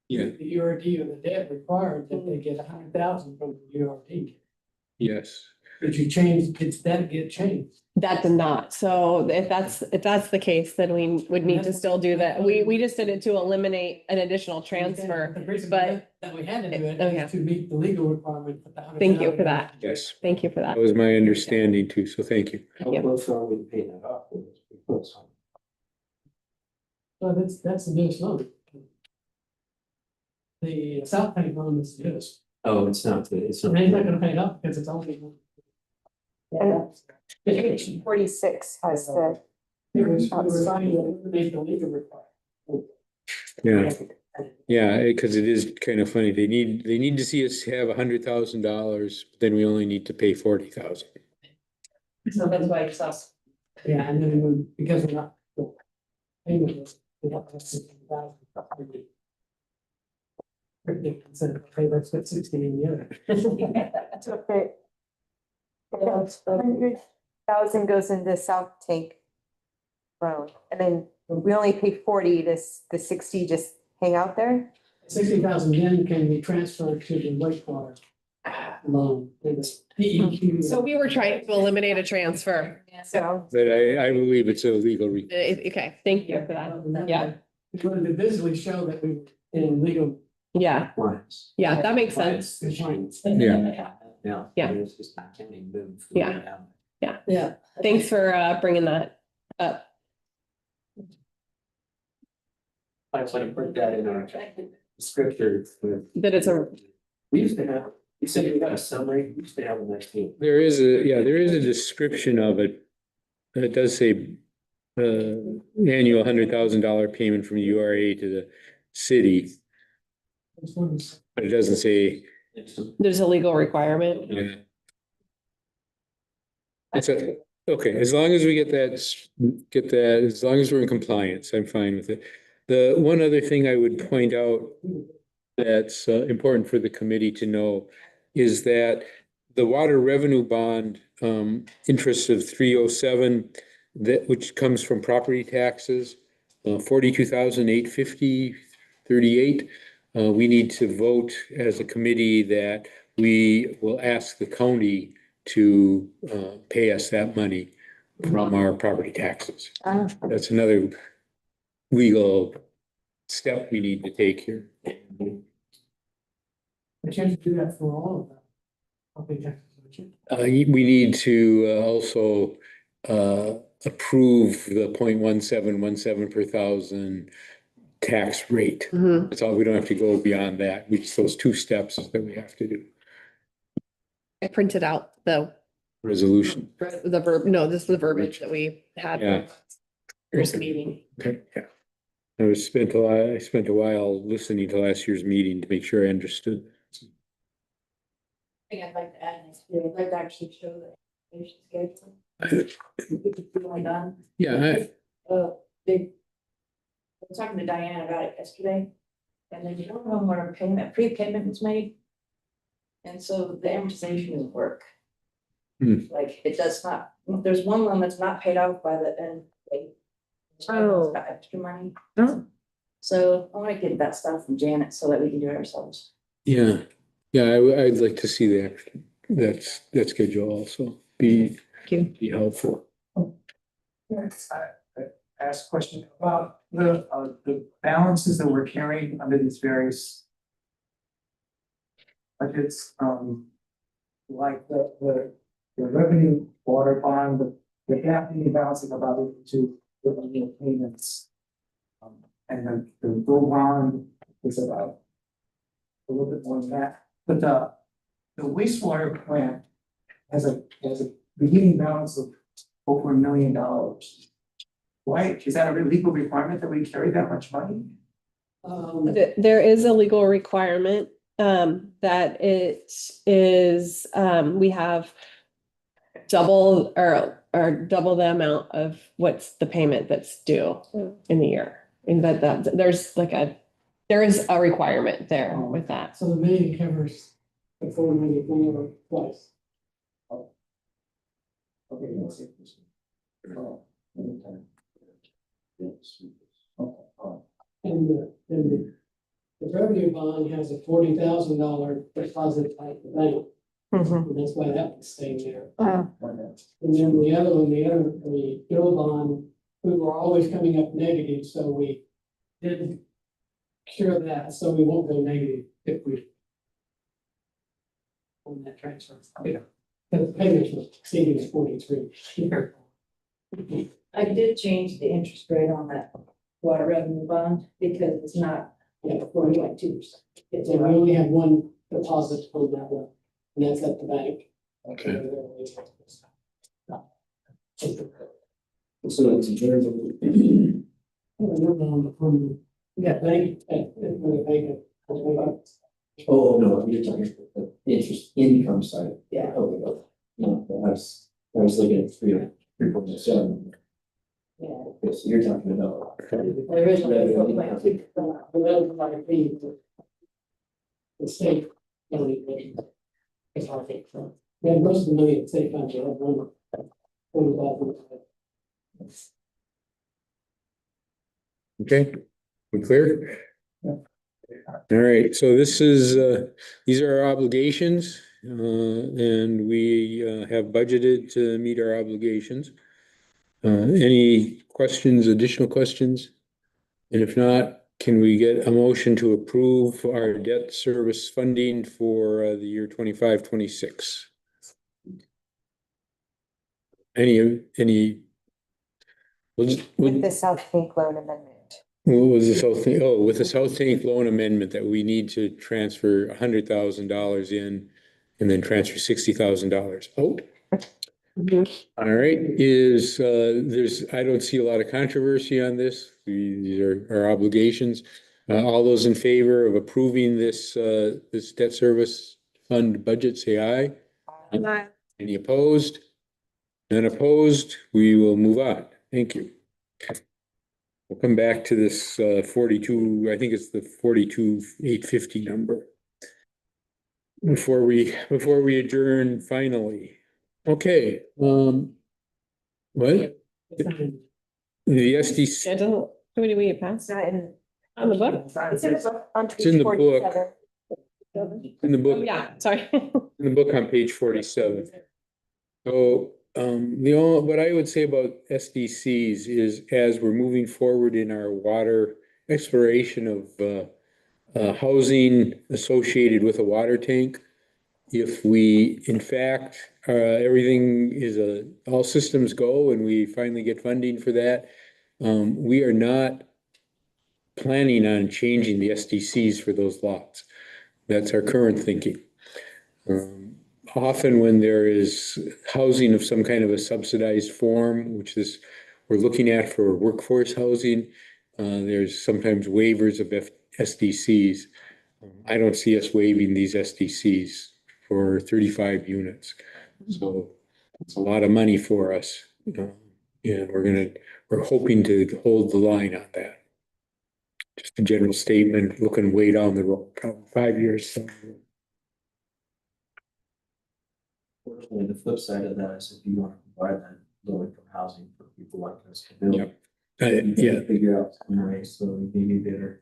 Yeah. The URD or the debt required that they get 100,000 from the URD. Yes. Did you change, did that get changed? That did not. So if that's the case, then we would need to still do that. We just did it to eliminate an additional transfer. The reason but- that we had to do it Okay. is to meet the legal requirement for the 100,000. Thank you for that. Yes. Thank you for that. That was my understanding too, so thank you. How close are we to paying that off? So that's the newest loan. The South Bank loan is this, Oh, it's not, it's so not. they're not gonna pay it up because it's only. and page 46 has the, They were trying to eliminate the legal requirement. Yeah, yeah, because it is kind of funny. They need to see us have $100,000, then we only need to pay 40,000. So that's why it's us. Yeah, and then because we're not. Payment was, we have to 60,000. Instead of pay, let's put 60 in the other. so the 100,000 goes into South Tank loan, and then we only pay 40, the 60 just hang out there? 60,000 yen can be transferred to the wastewater loan, to the PEQ. So we were trying to eliminate a transfer. So, But I believe it's a legal. Okay, thank you for that. Yeah. We wanted to visually show that we were in legal. Yeah, Compliance. yeah, that makes sense. compliance. Yeah. Yeah. Yeah. It's just not getting moved. Yeah. Yeah. Thanks for bringing that up. I want to put that in our scripture. That it's a, We used to have, you said you got a summary, we used to have a next team. There is a description of it. It does say annual $100,000 payment from URA to the city, but it doesn't say. there's a legal requirement. Yeah. It's okay, as long as we get that, as long as we're in compliance, I'm fine with it. The one other thing I would point out that's important for the committee to know is that the water revenue bond interest of 307, that which comes from property taxes, 42,850.38. We need to vote as a committee that we will ask the county to pay us that money from our property taxes. That's another legal step we need to take here. We can't do that for all of them. Okay, We need to also approve the 0.1717 per thousand tax rate. Mhm. That's all, we don't have to go beyond that, which those two steps that we have to do, I printed out resolution. the verb, no, this is the verbiage that we had. Yeah. First meeting. Okay, yeah. I spent a while listening to last year's meeting to make sure I understood. Thing I'd like to add next year, I'd like to actually show the education schedule. It's really done. Yeah, Big. I was talking to Diane about it yesterday, and then you don't know where prepayment was made. And so the amortization is work. Like, it does not, there's one loan that's not paid off by the end. Oh. Got extra money. Oh. So I wanna get that stuff from Janet so that we can do it ourselves. yeah, I'd like to see that schedule also be helpful. Yes, I ask a question about the balances that we're carrying under these various budgets, like the revenue water bond, the gap in the balancing about it to the annual payments. And then the gold bond is about a little bit more than that, but the wastewater plant has a beginning balance of over $1 million. Why, is that a legal requirement that we carry that much money? There is a legal requirement, that it is, we have double or double the amount of what's the payment that's due in the year. And that there is a requirement there with that. So the million covers the 4 million more twice. Okay, let's see. Oh, okay. Yes. Okay, And the revenue bond has a $40,000 deposit at the bank, and that's why that was staying there. okay. And then the other one, the bill bond, we were always coming up negative, so we did cure that, so we won't go negative if we on that transfer. Yeah. The payments was exceeding 43. I did change the interest rate on that water revenue bond because it's not, 42%. It's So we only have one deposit on that one, and that's at the bank. Okay. So it's in terms of. Yeah, bank, Oh, no, you're talking about the interest income side. Yeah. Okay, okay. No, I was looking at 3.7. Yeah. Okay, so you're talking about. The original. The state. It's hard to think from. We had most of the money at state funds, we had one. 40,000. Okay, we clear? All right, so this is, these are our obligations, and we have budgeted to meet our obligations. Any questions, additional questions? And if not, can we get a motion to approve our debt service funding for the year 25-26? Any? With the South Bank loan amendment. What was the South Tank? Oh, with the South Tank loan amendment that we need to transfer $100,000 in and then transfer $60,000 out. All right, I don't see a lot of controversy on this. These are our obligations. All those in favor of approving this debt service fund budget, say aye. Aye. Any opposed? None opposed? We will move on. Thank you. We'll come back to this 42, I think it's the 42,850 number. Before we adjourn finally. Okay, what? The SDC, It doesn't, who do we pass? It's not in. On the book? It's in the book on It's in the page book. 47. in the Oh, book, yeah, sorry. in the book on page 47. So, what I would say about SDCs is as we're moving forward in our water exploration of housing associated with a water tank, if we in fact everything is all systems go and we finally get funding for that, we are not planning on changing the SDCs for those lots. That's our current thinking. Often when there is housing of some kind of a subsidized form, which is we're looking at for workforce housing, there's sometimes waivers of SDCs. I don't see us waiving these SDCs for 35 units. So it's a lot of money for us. And we're hoping to hold the line on that. Just a general statement, looking way down the road, probably 5 years. So. Fortunately, the flip side of that is if you want to provide that low income housing for people like us to build. Yep. You Yeah. can figure out some ways, so maybe better.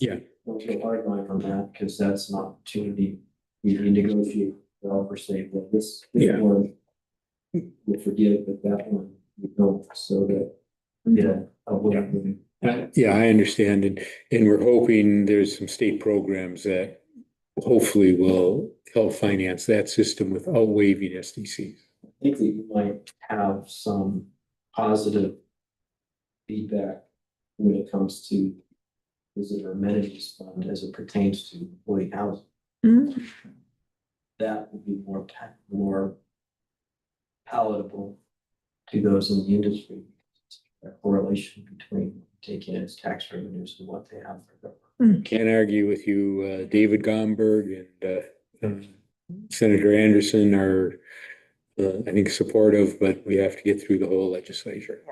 Yeah. Don't go hard line on that, because that's an opportunity. You can negotiate, developers say, well, this Yeah. one we'll forgive, but that one we don't, so that, yeah. Yeah, I understand. And we're hoping there's some state programs that hopefully will help finance that system without waiving SDCs. I think that you might have some positive feedback when it comes to visitor amenities fund as it pertains to employee housing. Mhm. That would be more palatable to those in the industry. A correlation between taking its tax revenues and what they have for government. Can't argue with you. David Gomberg and Senator Anderson are, I think, supportive, but we have to get through the whole legislature.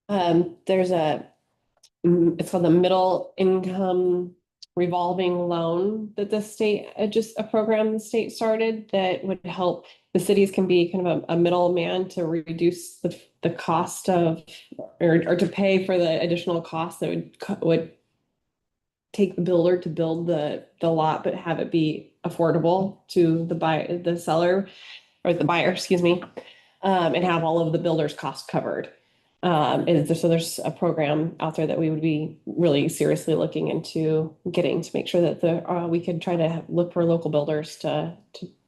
There's it's called the middle income revolving loan that the state, just a program the state started that would help. The cities can be kind of a middleman to reduce the cost of, or to pay for the additional costs that would take the builder to build the lot, but have it be affordable to the seller or the buyer, excuse me, and have all of the builder's costs covered. So there's a program out there that we would be really seriously looking into getting to make sure that we could try to look for local builders to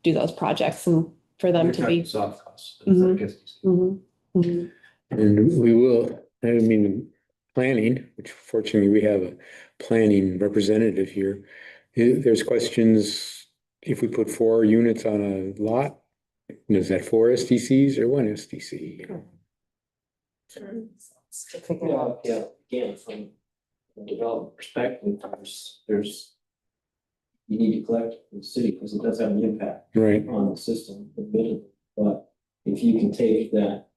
do those projects and for them to be. Soft costs. Mhm. Mhm. And we will, I mean, planning, which fortunately we have a planning representative here. There's questions, if we put 4 units on a lot, is that 4 SDCs or 1 SDC? Yeah, again, from a development perspective, there's you need to collect from the city because it does have an impact Right. on the system, admittedly. But if you can take that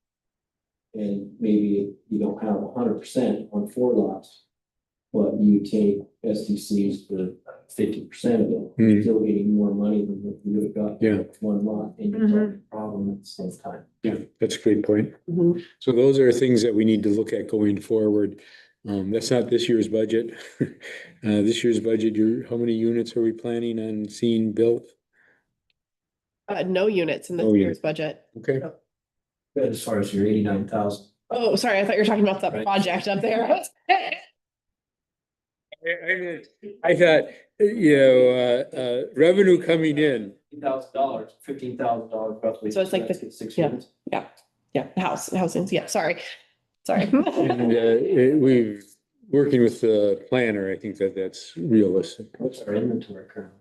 and maybe you don't have 100% on 4 lots, but you take SDCs for 50% of it, you're still getting more money than what you would have got. Yeah. with 1 lot, and you solve the problem at the same time. Yeah, that's a great point. Mhm. So those are things that we need to look at going forward. That's not this year's budget. This year's budget, how many units are we planning on seeing built? No units in this No year's unit. budget. Okay. But as far as your 89,000. Oh, sorry, I thought you were talking about the Right. project up there. I thought, revenue coming in. $15,000, $15,000 roughly. So it's like that's 6 yeah. units. Yeah, housings, yeah, sorry. And we've, working with the planner, I think that's realistic. What's our inventory currently?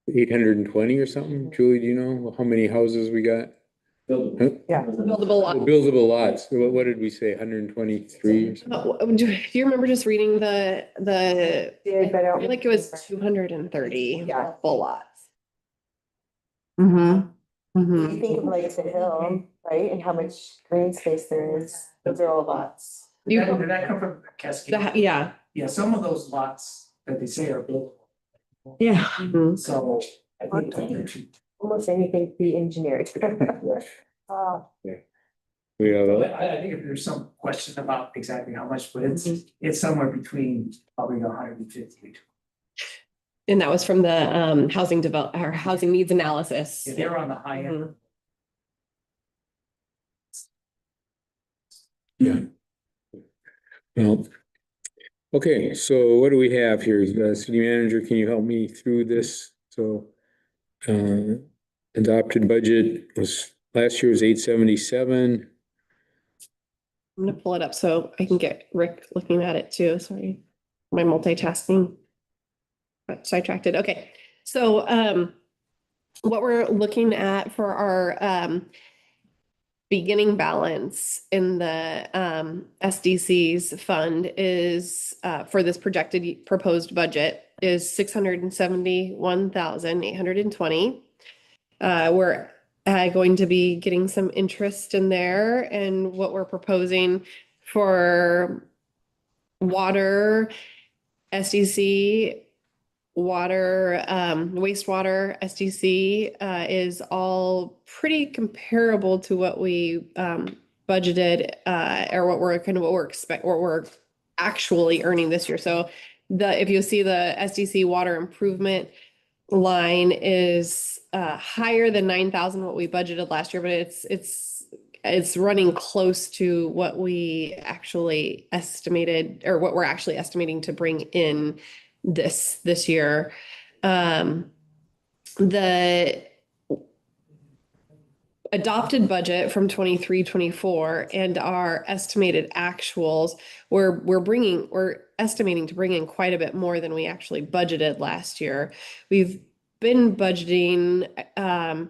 820 or something? Julie, do you know how many houses we got? Buildable. Yeah. Buildable lot. Buildable lots. What did we say? 123 or something? Do you remember just reading the, Did, but I I don't feel like it was remember. 230 Yeah. full lots. Mm-hmm. You think of like the hill, right, and how much green space there is, those are all lots. You- Did that come from Cascade? Yeah, Yeah, some of those lots that they say are buildable, yeah. so I think that Almost anything to be engineered. We have I think if there's some question about exactly how much, but it's somewhere between probably 150. And that was from the housing needs analysis. Yeah, they're on the high end. Yeah. Well, Okay, so what do we have here? City manager, can you help me through this? So, adopted budget was, last year was 877. I'm gonna pull it up so I can get Rick looking at it too. Sorry. My multitasking. Got sidetracked. Okay, so what we're looking at for our beginning balance in the SDC's fund is for this projected proposed budget is 671,820. We're going to be getting some interest in there, and what we're proposing for water, SDC, water, wastewater, SDC is all pretty comparable to what we budgeted or what we're actually earning this year. So if you see the SDC water improvement line is higher than 9,000 what we budgeted last year, but it's running close to what we actually estimated, or what we're actually estimating to bring in this year. The adopted budget from 23-24 and our estimated actuals, we're estimating to bring in quite a bit more than we actually budgeted last year. We've been budgeting are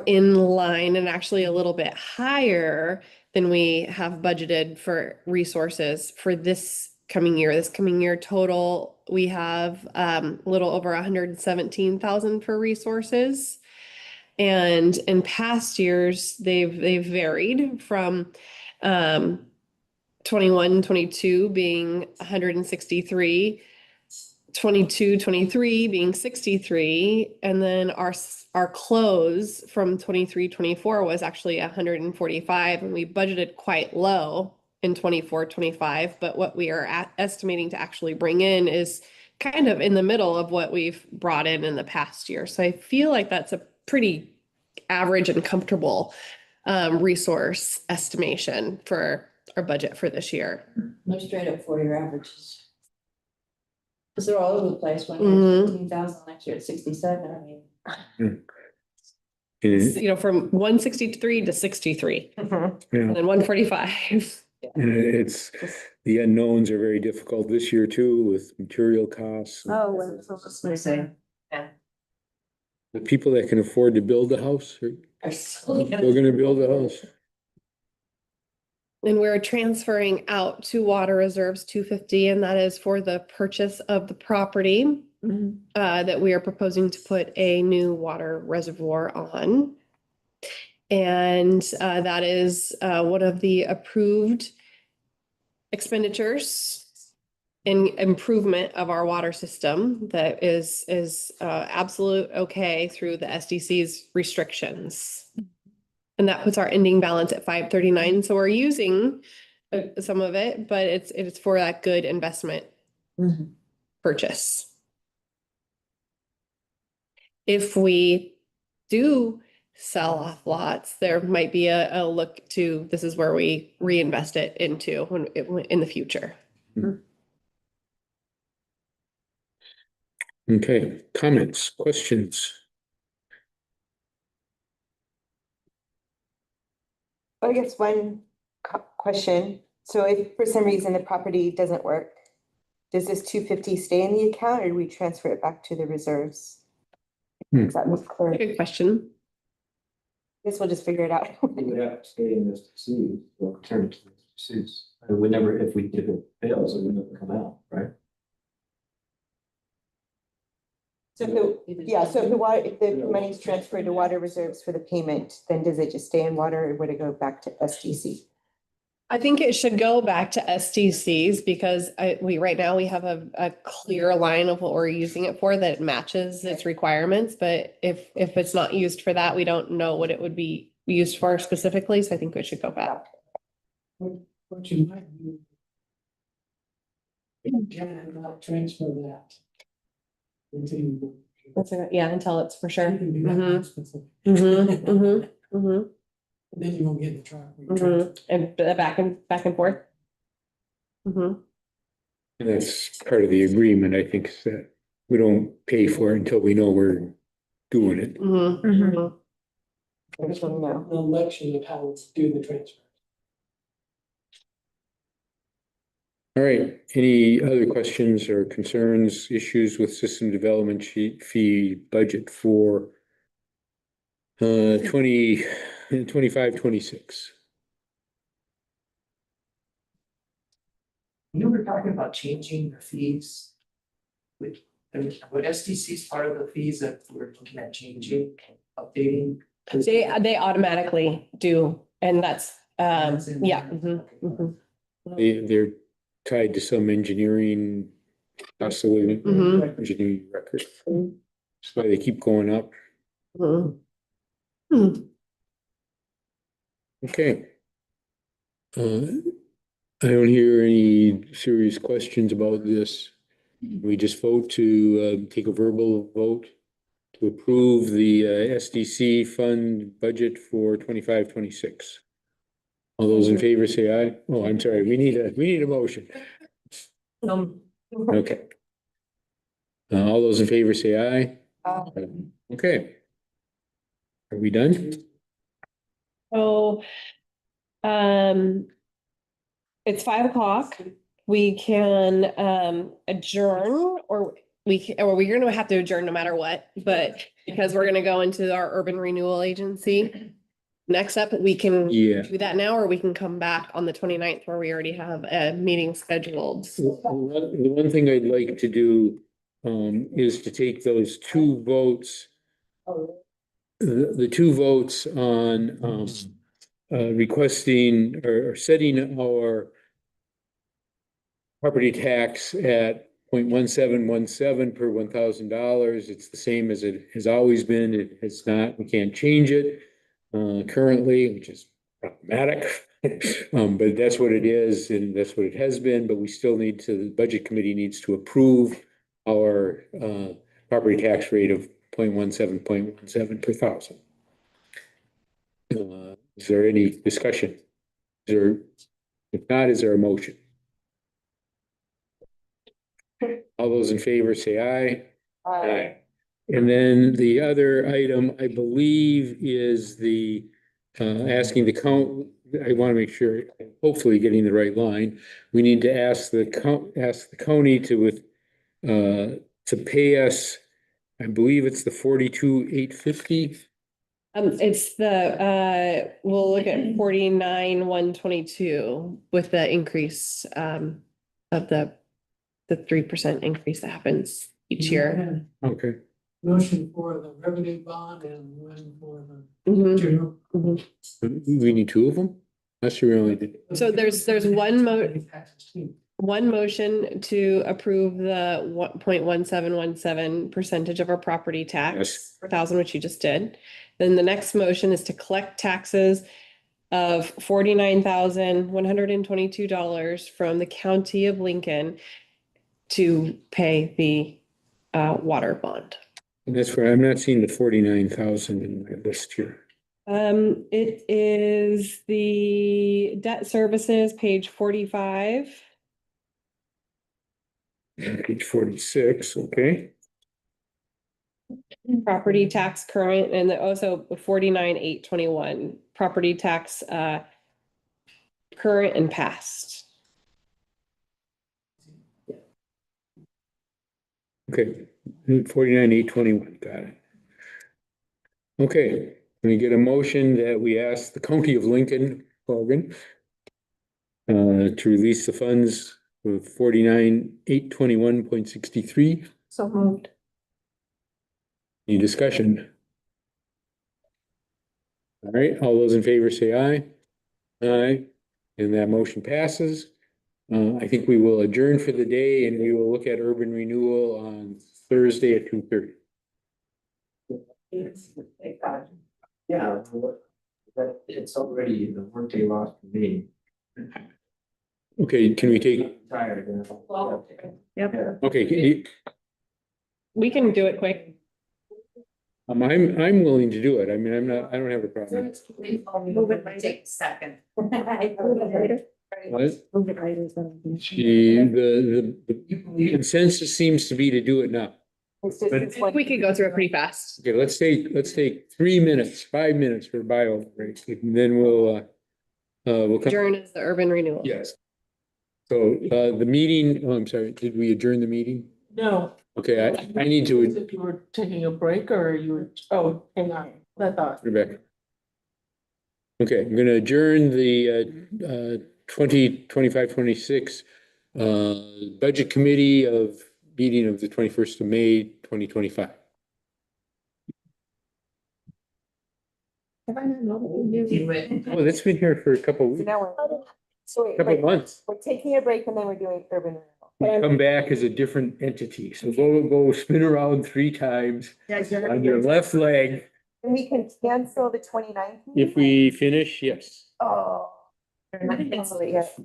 in line and actually a little bit higher than we have budgeted for resources for this coming year. This coming year total, we have a little over 117,000 for resources. And in past years, they've varied from 21-22 being 163, 22-23 being 63, and then our close from 23-24 was actually 145, and we budgeted quite low in 24-25, but what we are estimating to actually bring in is kind of in the middle of what we've brought in the past year. So I feel like that's a pretty average and comfortable resource estimation for our budget for this year. No straight up 4-year averages. Because they're all over the place. One Mhm. year 15,000, next year it's 67. I mean, And From 163 to 63, Mhm. and then 145. it's, the unknowns are very difficult this year too, with material costs. Oh, what I say. The people that can afford to build a house are Still gonna build a house. And we're transferring out to water reserves 250, and that is for the purchase of the property that we are proposing to put a new water reservoir on. And that is one of the approved expenditures in improvement of our water system that is absolute okay through the SDC's restrictions. And that puts our ending balance at 539. So we're using some of it, but it's for that good investment purchase. If we do sell off lots, there might be a look to, this is where we reinvest it into in the future. Okay, comments, questions? I guess one question. So if for some reason the property doesn't work, does this 250 stay in the account or do we transfer it back to the reserves? Does that look clear? Good question. Guess we'll just figure it out. We would have to stay in this disease, or return to this disease. And we never, if it fails, it would never come out, right? So if the money's transferred to water reserves for the payment, then does it just stay in water or would it go back to SDC? I think it should go back to SDCs because right now we have a clear line of what we're using it for that matches its requirements. But if it's not used for that, we don't know what it would be used for specifically. So I think it should go back. What you might do. You can not transfer that. Until Yeah, until it's for sure. you can do that Mhm. more specific. And then you won't get in trouble. And back and forth. And that's part of the agreement, I think, is that we don't pay for it until we know we're doing it. Mhm. Mhm. There's an election of how to do the transfer. All right, any other questions or concerns, issues with system development sheet fee budget for 25, 26? You were talking about changing the fees. Would SDC's part of the fees that we're looking at changing, updating? They automatically do, and that's, That's in yeah. there. mhm. They're tied to some engineering, possibly Mhm. engineering record. That's why they keep going up. Mhm. Mhm. Okay. I don't hear any serious questions about this. We just vote to take a verbal vote to approve the SDC fund budget for 25, 26. All those in favor say aye. Oh, I'm sorry, we need a motion. Okay. All those in favor say aye. Okay. Are we done? So, it's 5 o'clock. We can, adjourn, or we're gonna have to adjourn no matter what, but because we're gonna go into our urban renewal agency. Next up, we can Yeah. do that now, or we can come back on the 29th where we already have a meeting scheduled. The one thing I'd like to do is to take those two votes, the two votes on requesting or setting our property tax at 0.1717 per $1,000. It's the same as it has always been. It has not, we can't change it currently, which is problematic. But that's what it is, and that's what it has been, but we still need to, the budget committee needs to approve our property tax rate of 0.17 per thousand. Is there any discussion? If not, is there a motion? All those in favor say aye. Aye. And then the other item, I believe, is the asking the count, I want to make sure, hopefully getting the right line. We need to ask the county to pay us, I believe it's the 42,850. It's we'll look at 49,122 with the increase, of the 3% increase that happens each year. Okay. Motion for the revenue bond and one for the Mhm. general. Mhm. We need two of them? That's your only. So there's one motion to approve the 1.1717 percentage of our property tax Yes. per thousand, which you just did. Then the next motion is to collect taxes of $49,122 from the county of Lincoln to pay the water bond. And that's where I'm not seeing the 49,000 in my list here. It is the debt services, page 45. Page 46, okay. Property tax current, and also 49,821, property tax current and past. Okay, 49,821, got it. Okay, we get a motion that we ask the county of Lincoln, Oregon, to release the funds of 49,821.63. So moved. Any discussion? All right, all those in favor say aye. Aye, and that motion passes. I think we will adjourn for the day and we will look at urban renewal on Thursday at 2:30. Yeah, but it's already the workday lost for me. Okay, can we take, I'm tired. Yep. okay, can you- We can do it quick. I'm willing to do it. I mean, I don't have a problem. Take a second. What? Move it right as well. The consensus seems to be to do it now. It's just this one. We could go through it pretty fast. Okay, let's take 3 minutes, 5 minutes for bio break, and then we'll come. Adjourn is the urban renewal. Yes. So, the meeting, oh, I'm sorry, did we adjourn the meeting? No. Okay, I need to, If you were taking a break or you were, oh, hang on, I thought. Rebecca. Okay, I'm gonna adjourn the 2025-26 Budget Committee of meeting of the 21st of May, 2025. Oh, that's been here for a couple So weeks, now we're, so wait, couple wait, months. we're taking a break and then we're doing urban renewal. We come back as a different entity, so go spin around 3 times on your left leg. And we can cancel the 29th. If we finish, yes. Oh. We're not cancel it yet.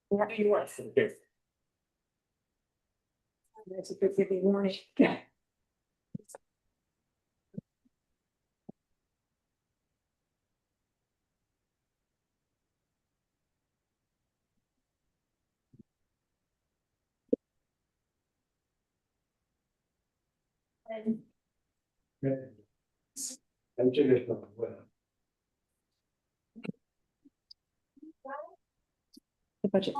What? Yeah. Okay. That's a good warning. The budget.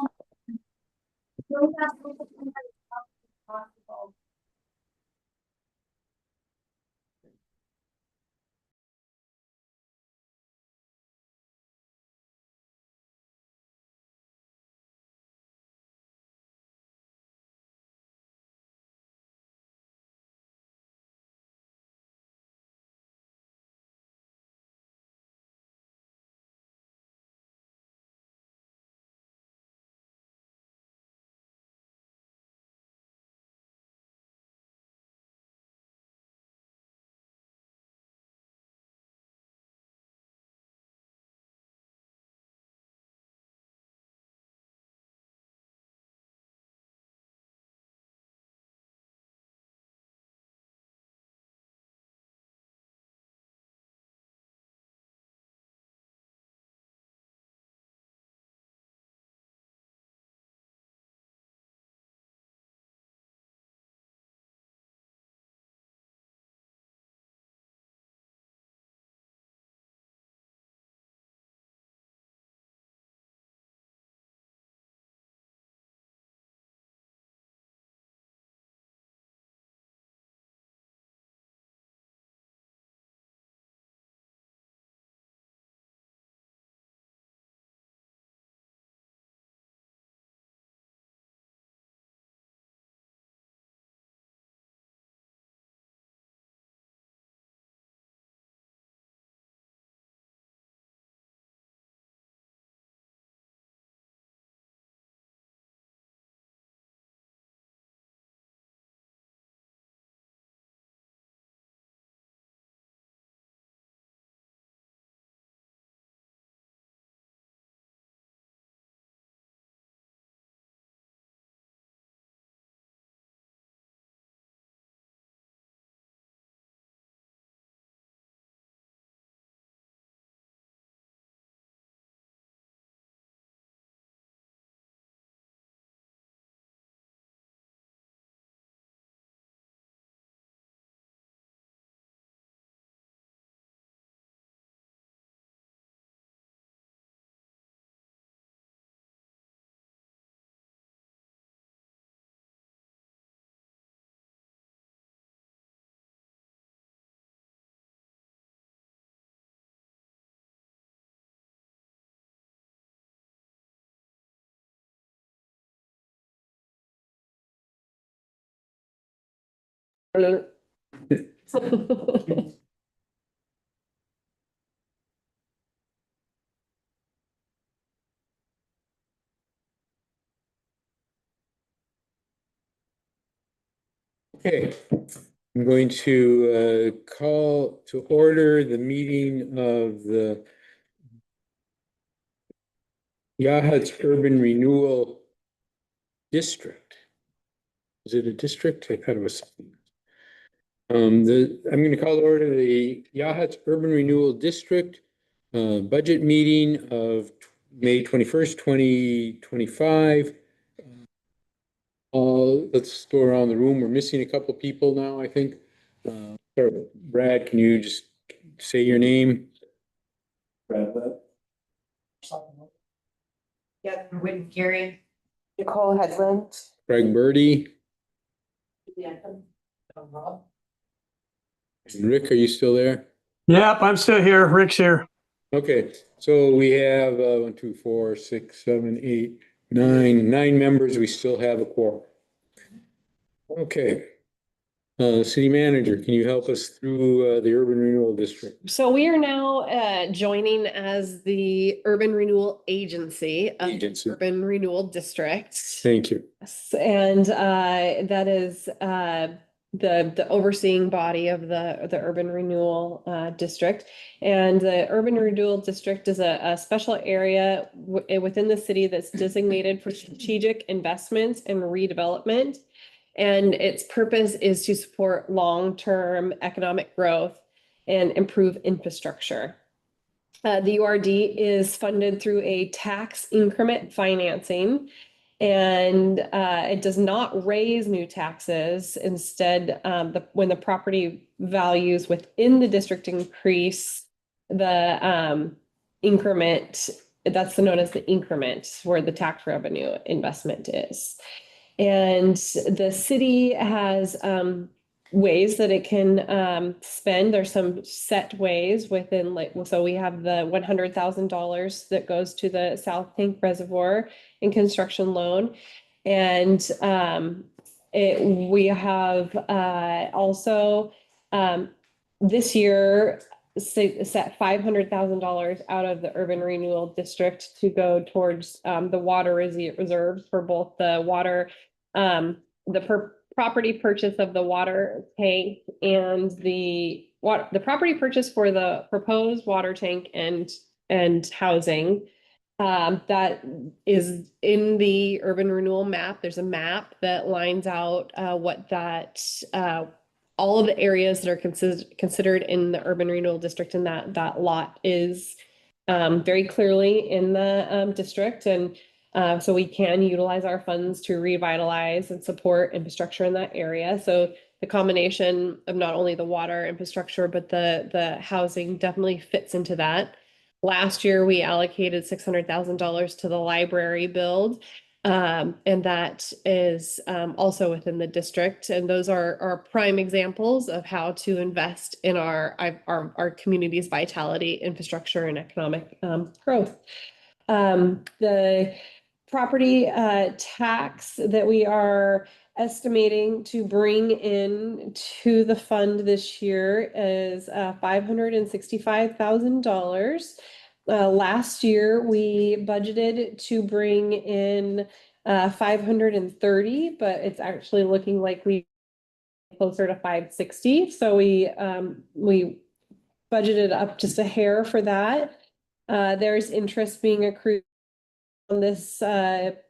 Okay, I'm going to call to order the meeting of the Yahats Urban Renewal District. Is it a district? I thought it was something. I'm going to call to order the Yahats Urban Renewal District budget meeting of May 21st, 2025. Let's go around the room. We're missing a couple people now, I think. Brad, can you just say your name? Brad Webb. Yeah, Whitney Gary. Nicole Headland. Craig Birdie? Yeah. And Rick, are you still there? Yep, I'm still here. Rick's here. Okay, so we have 1, 2, 4, 6, 7, 8, 9 members. We still have a quorum. Okay. City manager, can you help us through the urban renewal district? So we are now joining as the Urban Renewal Agency of the Agency. Urban Renewal District. Thank you. And that is the overseeing body of the Urban Renewal District. And the Urban Renewal District is a special area within the city that's designated for strategic investments and redevelopment. And its purpose is to support long-term economic growth and improve infrastructure. The URD is funded through a tax increment financing, and it does not raise new taxes. Instead, when the property values within the district increase, the increment, that's known as the increment, where the tax revenue investment is. And the city has ways that it can spend. There's some set ways within, like, so we have the $100,000 that goes to the South Tank Reservoir in construction loan. And we have also this year set $500,000 out of the urban renewal district to go towards the water reserves for both the water, property purchase of the water tank and the property purchase for the proposed water tank and housing. That is in the urban renewal map. There's a map that lines out what that all of the areas that are considered in the urban renewal district, and that lot is very clearly in the district. And so we can utilize our funds to revitalize and support infrastructure in that area. So the combination of not only the water infrastructure, but the housing definitely fits into that. Last year, we allocated $600,000 to the library build. And that is also within the district. And those are prime examples of how to invest in our community's vitality, infrastructure, and economic growth. The property tax that we are estimating to bring in to the fund this year is $565,000. Last year, we budgeted to bring in 530, but it's actually looking like we closer to 560. So we budgeted up just a hair for that. There's interest being accrued on this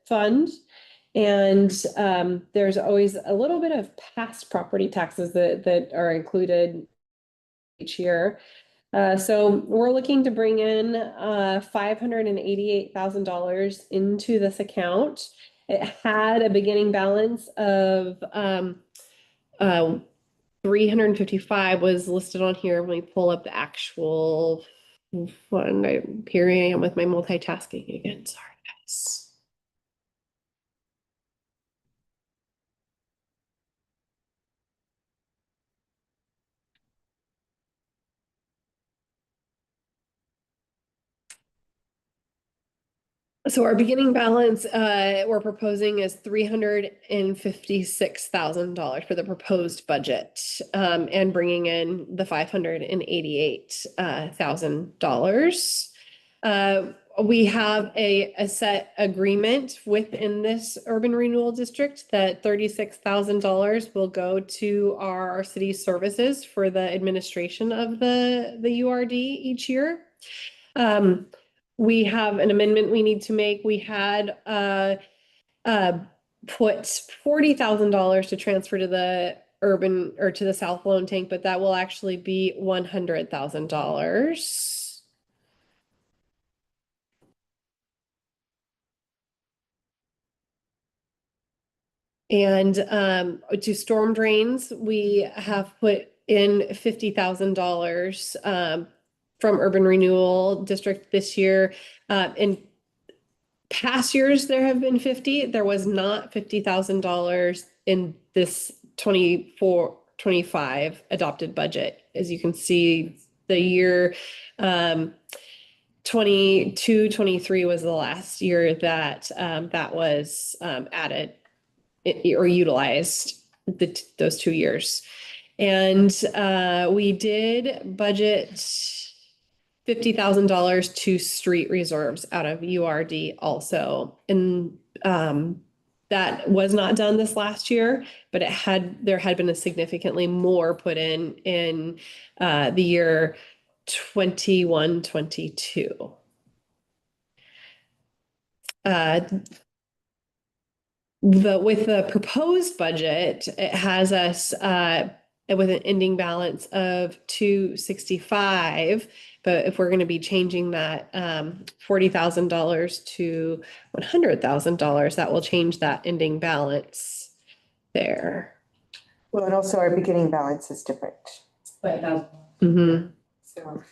fund. And there's always a little bit of past property taxes that are included each year. So we're looking to bring in $588,000 into this account. It had a beginning balance of 355 was listed on here. Let me pull up the actual one. Here I am with my multitasking again. Sorry, guys. So our beginning balance we're proposing is $356,000 for the proposed budget, and bringing in the $588,000. We have a set agreement within this urban renewal district that $36,000 will go to our city services for the administration of the URD each year. We have an amendment we need to make. We had put $40,000 to transfer to the urban or to the South Loan Tank, but that will actually be $100,000. And to storm drains, we have put in $50,000 from Urban Renewal District this year. In past years, there have been 50. There was not $50,000 in this 24-25 adopted budget. As you can see, the year 22-23 was the last year that that was added or utilized those 2 years. And we did budget $50,000 to street reserves out of URD also. And that was not done this last year, but there had been a significantly more put in the year 21-22. With the proposed budget, it has us with an ending balance of 265. But if we're going to be changing that $40,000 to $100,000, that will change that ending balance there. Well, and also our beginning balance is different. But now, Mm-hmm. so,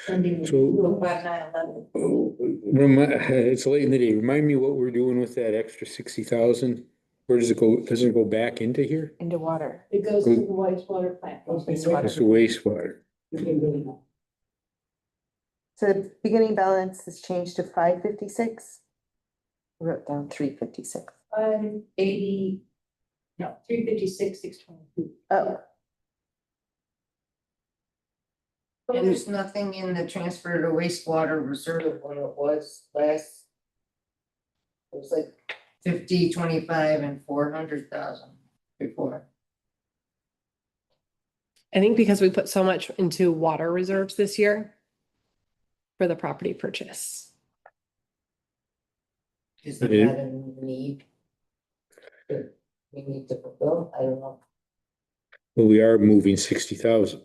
sending So- 5911. It's late in the day. Remind me what we're doing with that extra 60,000? Where does it go? Doesn't it go back into here? Into water. It goes to the wastewater plant. Goes to the It's the wastewater. So the beginning balance has changed to 556. I wrote down 356. 580, no, 356, 622. Oh, And there's nothing in the transfer to wastewater reserve when it was last. It was like 50, 25 and 400,000 before. I think because we put so much into water reserves this year for the property purchase. Is that a need? that we need to fulfill? I don't know. Well, we are moving 60,000.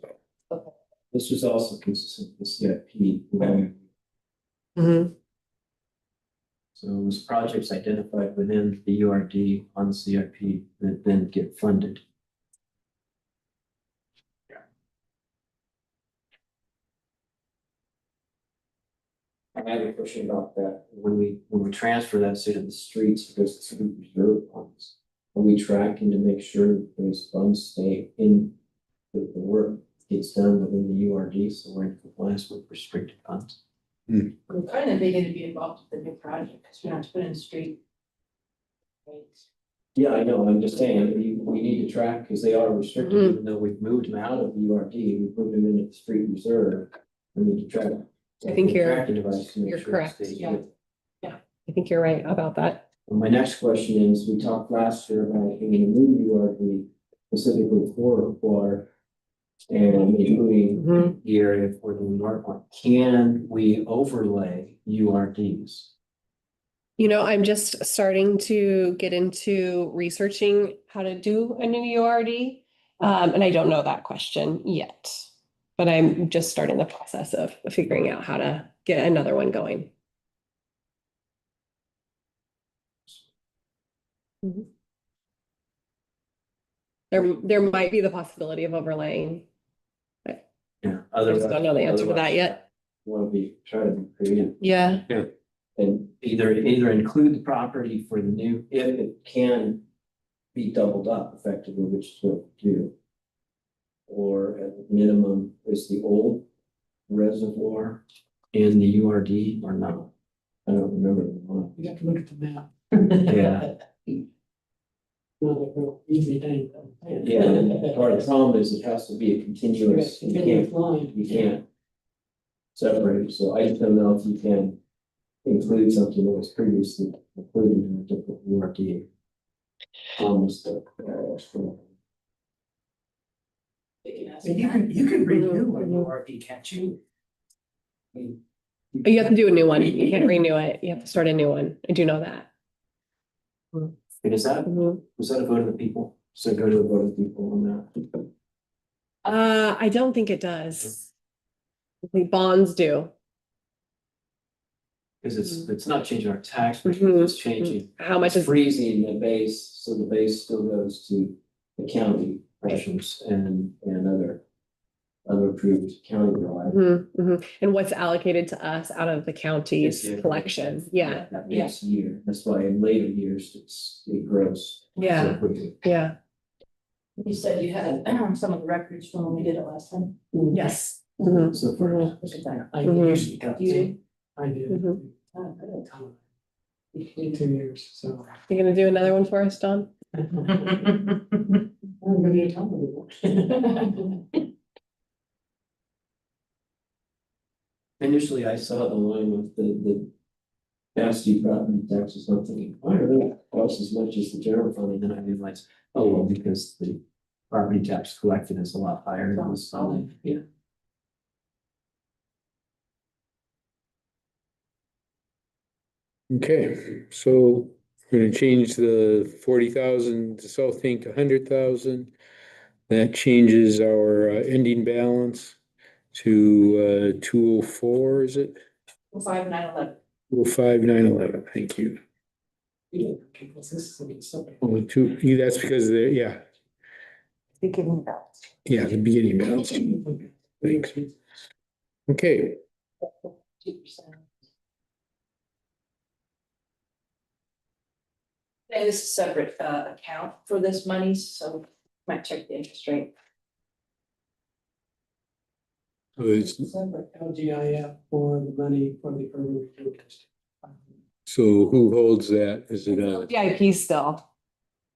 This was also consistent with CIP. Mm-hmm. So it was projects identified within the URD on CIP that then get funded. I have a question about that. When we transfer that say to the streets, because it's reserve funds, are we tracking to make sure that those funds stay in the work gets done within the URD, so we're in compliance with restricted funds? We're kind of beginning to be involved with the new project, because we have to put in street. Yeah, I know, I'm just saying, we need to track, because they are restricted, even though we've moved them out of the URD, we've moved them into the street reserve. We need to track. I think you're- tracking device to make you're sure it correct, stays yeah. with. I think you're right about that. And my next question is, we talked last year about being a new URD specifically for water. And including Mhm. the area for the North one, can we overlay URDs? You know, I'm just starting to get into researching how to do a new URD. And I don't know that question yet, but I'm just starting the process of figuring out how to get another one going. Mhm. There might be the possibility of overlaying. Yeah. I just don't know the answer to that yet. Want to try to be creative Yeah. and either include the property for the new, if it can be doubled up effectively, which is what we do. Or at minimum, is the old reservoir in the URD or not? I don't remember the one. You have to look at the map. Yeah. Not a real easy thing. Yeah, and part of the problem is it has to be a continuous, you Continuous can't, line. you can't separate, so I just don't know if you can include something that was previously included in a different URD. Almost. You can renew an URD, can't you? You have to do a new one. You can't renew it. You have to start a new one. I do know that. And is that, was that a vote of the people? So go to a vote of the people on that. I don't think it does. I think bonds do. because it's not changing our tax rate, it's changing. How much It's is, freezing the base, so the base still goes to the county pressures and other approved county reliable. and what's allocated to us out of the county's collection? Yeah, That next year, that's why in later years, it grows. so Yeah. quickly. yeah, You said you had some of the records from when we did it last time. yes. So for Look at that. I Mhm. usually got You some. did? I did. Mhm. Oh, good. 2 years, so. You gonna do another one for us, Don? I'm gonna tell you. initially, I saw the line with the past due property taxes, I'm thinking, why are they cost as much as the general fund? And then I realized, oh, well, because the property tax collected is a lot higher than the solid. Yeah. Okay, so we're gonna change the 40,000 to South Tank to 100,000. That changes our ending balance to 204, is it? 5911. 205,911, thank you. Because this is a bit simple. Oh, that's because yeah, Beginning balance. yeah, the beginning balance. Thanks. Okay, 2%. And this is a separate account for this money, so might check the interest rate. so it's, Separate LGIF for the money for the urban renewal district. so who holds that? Is it VIP still,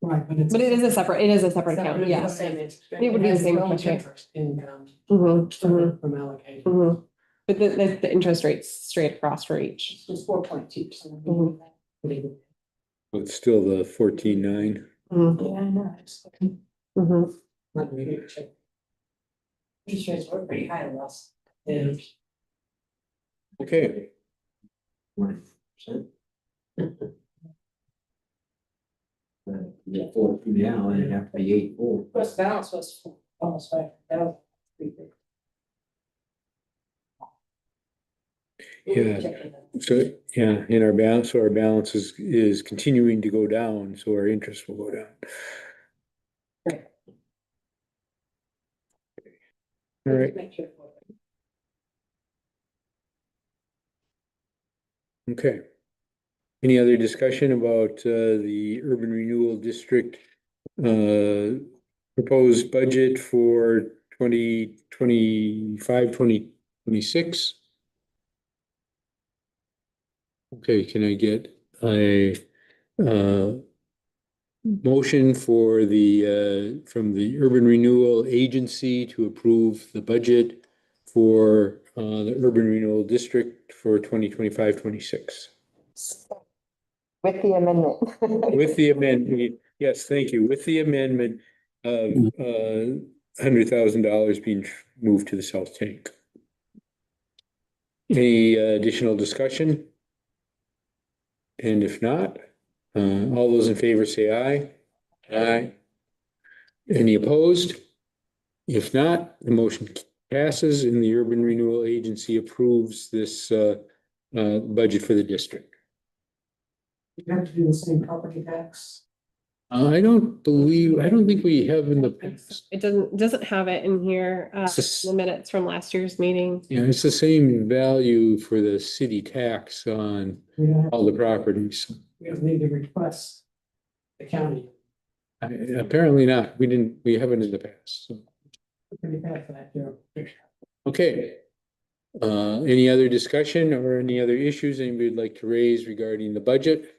Right, but it's. but it is a separate account, yeah. Same interest rate. It would be the has same its own interest rate. interest income Mhm, separate from allocated. mhm. But the interest rate's straight across for each. It's 4.2%. Mhm. it's still the 14,900? Mhm, Yeah, I know. It's mhm. Let me check. interest rates were pretty high last. And Okay, 1%. Yeah, 4 now, and it'd have to be 8.4. Plus balance was almost 5,000. Yeah. so, yeah, in our balance, so our balance is continuing to go down, so our interest will go down. Right. All right, okay. Any other discussion about the urban renewal district proposed budget for 2025-2026? Okay, can I get a motion for the from the Urban Renewal Agency to approve the budget for the Urban Renewal District for 2025-26? With the amendment. With the amendment, yes, thank you, with the amendment of $100,000 being moved to the South Tank. Any additional discussion? And if not, all those in favor say aye. Aye. Any opposed? If not, the motion passes and the Urban Renewal Agency approves this budget for the district. you have to do the same property tax. I don't think we have in the past. It doesn't have it in here, the minutes from last year's meeting. Yeah, it's the same value for the city tax on We don't have, all the properties. we don't need to request the county. Apparently not. We haven't in the past. So. Pretty bad for that, Joe. Okay. Any other discussion or any other issues anybody would like to raise regarding the budget?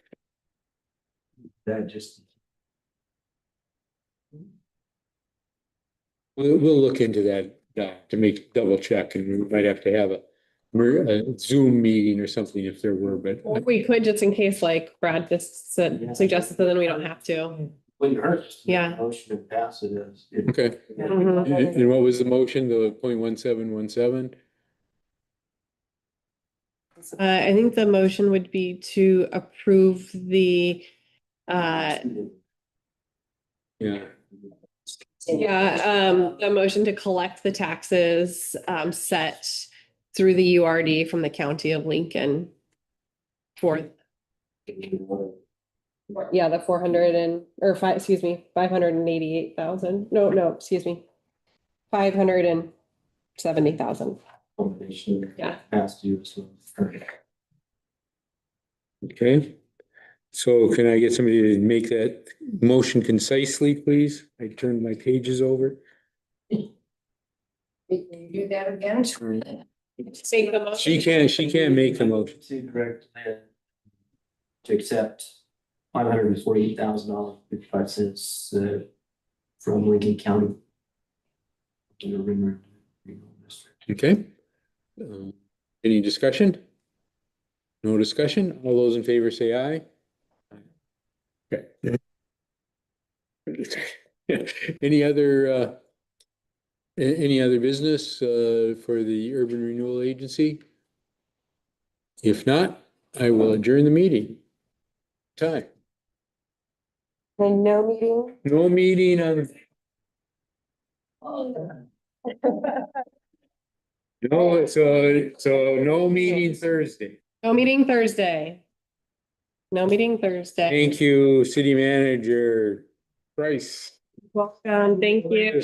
That just. We'll look into that to make double check, and we might have to have a Zoom meeting or something if there were, but Or we could, just in case, like Brad just suggested, so then we don't have to. Wouldn't hurt. Yeah. Motion and pass it as. okay. Mhm. And what was the motion? The 0.1717? I think the motion would be to approve the, Yeah. a motion to collect the taxes, set through the URD from the county of Lincoln. For, yeah, the 400 and, or five, excuse me, 588,000. No, excuse me. 570,000. Combination. Yeah. Past due, so. Okay. So can I get somebody to make that motion concisely, please? I turned my pages over. Can you do that again? Make the motion. She can't make the motion. To direct to accept $548,000.55 from Lincoln County. To the Ring Regional District. Okay. Any discussion? No discussion? All those in favor say aye. Okay. Any other business for the Urban Renewal Agency? If not, I will adjourn the meeting. Time. And no meeting? No meeting on. No, so no meeting Thursday. No meeting Thursday. No meeting Thursday. Thank you, City Manager Price. Welcome, thank you.